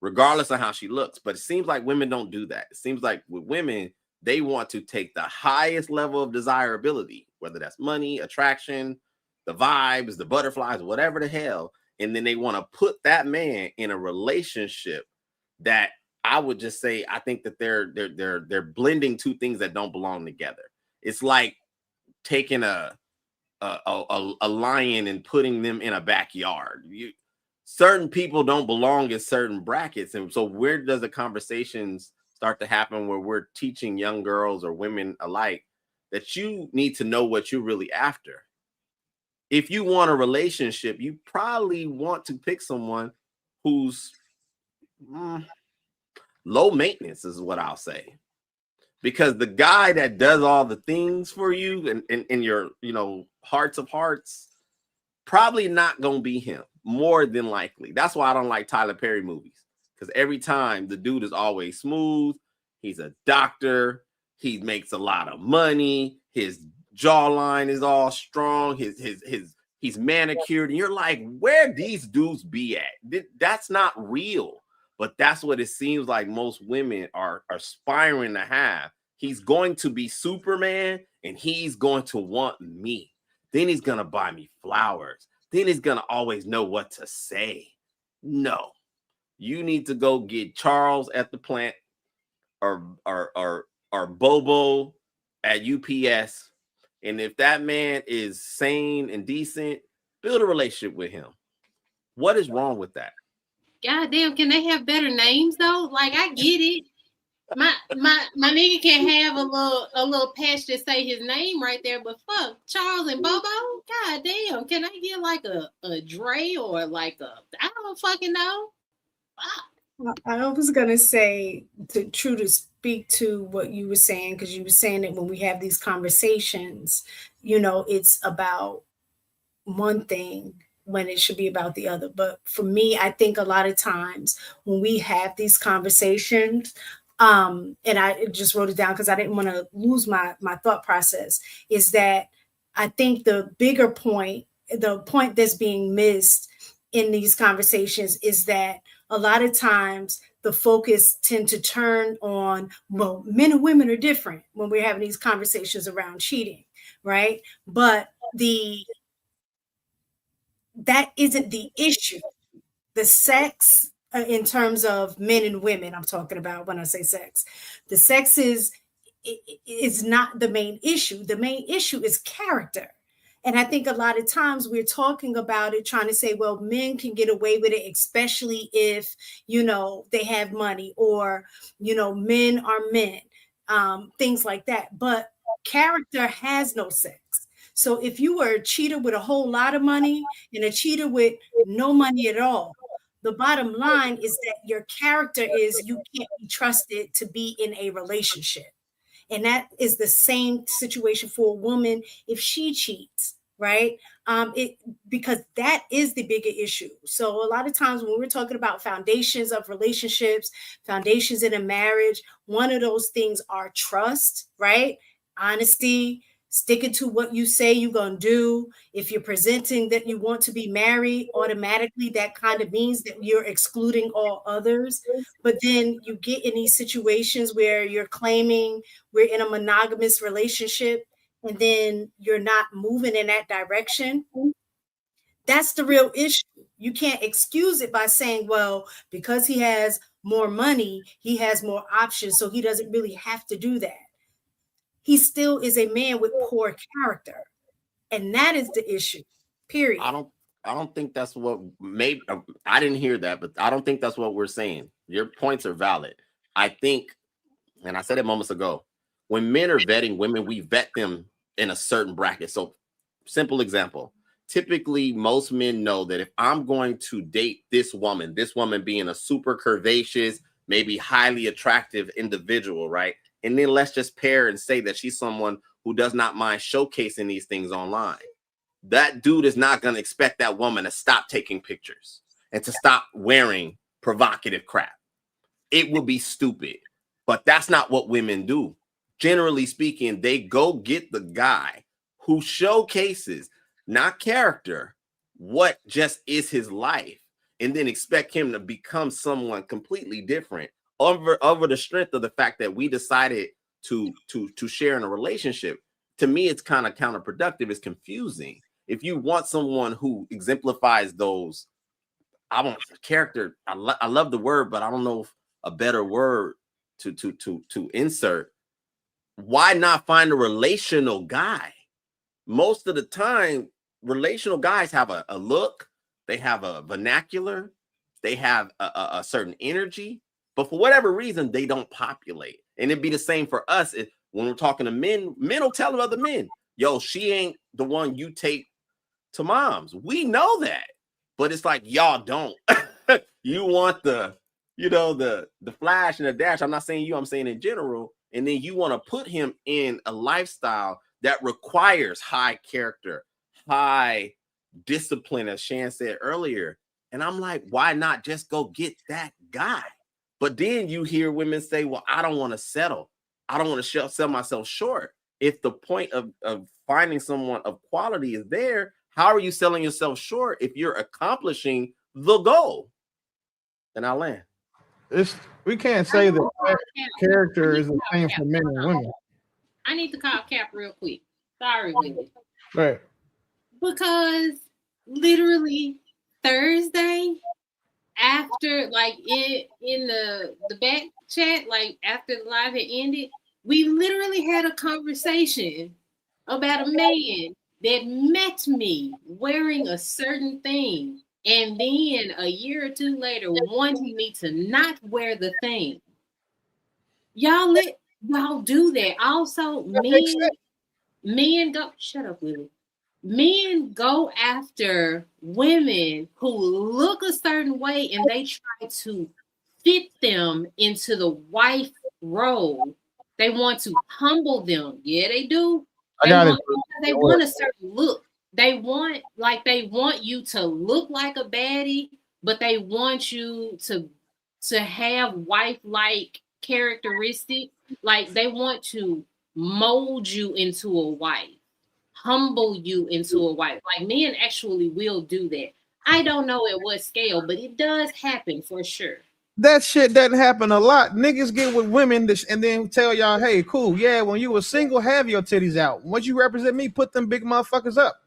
regardless of how she looks. But it seems like women don't do that. It seems like with women, they want to take the highest level of desirability, whether that's money, attraction, the vibes, the butterflies, whatever the hell. And then they want to put that man in a relationship that I would just say, I think that they're blending two things that don't belong together. It's like taking a lion and putting them in a backyard. Certain people don't belong in certain brackets. And so where does the conversations start to happen where we're teaching young girls or women alike that you need to know what you're really after? If you want a relationship, you probably want to pick someone who's low maintenance, is what I'll say. Because the guy that does all the things for you and in your, hearts of hearts, probably not going to be him, more than likely. That's why I don't like Tyler Perry movies. Because every time the dude is always smooth. He's a doctor. He makes a lot of money. His jawline is all strong. He's manicured. And you're like, where these dudes be at? That's not real. But that's what it seems like most women are aspiring to have. He's going to be Superman, and he's going to want me. Then he's going to buy me flowers. Then he's going to always know what to say. No. You need to go get Charles at the plant or Bobo at UPS. And if that man is sane and decent, build a relationship with him. What is wrong with that? God damn, can they have better names though? Like, I get it. My nigga can have a little patch that say his name right there, but fuck Charles and Bobo. God damn, can I get like a Dre or like I don't fucking know. I was gonna say to speak to what you were saying, because you were saying that when we have these conversations, it's about one thing when it should be about the other. But for me, I think a lot of times when we have these conversations, and I just wrote it down because I didn't want to lose my thought process, is that I think the bigger point, the point that's being missed in these conversations is that a lot of times the focus tend to turn on, well, men and women are different when we're having these conversations around cheating, right? But that isn't the issue. The sex, in terms of men and women, I'm talking about when I say sex, the sex is not the main issue. The main issue is character. And I think a lot of times we're talking about it, trying to say, well, men can get away with it, especially if, they have money, or, men are men, things like that. But character has no sex. So if you were a cheater with a whole lot of money and a cheater with no money at all, The bottom line is that your character is you can't be trusted to be in a relationship. And that is the same situation for a woman if she cheats, right? Because that is the bigger issue. So a lot of times when we're talking about foundations of relationships, foundations in a marriage, one of those things are trust, right? Honesty, sticking to what you say you're going to do. If you're presenting that you want to be married, automatically that kind of means that you're excluding all others. But then you get in these situations where you're claiming we're in a monogamous relationship and then you're not moving in that direction. That's the real issue. You can't excuse it by saying, well, because he has more money, he has more options, so he doesn't really have to do that. He still is a man with poor character. And that is the issue. Period. I don't think that's what maybe I didn't hear that, but I don't think that's what we're saying. Your points are valid. I think, and I said it moments ago, when men are vetting women, we vet them in a certain bracket. So, simple example. Typically, most men know that if I'm going to date this woman being a super curvaceous, maybe highly attractive individual, right? And then let's just pair and say that she's someone who does not mind showcasing these things online. That dude is not going to expect that woman to stop taking pictures and to stop wearing provocative crap. It would be stupid, but that's not what women do. Generally speaking, they go get the guy who showcases, not character, what just is his life, and then expect him to become someone completely different over the strength of the fact that we decided to share in a relationship. To me, it's kind of counterproductive. It's confusing. If you want someone who exemplifies those, I want character. I love the word, but I don't know if a better word to insert. Why not find a relational guy? Most of the time, relational guys have a look, they have a vernacular, they have a certain energy, but for whatever reason, they don't populate. And it'd be the same for us when we're talking to men. Men will tell other men, yo, she ain't the one you take to moms. We know that, but it's like, y'all don't. You want the flash and the dash. I'm not saying you, I'm saying in general. And then you want to put him in a lifestyle that requires high character, high discipline, as Shan said earlier. And I'm like, why not just go get that guy? But then you hear women say, well, I don't want to settle. I don't want to sell myself short. If the point of finding someone of quality is there, how are you selling yourself short if you're accomplishing the goal? And I'll land. We can't say that character is the same for men and women. I need to call Cap real quick. Sorry, Willie. Right. Because literally Thursday, after in the back chat, after the live had ended, we literally had a conversation about a man that met me wearing a certain thing, and then a year or two later wanting me to not wear the thing. Y'all do that. Also, men go, shut up, Willie. Men go after women who look a certain way and they try to fit them into the wife role. They want to humble them. Yeah, they do. They want a certain look. They want you to look like a baddie, but they want you to have wife-like characteristics. Like they want to mold you into a wife, humble you into a wife. Like men actually will do that. I don't know at what scale, but it does happen for sure. That shit doesn't happen a lot. Niggas get with women and then tell y'all, hey, cool, yeah, when you were single, have your titties out. Once you represent me, put them big motherfuckers up.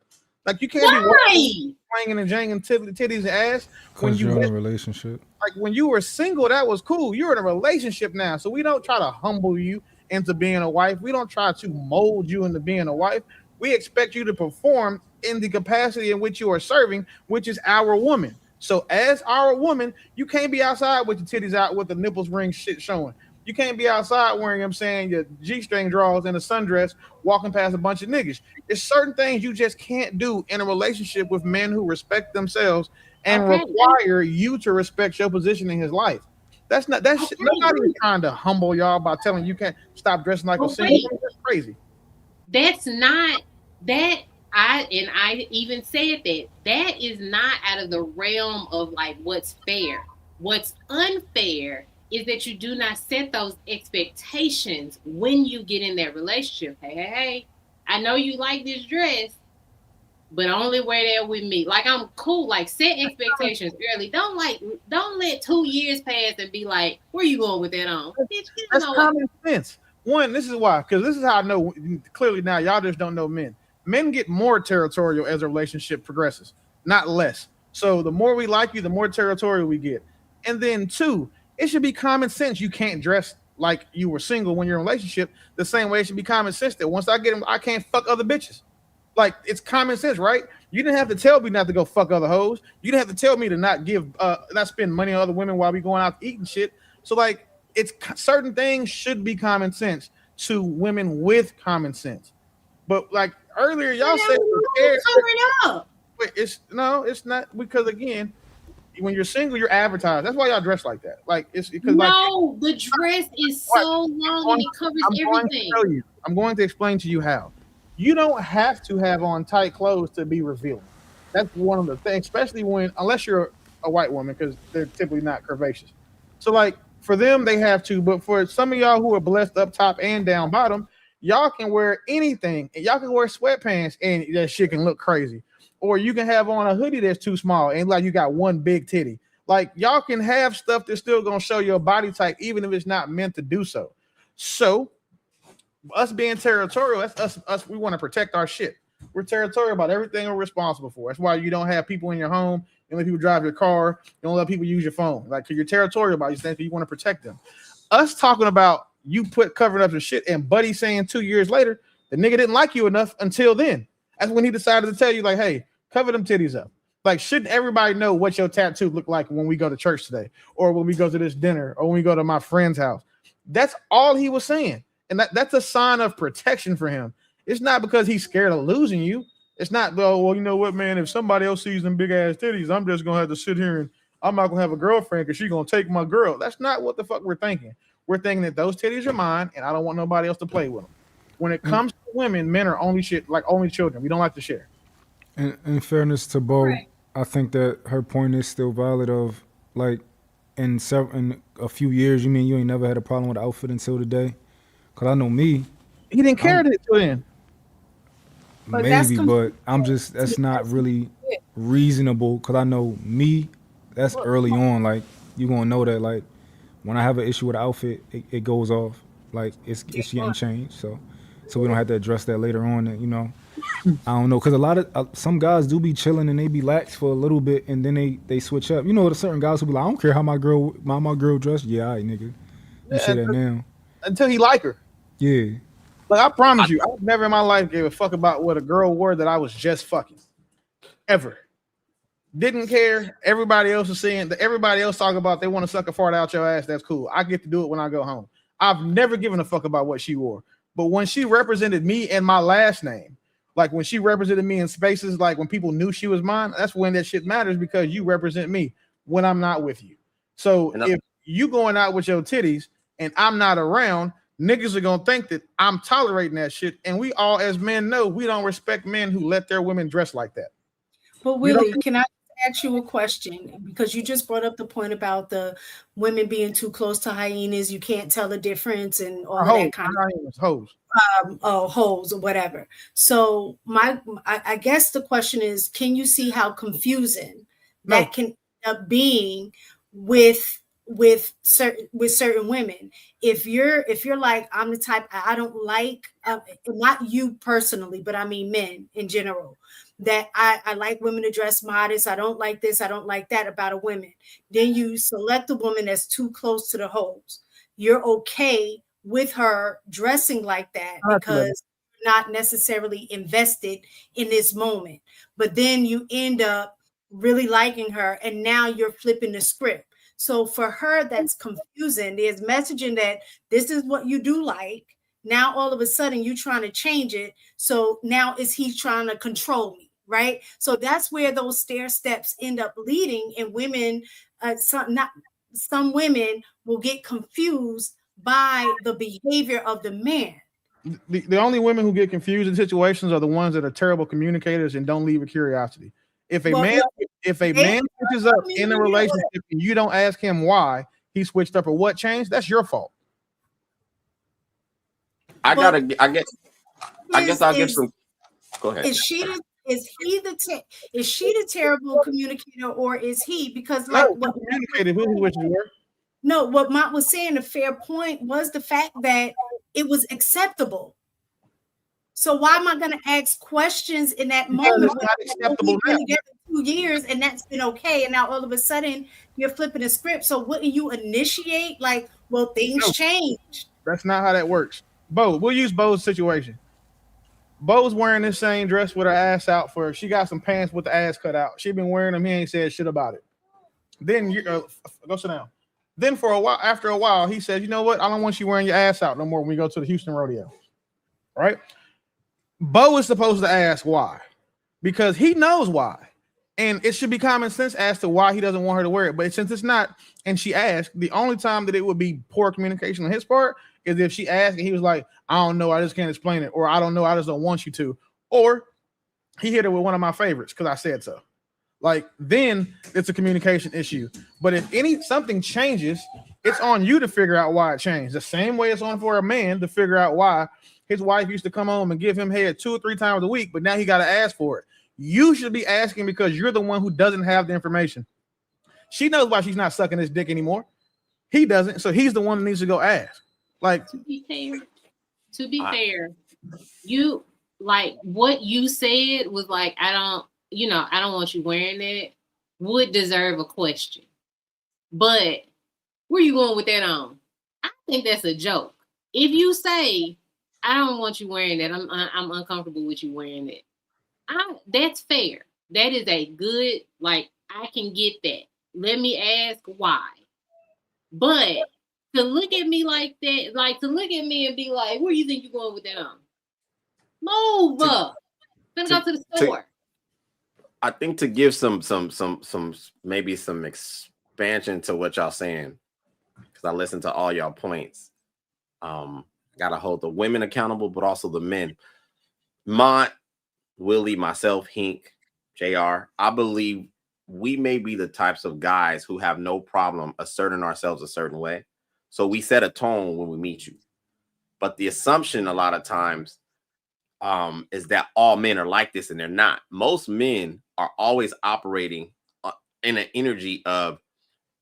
Like you can't be swinging and jangling titties and ass when you're in a relationship. Like when you were single, that was cool. You're in a relationship now, so we don't try to humble you into being a wife. We don't try to mold you into being a wife. We expect you to perform in the capacity in which you are serving, which is our woman. So as our woman, you can't be outside with your titties out with the nipples ring shit showing. You can't be outside wearing, your G-string drawers and a sundress walking past a bunch of niggas. There's certain things you just can't do in a relationship with men who respect themselves and require you to respect your position in his life. That's nobody's trying to humble y'all by telling you can't stop dressing like a single. That's crazy. That's not that. I even said that is not out of the realm of like what's fair. What's unfair is that you do not set those expectations when you get in that relationship. Hey, I know you like this dress, but only wear that with me. Like, I'm cool. Like, set expectations early. Don't let 2 years pass and be like, where you going with that on? Bitch, that's common sense. One, this is why, because this is how I know clearly now, y'all just don't know men. Men get more territorial as a relationship progresses, not less. So the more we like you, the more territorial we get. And then two, it should be common sense. You can't dress like you were single when you're in a relationship. The same way it should be common sense that once I get him, I can't fuck other bitches. Like, it's common sense, right? You didn't have to tell me not to go fuck other hoes. You didn't have to tell me to not spend money on other women while we going out eating shit. So like, it's certain things should be common sense to women with common sense. But like earlier, y'all said wait, it's not, because again, when you're single, you're advertised. That's why y'all dress like that. Like, it's because the dress is so long and it covers everything. I'm going to explain to you how. You don't have to have on tight clothes to be revealing. That's one of the things, especially unless you're a white woman, because they're typically not curvaceous. So like, for them, they have to, but for some of y'all who are blessed up top and down bottom, y'all can wear anything, and y'all can wear sweatpants and that shit can look crazy. Or you can have on a hoodie that's too small and like you got one big titty. Like, y'all can have stuff that's still gonna show your body type, even if it's not meant to do so. So us being territorial, that's us. We want to protect our shit. We're territorial about everything we're responsible for. That's why you don't have people in your home. You don't let people drive your car. You don't let people use your phone. Like, because you're territorial about these things, but you want to protect them. Us talking about you covering up your shit, and Buddy saying 2 years later the nigga didn't like you enough until then. That's when he decided to tell you, like, hey, cover them titties up. Like, shouldn't everybody know what your tattoo look like when we go to church today, or when we go to this dinner, or when we go to my friend's house? That's all he was saying. And that's a sign of protection for him. It's not because he's scared of losing you. It's not, well, you know what, man, if somebody else sees them big ass titties, I'm just gonna have to sit here and I'm not gonna have a girlfriend because she's gonna take my girl. That's not what the fuck we're thinking. We're thinking that those titties are mine and I don't want nobody else to play with them. When it comes to women, men are only children. We don't like to share. And in fairness to Bo, right, I think that her point is still valid. Of like, in a few years, you mean you ain't never had a problem with the outfit until today? Because I know me. He didn't care until then. Maybe, but that's not really reasonable, because I know me, that's early on. Like, you're going to know that, like, when I have an issue with the outfit, it goes off. Like, it's getting changed. So we don't have to address that later on. And, you know, I don't know. Because some guys do be chilling and they be lax for a little bit and then they switch up. You know, there's certain guys who be like, I don't care how my girl dressed. Yeah, all right, nigga. You say that now. Until he like her. Yeah. Like, I promise you, I've never in my life gave a fuck about what a girl wore that I was just fucking. Ever. Didn't care. Everybody else is saying that everybody else talk about they want to suck a fart out your ass. That's cool. I get to do it when I go home. I've never given a fuck about what she wore. But when she represented me and my last name, like when she represented me in spaces, like when people knew she was mine, that's when that shit matters, because you represent me when I'm not with you. So if you going out with your titties and I'm not around, niggas are gonna think that I'm tolerating that shit. And we all, as men, know we don't respect men who let their women dress like that. But Willie, can I ask you a question? Because you just brought up the point about the women being too close to hyenas. You can't tell the difference and all of that kind of hoes. Holes or whatever. So I guess the question is, can you see how confusing that can end up being with certain women? If you're like, I'm the type, I don't like, not you personally, but I mean men in general, that I like women to dress modest. I don't like this, I don't like that about a woman. Then you select a woman that's too close to the holes. You're okay with her dressing like that because you're not necessarily invested in this moment. But then you end up really liking her, and now you're flipping the script. So for her, that's confusing. There's messaging that this is what you do like. Now all of a sudden you're trying to change it. So now is he trying to control me? right? So that's where those stair steps end up leading, and women, some women will get confused by the behavior of the man. The only women who get confused in situations are the ones that are terrible communicators and don't leave with curiosity. If a man switches up in a relationship and you don't ask him why he switched up or what changed, that's your fault. I guess I'll give some. Go ahead. Is she the terrible communicator, or is he? Because like what Mott was saying, a fair point was the fact that it was acceptable. So why am I going to ask questions in that moment? It's not acceptable now. 2 years and that's been okay, and now all of a sudden you're flipping the script. So wouldn't you initiate like, well, things changed? That's not how that works. Bo, we'll use Bo's situation. Bo's wearing this same dress with her ass out for. She got some pants with the ass cut out. She been wearing them. He ain't said shit about it. Then you go sit down. Then for a while, after a while, he says, "You know what? I don't want you wearing your ass out no more when we go to the Houston rodeo." Right? Bo is supposed to ask why, because he knows why, and it should be common sense as to why he doesn't want her to wear it. But since it's not, and she asked, the only time that it would be poor communication on his part is if she asked and he was like, "I don't know, I just can't explain it," or "I don't know, I just don't want you to," or he hit her with one of my favorites because I said so. Like, then it's a communication issue. But if something changes, it's on you to figure out why it changed. The same way it's on for a man to figure out why his wife used to come home and give him head 2 or 3 times a week, but now he got to ask for it. You should be asking because you're the one who doesn't have the information. She knows why she's not sucking his dick anymore. He doesn't, so he's the one that needs to go ask. Like, to be fair, you like what you said was like, I don't want you wearing that, would deserve a question. But where you going with that on? I think that's a joke. If you say, I don't want you wearing that, I'm uncomfortable with you wearing it, that's fair. That is a good, like, I can get that. Let me ask why. But to look at me like that, like to look at me and be like, where do you think you're going with that on? Move up. Gonna go to the store. I think to give some maybe some expansion to what y'all saying, because I listened to all y'all points. Gotta hold the women accountable, but also the men. Mont, Willie, myself, Hink, JR, I believe we may be the types of guys who have no problem asserting ourselves a certain way. So we set a tone when we meet you. But the assumption a lot of times is that all men are like this, and they're not. Most men are always operating in an energy of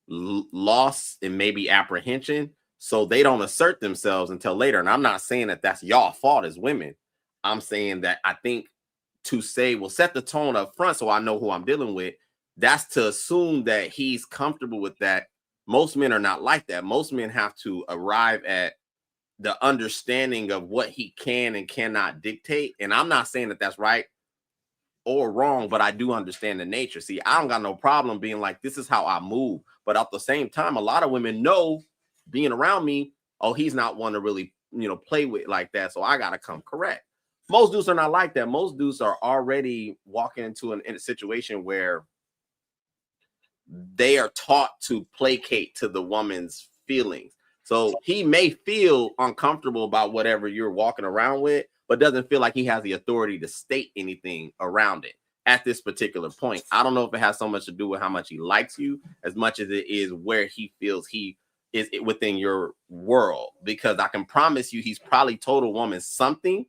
loss and maybe apprehension. So they don't assert themselves until later. And I'm not saying that that's y'all fault as women. I'm saying that I think to say, well, set the tone up front so I know who I'm dealing with, that's to assume that he's comfortable with that. Most men are not like that. Most men have to arrive at the understanding of what he can and cannot dictate. And I'm not saying that that's right or wrong, but I do understand the nature. See, I don't got no problem being like, this is how I move. But at the same time, a lot of women know being around me, oh, he's not one to really, play with like that. So I got to come correct. Most dudes are not like that. Most dudes are already walking into in a situation where they are taught to placate to the woman's feelings. So he may feel uncomfortable about whatever you're walking around with, but doesn't feel like he has the authority to state anything around it at this particular point. I don't know if it has so much to do with how much he likes you as much as it is where he feels he is within your world. Because I can promise you, he's probably told a woman something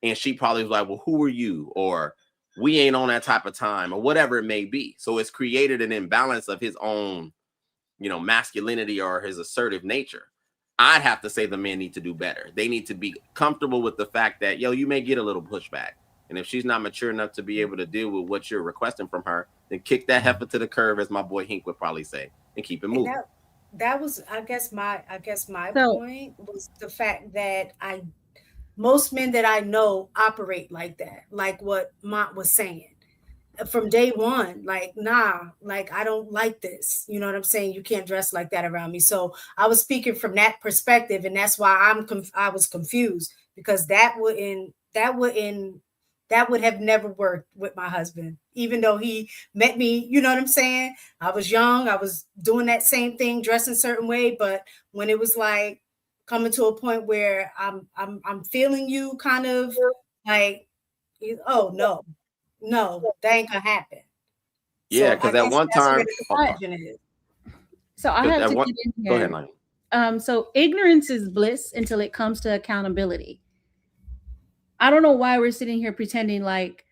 and she probably was like, well, who are you? Or we ain't on that type of time, or whatever it may be. So it's created an imbalance of his own, masculinity or his assertive nature. I'd have to say the men need to do better. They need to be comfortable with the fact that, you may get a little pushback. And if she's not mature enough to be able to deal with what you're requesting from her, then kick that heifer to the curb, as my boy Hink would probably say, and keep it moving. That was, I guess my point was the fact that most men that I know operate like that, like what Mont was saying. From day one, like, nah, like, I don't like this. You know what I'm saying? You can't dress like that around me. So I was speaking from that perspective, and that's why I was confused, because that wouldn't That would have never worked with my husband, even though he met me. You know what I'm saying? I was young. I was doing that same thing, dressing a certain way. But when it was like coming to a point where I'm feeling you, kind of like, oh no, that ain't gonna happen. Yeah, because at one time, so I have to get in here. Go ahead, Nani. So ignorance is bliss until it comes to accountability. I don't know why we're sitting here pretending like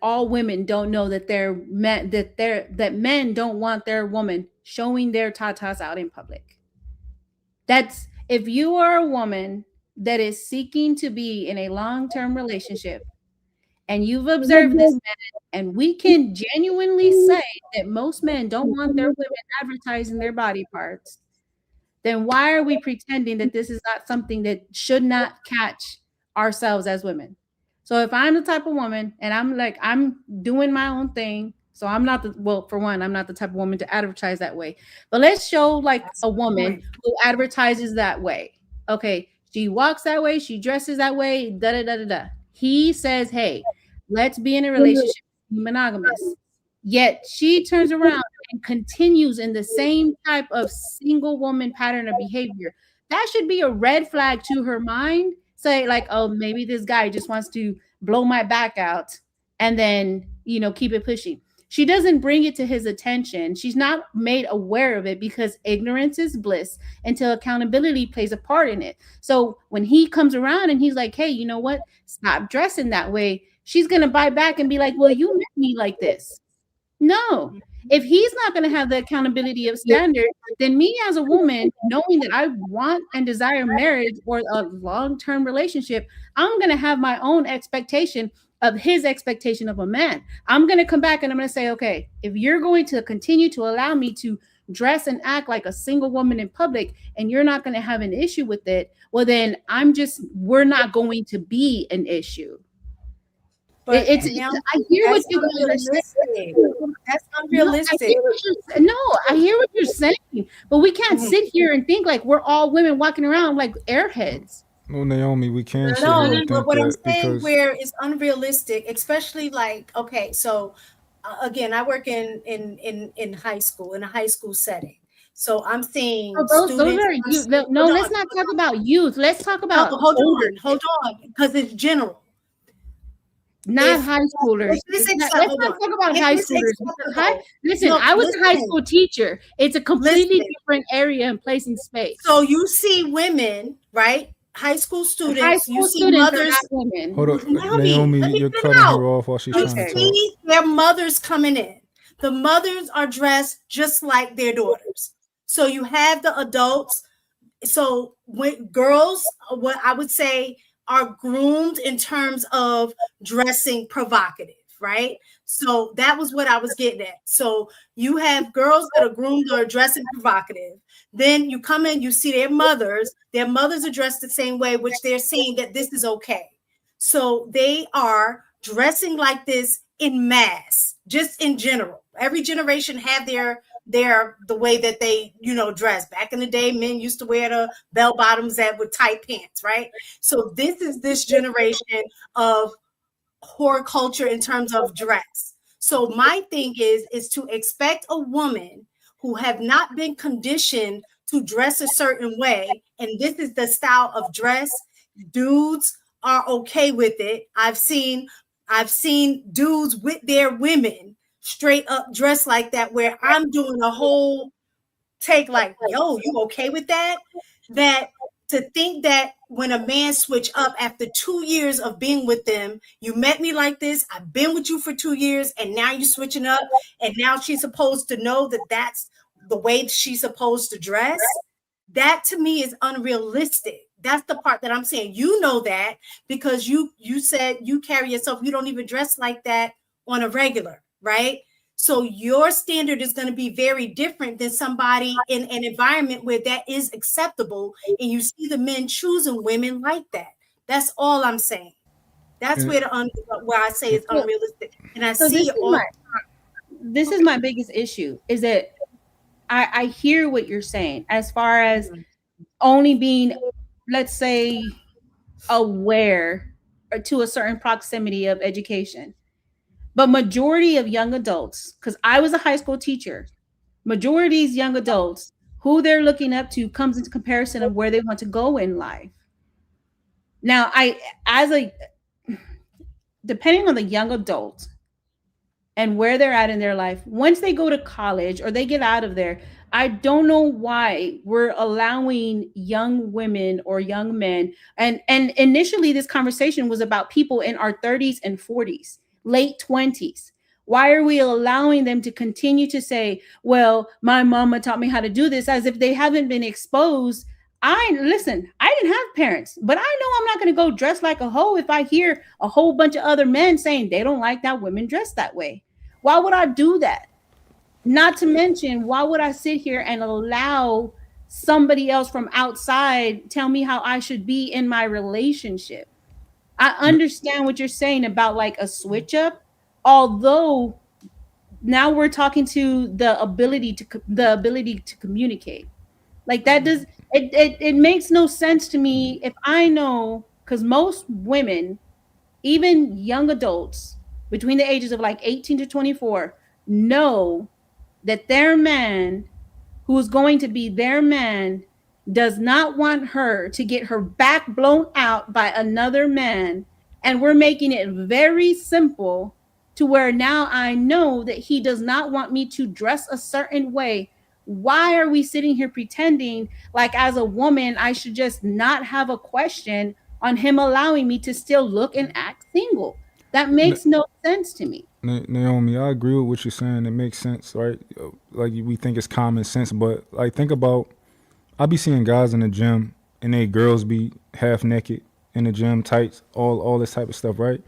all women don't know that that men don't want their woman showing their tatas out in public. That's if you are a woman that is seeking to be in a long-term relationship and you've observed this man, and we can genuinely say that most men don't want their women advertising their body parts, then why are we pretending that this is not something that should not catch ourselves as women? So if I'm the type of woman and I'm doing my own thing, so I'm not I'm not the type of woman to advertise that way. But let's show like a woman who advertises that way. Okay, she walks that way, she dresses that way, da da da da da. He says, hey, let's be in a relationship, monogamous. Yet she turns around and continues in the same type of single woman pattern of behavior. That should be a red flag to her mind. Say like, oh, maybe this guy just wants to blow my back out and then, keep it pushing. She doesn't bring it to his attention. She's not made aware of it because ignorance is bliss until accountability plays a part in it. So when he comes around and he's like, hey, you know what? Stop dressing that way. She's going to bite back and be like, well, you met me like this. No, if he's not going to have the accountability of standard, then me as a woman, knowing that I want and desire marriage or a long-term relationship, I'm going to have my own expectation of his expectation of a man. I'm going to come back and I'm going to say, okay, if you're going to continue to allow me to dress and act like a single woman in public and you're not going to have an issue with it, well, then we're not going to be an issue. But I hear what you guys are saying. That's unrealistic. I hear what you're saying, but we can't sit here and think like we're all women walking around like airheads. Well, Naomi, we can't. But what I'm saying where it's unrealistic, especially like, okay, so again, I work in high school, in a high school setting. So I'm seeing those are youth. No, let's not talk about youth. Let's talk about hold on, because it's general. Not high schoolers. Let's not talk about high schoolers. Listen, I was a high school teacher. It's a completely different area and place and space. So you see women, right? High school students. You see mothers. Hold on, Naomi, you're cutting her off while she's trying to talk. See their mothers coming in. The mothers are dressed just like their daughters. So you have the adults. So when girls, what I would say, are groomed in terms of dressing provocative, right? So that was what I was getting at. So you have girls that are groomed or dressing provocative. Then you come in, you see their mothers are dressed the same way, which they're saying that this is okay. So they are dressing like this in mass, just in general. Every generation have the way that they, dress. Back in the day, men used to wear the bell bottoms with tight pants, right? So this is this generation of horror culture in terms of dress. So my thing is to expect a woman who have not been conditioned to dress a certain way, and this is the style of dress, dudes are okay with it. I've seen dudes with their women straight up dressed like that, where I'm doing a whole take like, yo, you okay with that? That to think that when a man switch up after 2 years of being with them, you met me like this, I've been with you for 2 years, and now you're switching up, and now she's supposed to know that that's the way she's supposed to dress. That to me is unrealistic. That's the part that I'm saying. You know that because you said you carry yourself, you don't even dress like that on a regular, right? So your standard is going to be very different than somebody in an environment where that is acceptable, and you see the men choosing women like that. That's all I'm saying. That's where I say it's unrealistic. And I see this is my biggest issue is that I hear what you're saying as far as only being, let's say, aware to a certain proximity of education. But majority of young adults, because I was a high school teacher, majority of young adults, who they're looking up to comes into comparison of where they want to go in life. Now, depending on the young adult and where they're at in their life, once they go to college or they get out of there, I don't know why we're allowing young women or young men. And initially this conversation was about people in our 30s and 40s, late 20s. Why are we allowing them to continue to say, well, my mama taught me how to do this, as if they haven't been exposed? I didn't have parents, but I know I'm not going to go dress like a hoe if I hear a whole bunch of other men saying they don't like that women dress that way. Why would I do that? Not to mention, why would I sit here and allow somebody else from outside tell me how I should be in my relationship? I understand what you're saying about like a switch up, although now we're talking to the ability to communicate. Like that does it makes no sense to me if I know, because most women, even young adults between the ages of like 18 to 24, know that their man, who is going to be their man, does not want her to get her back blown out by another man. And we're making it very simple to where now I know that he does not want me to dress a certain way. Why are we sitting here pretending like as a woman, I should just not have a question on him allowing me to still look and act single? That makes no sense to me. Naomi, I agree with what you're saying. It makes sense, right? Like we think it's common sense, but like think about, I be seeing guys in the gym and they girls be half naked in the gym, tights, all this type of stuff, right?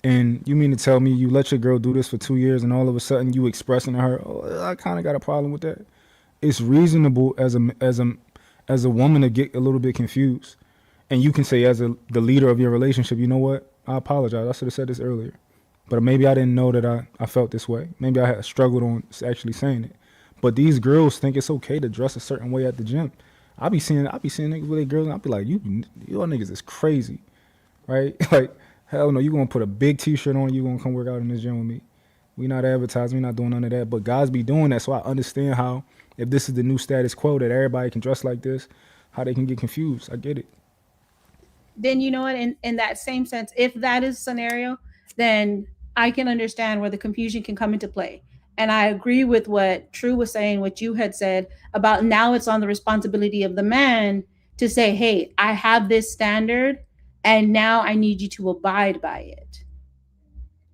And you mean to tell me you let your girl do this for 2 years and all of a sudden you expressing to her, oh, I kind of got a problem with that. It's reasonable as a woman to get a little bit confused, and you can say as the leader of your relationship, you know what? I apologize. I should have said this earlier, but maybe I didn't know that I felt this way. Maybe I had struggled on actually saying it. But these girls think it's okay to dress a certain way at the gym. I be seeing niggas with their girls, and I be like, you niggas is crazy, right? Like, hell no, you gonna put a big t-shirt on, you gonna come work out in this gym with me. We not advertising, we not doing none of that. But guys be doing that, so I understand how, if this is the new status quo that everybody can dress like this, how they can get confused. I get it. Then you know what, in that same sense, if that is a scenario, then I can understand where the confusion can come into play. And I agree with what True was saying, what you had said about now it's on the responsibility of the man to say, hey, I have this standard and now I need you to abide by it.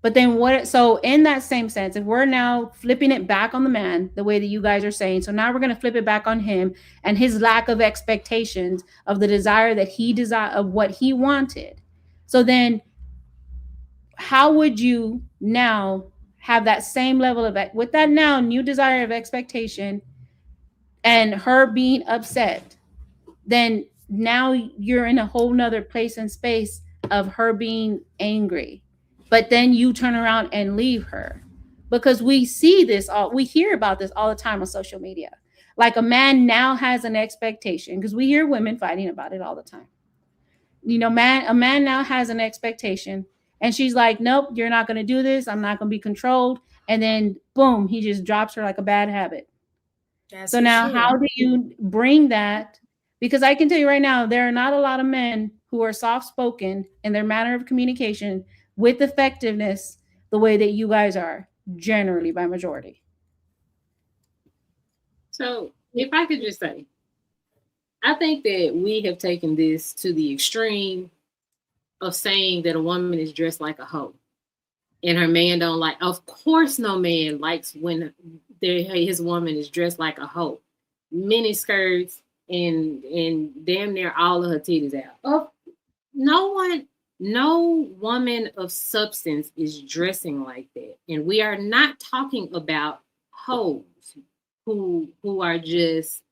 But then so in that same sense, if we're now flipping it back on the man, the way that you guys are saying, so now we're going to flip it back on him and his lack of expectations of the desire that of what he wanted. So then how would you now have that same level of, with that now new desire of expectation and her being upset, then now you're in a whole nother place and space of her being angry. But then you turn around and leave her, because we hear about this all the time on social media. Like a man now has an expectation, because we hear women fighting about it all the time. You know, a man now has an expectation, and she's like, nope, you're not going to do this. I'm not going to be controlled. And then boom, he just drops her like a bad habit. So now how do you bring that? Because I can tell you right now, there are not a lot of men who are soft-spoken in their manner of communication with effectiveness the way that you guys are, generally by majority. So if I could just say, I think that we have taken this to the extreme of saying that a woman is dressed like a hoe and her man don't like. Of course no man likes when his woman is dressed like a hoe. Mini skirts and damn near all of her titties out. No woman of substance is dressing like that. And we are not talking about hoes who are just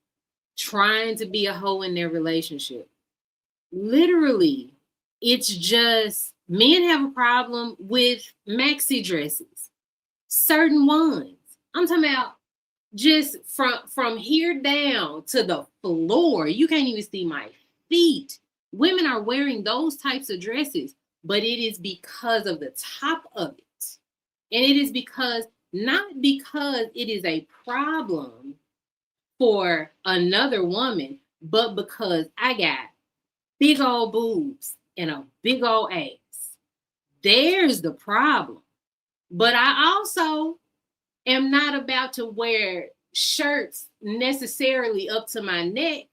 trying to be a hoe in their relationship. Literally, it's just men have a problem with maxi dresses, certain ones. I'm talking about just from here down to the floor. You can't even see my feet. Women are wearing those types of dresses. but it is because of the top of it. And it is not because it is a problem for another woman, but because I got big old boobs and a big old ass. There's the problem. But I also am not about to wear shirts necessarily up to my neck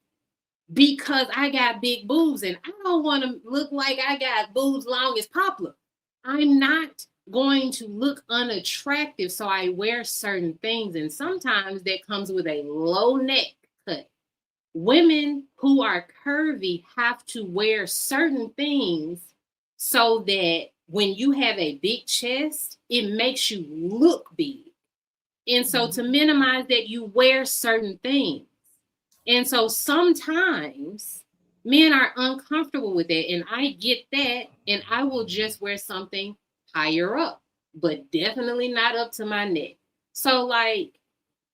because I got big boobs and I don't want to look like I got boobs long as Poplar. I'm not going to look unattractive, so I wear certain things, and sometimes that comes with a low neck cut. Women who are curvy have to wear certain things so that when you have a big chest, it makes you look big. And so to minimize that, you wear certain things. And so sometimes men are uncomfortable with it, and I get that, and I will just wear something higher up, but definitely not up to my neck. So like,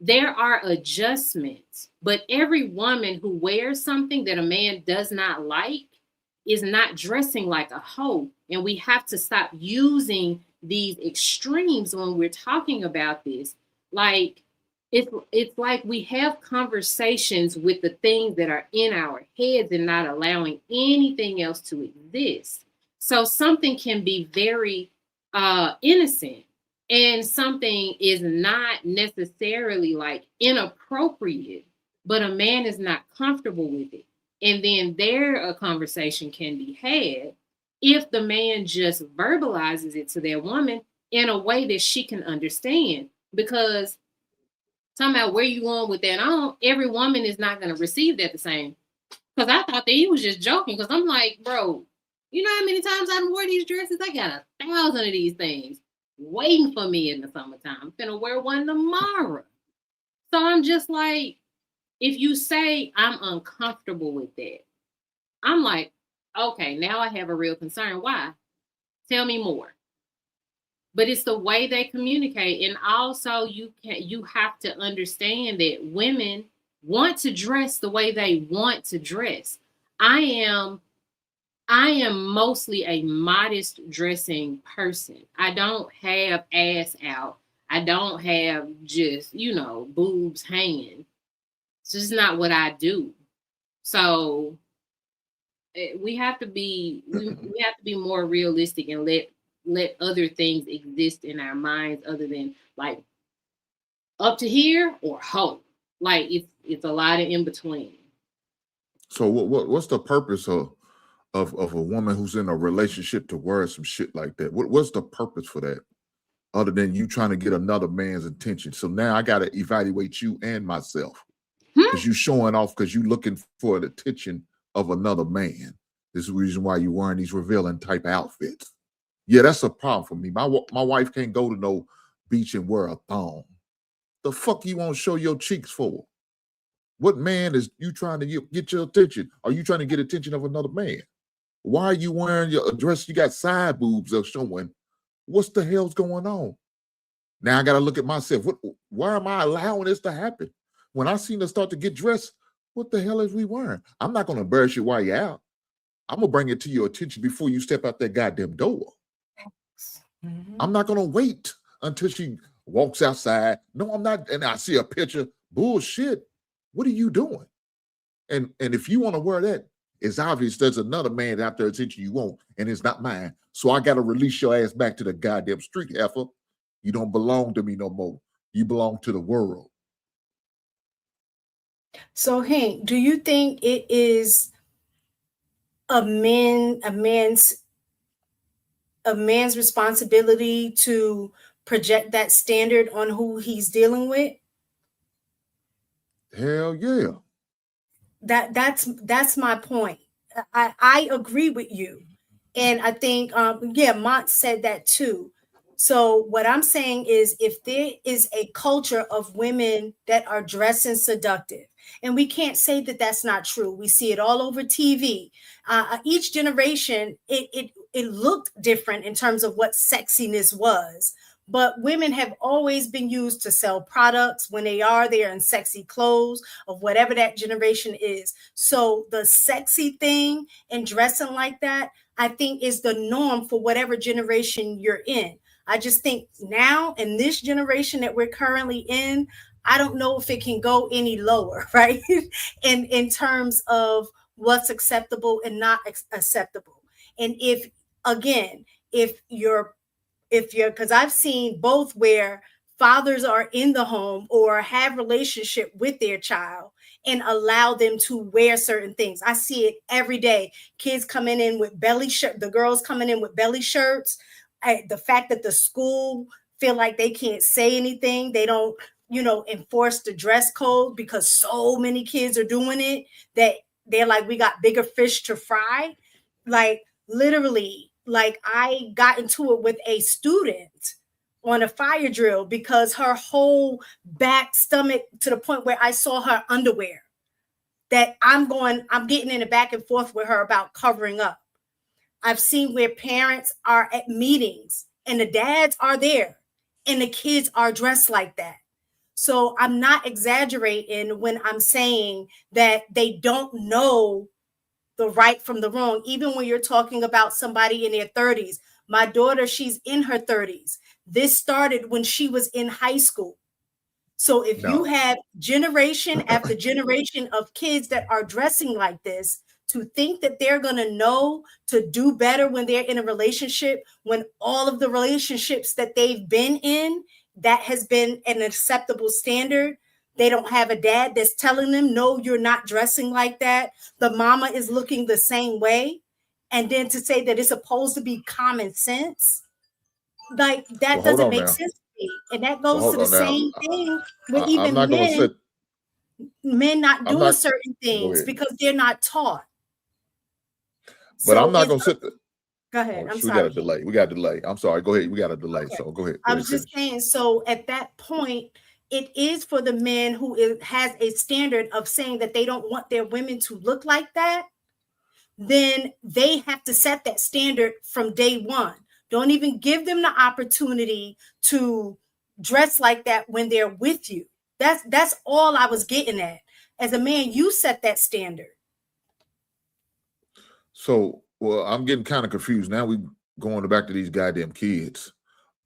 there are adjustments, but every woman who wears something that a man does not like is not dressing like a hoe. And we have to stop using these extremes when we're talking about this. Like, it's like we have conversations with the things that are in our heads and not allowing anything else to exist. So something can be very innocent, and something is not necessarily like inappropriate, but a man is not comfortable with it. And then a conversation can be had if the man just verbalizes it to their woman in a way that she can understand. Because talking about where you going with that, every woman is not going to receive that the same. Because I thought that he was just joking. Because I'm like, bro, you know how many times I wore these dresses? I got 1,000 of these things waiting for me in the summertime. I'm gonna wear one tomorrow. So I'm just like, if you say I'm uncomfortable with that, I'm like, okay, now I have a real concern. Why? Tell me more. But it's the way they communicate. And also you have to understand that women want to dress the way they want to dress. I am mostly a modest dressing person. I don't have ass out. I don't have just, boobs hanging. It's just not what I do. So we have to be more realistic and let other things exist in our minds other than like up to here or hoe. Like it's a lot of in between. So what's the purpose of a woman who's in a relationship to wear some shit like that? What's the purpose for that? Other than you trying to get another man's attention. So now I got to evaluate you and myself. Because you showing off because you looking for the attention of another man. This is the reason why you wearing these revealing type outfits. Yeah, that's a problem for me. My wife can't go to no beach and wear a thong. The fuck you want to show your cheeks for? What man is you trying to get your attention? Are you trying to get attention of another man? Why are you wearing your dress? You got side boobs are showing. What's the hell's going on? Now I got to look at myself. Why am I allowing this to happen? When I seen her start to get dressed, what the hell is we wearing? I'm not going to embarrass you while you're out. I'm going to bring it to your attention before you step out that goddamn door. Mm-hmm. I'm not going to wait until she walks outside. No, I'm not. And I see a picture. Bullshit. What are you doing? And if you want to wear that, it's obvious there's another man out there attention you want, and it's not mine. So I got to release your ass back to the goddamn street, heifer. You don't belong to me no more. You belong to the world. So, Hank, do you think it is a man's responsibility to project that standard on who he's dealing with? Hell yeah. That's my point. I agree with you. And I think, Mont said that too. So what I'm saying is if there is a culture of women that are dressing seductive, and we can't say that that's not true. We see it all over TV. Each generation, it looked different in terms of what sexiness was. But women have always been used to sell products. When they're in sexy clothes of whatever that generation is. So the sexy thing and dressing like that, I think is the norm for whatever generation you're in. I just think now in this generation that we're currently in, I don't know if it can go any lower, right? in terms of what's acceptable and not acceptable. And if you're because I've seen both where fathers are in the home or have relationship with their child and allow them to wear certain things. I see it every day. Kids coming in with belly shirt, the girls coming in with belly shirts. The fact that the school feel like they can't say anything, they don't, enforce the dress code because so many kids are doing it that they're like, we got bigger fish to fry. Like literally, like I got into it with a student on a fire drill because her whole back stomach to the point where I saw her underwear, that I'm getting in a back and forth with her about covering up. I've seen where parents are at meetings and the dads are there and the kids are dressed like that. So I'm not exaggerating when I'm saying that they don't know the right from the wrong. Even when you're talking about somebody in their 30s, my daughter, she's in her 30s. This started when she was in high school. So if you have generation after generation of kids that are dressing like this, to think that they're going to know to do better when they're in a relationship, when all of the relationships that they've been in, that has been an acceptable standard. They don't have a dad that's telling them, no, you're not dressing like that. The mama is looking the same way. And then to say that it's supposed to be common sense, like that doesn't make sense to me. And that goes to the same thing with even men not doing certain things because they're not taught. But I'm not going to sit there. Go ahead. I'm sorry. We got a delay. We got a delay. I'm sorry. Go ahead. We got a delay. Okay. So go ahead. I was just saying, so at that point, it is for the men who has a standard of saying that they don't want their women to look like that. Then they have to set that standard from day one. Don't even give them the opportunity to dress like that when they're with you. That's all I was getting at. As a man, you set that standard. So, well, I'm getting kind of confused. Now we going back to these goddamn kids.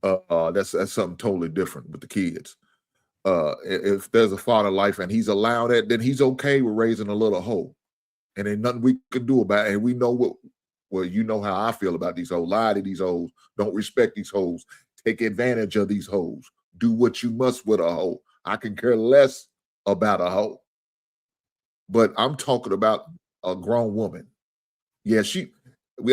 That's something totally different with the kids. If there's a father life and he's allowed it, then he's okay with raising a little hoe. And ain't nothing we can do about it. And we know you know how I feel about these hoes. Lie to these hoes. Don't respect these hoes. Take advantage of these hoes. Do what you must with a hoe. I can care less about a hoe. But I'm talking about a grown woman. Yeah,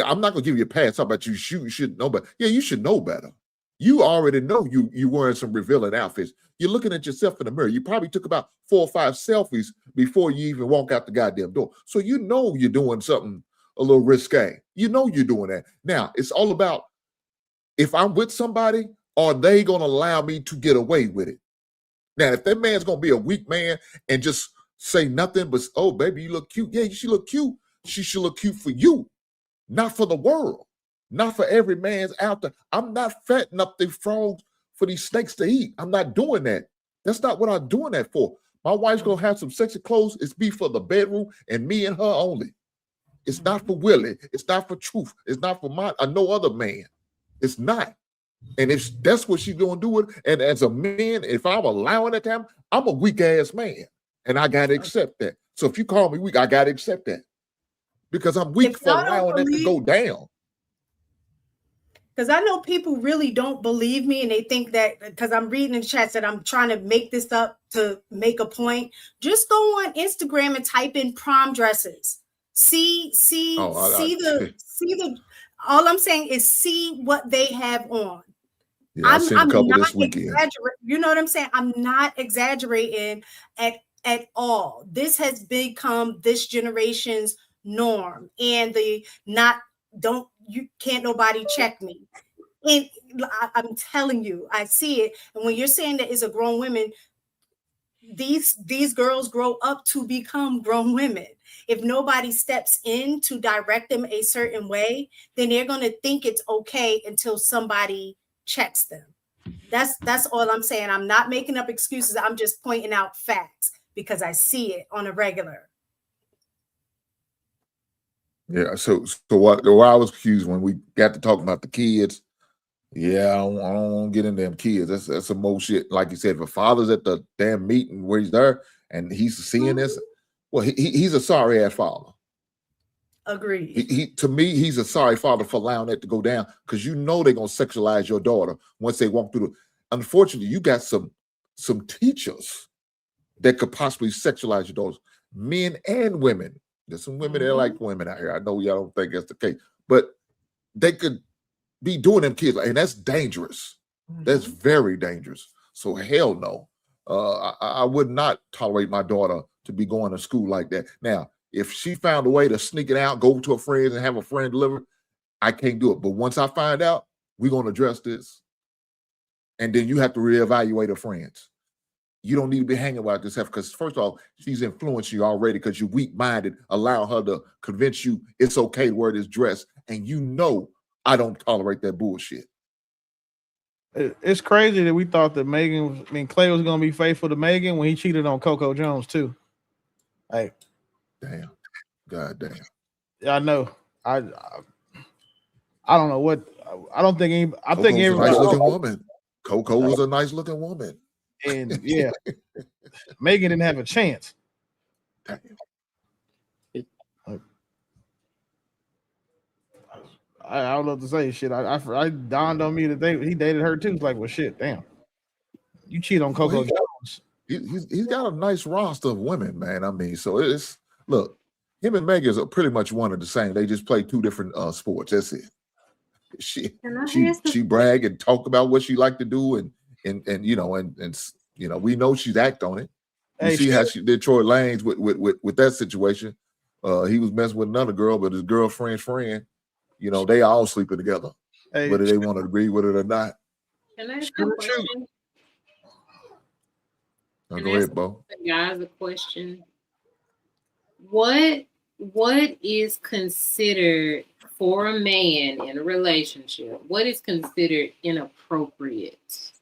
I'm not gonna give you a pass. How about you should know better? Yeah, you should know better. You already know you wearing some revealing outfits. You're looking at yourself in the mirror. You probably took about 4 or 5 selfies before you even walk out the goddamn door. So you know you're doing something a little risque. You know you're doing that. Now, it's all about if I'm with somebody, are they gonna allow me to get away with it? Now, if that man's gonna be a weak man and just say nothing but, oh, baby, you look cute. Yeah, you should look cute. She should look cute for you, not for the world, not for every man's out there. I'm not fattening up the frogs for these snakes to eat. I'm not doing that. That's not what I'm doing that for. My wife's gonna have some sexy clothes. It's be for the bedroom and me and her only. It's not for Willie. It's not for Truth. It's not for no other man. It's not. And if that's what she's gonna do it, and as a man, if I'm allowing it to happen, I'm a weak ass man, and I gotta accept that. So if you call me weak, I gotta accept that. Because I'm weak for allowing it to go down. Because I know people really don't believe me and they think that because I'm reading in chats that I'm trying to make this up to make a point. Just go on Instagram and type in prom dresses. See all I'm saying is see what they have on. Yeah, I've seen a couple this weekend. You know what I'm saying? I'm not exaggerating at all. This has become this generation's norm, and you can't nobody check me. And I'm telling you, I see it. And when you're saying that it's a grown women, these girls grow up to become grown women. If nobody steps in to direct them a certain way, then they're going to think it's okay until somebody checks them. That's all I'm saying. I'm not making up excuses. I'm just pointing out facts because I see it on a regular. Yeah. So what I was accused when we got to talk about the kids. Yeah, I don't want to get into them kids. That's some more shit. Like you said, if a father's at the damn meeting where he's there and he's seeing this, well, he's a sorry ass father. Agreed. He to me, he's a sorry father for allowing that to go down because you know they're gonna sexualize your daughter once they walk through the. Unfortunately, you got some teachers that could possibly sexualize your daughters, men and women. There's some women that like women out here. I know y'all don't think that's the case, but they could be doing them kids, and that's dangerous. That's very dangerous. So hell no. I would not tolerate my daughter to be going to school like that. Now, if she found a way to sneak it out, go to a friend and have a friend deliver, I can't do it. But once I find out, we're going to address this. And then you have to reevaluate her friends. You don't need to be hanging with this stuff because, first of all, she's influencing you already because you're weak-minded, allowing her to convince you it's okay to wear this dress. And you know I don't tolerate that bullshit. It's crazy that we thought that Klay was going to be faithful to Megan when he cheated on Coco Jones too. Like, damn, god damn. Yeah, I know. I don't know what. I don't think any. I think everybody. Nice looking woman. Coco was a nice looking woman. And yeah, Megan didn't have a chance. Damn. I don't know what to say. Shit, I dawned on me that he dated her too. It's like, well, shit, damn. You cheat on Coco Jones. He's got a nice roster of women, man. I mean, so it's look, him and Megan are pretty much one and the same. They just play two different sports. That's it. She brag and talk about what she like to do, and you know, and you know, we know she's act on it. You see how she did Troy Lanez with that situation. He was messing with another girl, but his girlfriend's friend. You know, they all sleeping together, whether they want to agree with it or not. Can I ask a question? Go ahead, Bo. Guys, a question. What is considered for a man in a relationship? What is considered inappropriate?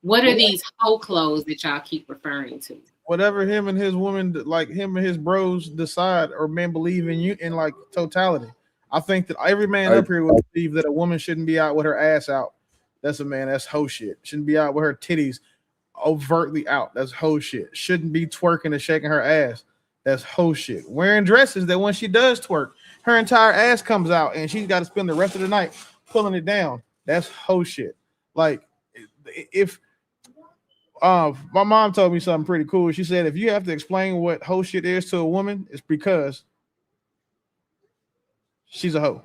What are these hoe clothes that y'all keep referring to? Whatever him and his woman, like him and his bros decide, or men believe in you in like totality. I think that every man up here would believe that a woman shouldn't be out with her ass out. That's a man. That's hoe shit. Shouldn't be out with her titties overtly out. That's hoe shit. Shouldn't be twerking and shaking her ass. That's hoe shit. Wearing dresses that when she does twerk, her entire ass comes out and she's got to spend the rest of the night pulling it down. That's hoe shit. Like if my mom told me something pretty cool. She said if you have to explain what hoe shit is to a woman, it's because she's a hoe.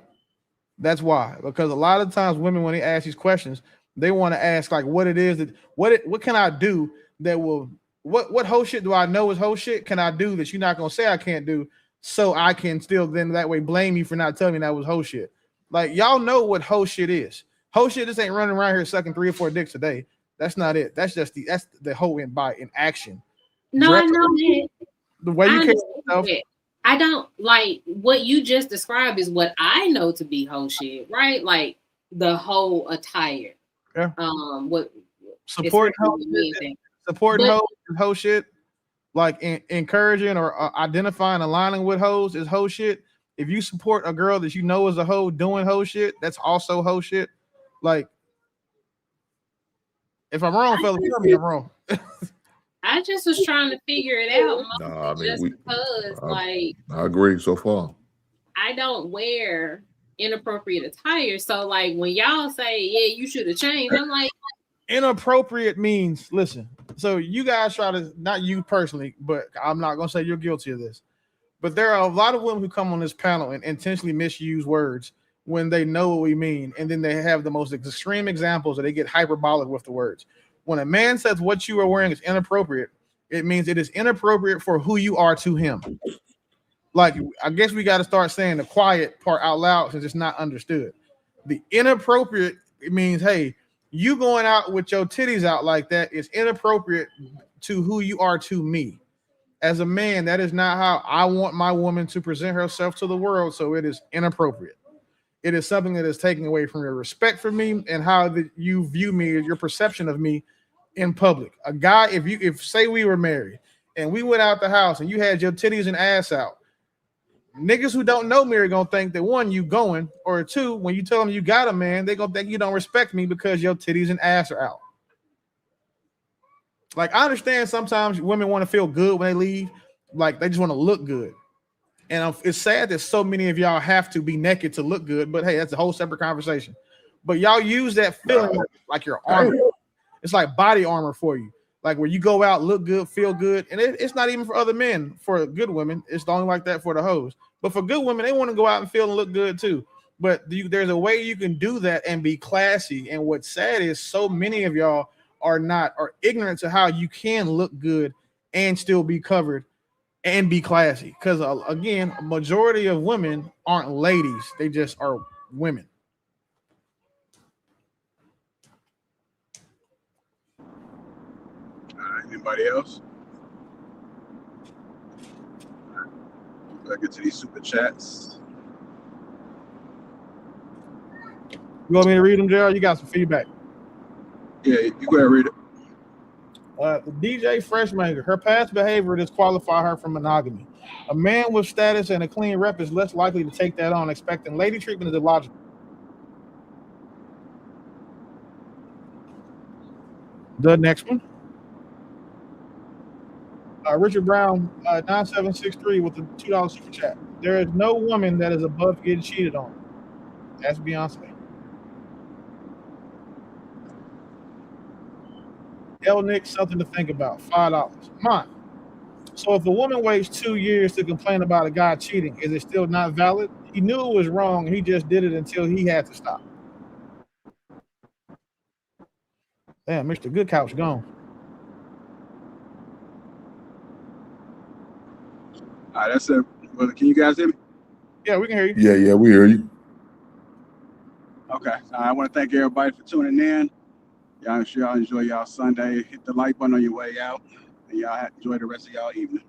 That's why. Because a lot of times women, when they ask these questions, they want to ask like what it is that what can I do that will what hoe shit do I know is hoe shit can I do that you're not gonna say I can't do, so I can still then that way blame you for not telling me that was hoe shit. Like y'all know what hoe shit is. Hoe shit just ain't running around here sucking 3 or 4 dicks a day. That's not it. That's just the hoe in action. No, I know that. The way you carry yourself. I don't like what you just described is what I know to be hoe shit, right? Like the whole attire. Yeah. What support hoe shit, like encouraging or identifying, aligning with hoes is hoe shit. If you support a girl that you know is a hoe doing hoe shit, that's also hoe shit. Like, if I'm wrong, fella, tell me I'm wrong. I just was trying to figure it out. I mean, I agree so far. I don't wear inappropriate attire. So like when y'all say, yeah, you should have changed, I'm like, inappropriate means, listen, so you guys try to, not you personally, but I'm not going to say you're guilty of this, but there are a lot of women who come on this panel and intentionally misuse words when they know what we mean. And then they have the most extreme examples that they get hyperbolic with the words. When a man says what you are wearing is inappropriate, it means it is inappropriate for who you are to him. Like, I guess we got to start saying the quiet part out loud since it's not understood. The inappropriate, it means, hey, you going out with your titties out like that is inappropriate to who you are to me. As a man, that is not how I want my woman to present herself to the world, so it is inappropriate. It is something that is taking away from your respect for me and how you view me, your perception of me in public. A guy, if say we were married and we went out the house and you had your titties and ass out, niggas who don't know me are gonna think that one, you going, or two, when you tell them you got a man, they gonna think you don't respect me because your titties and ass are out. Like, I understand sometimes women want to feel good when they leave, like they just want to look good. And it's sad that so many of y'all have to be naked to look good, but hey, that's a whole separate conversation. But y'all use that feeling like your armor. It's like body armor for you. Like where you go out, look good, feel good. And it's not even for other men. For good women, it's only like that for the hoes. But for good women, they want to go out and feel and look good too. But there's a way you can do that and be classy. And what's sad is so many of y'all are ignorant to how you can look good and still be covered and be classy. Because again, a majority of women aren't ladies. They just are women. Anybody else? Let's get to these super chats. You want me to read them, Gerald? You got some feedback. Yeah, you go ahead and read it. The DJ Freshmaker, her past behavior disqualify her from monogamy. A man with status and a clean rep is less likely to take that on, expecting lady treatment is illogical. The next one. Richard Brown, 9763 with the $2 super chat. There is no woman that is above getting cheated on. That's Beyonce. El Nick, something to think about. $5. Mine. So if a woman waits 2 years to complain about a guy cheating, is it still not valid? He knew it was wrong. He just did it until he had to stop. Damn, Mr. Good Couch gone. All right, that's it. Can you guys hear me? Yeah, we can hear you. Yeah, we hear you. Okay. I want to thank everybody for tuning in. Y'all sure y'all enjoy y'all Sunday. Hit the like button on your way out. And y'all enjoy the rest of y'all evening.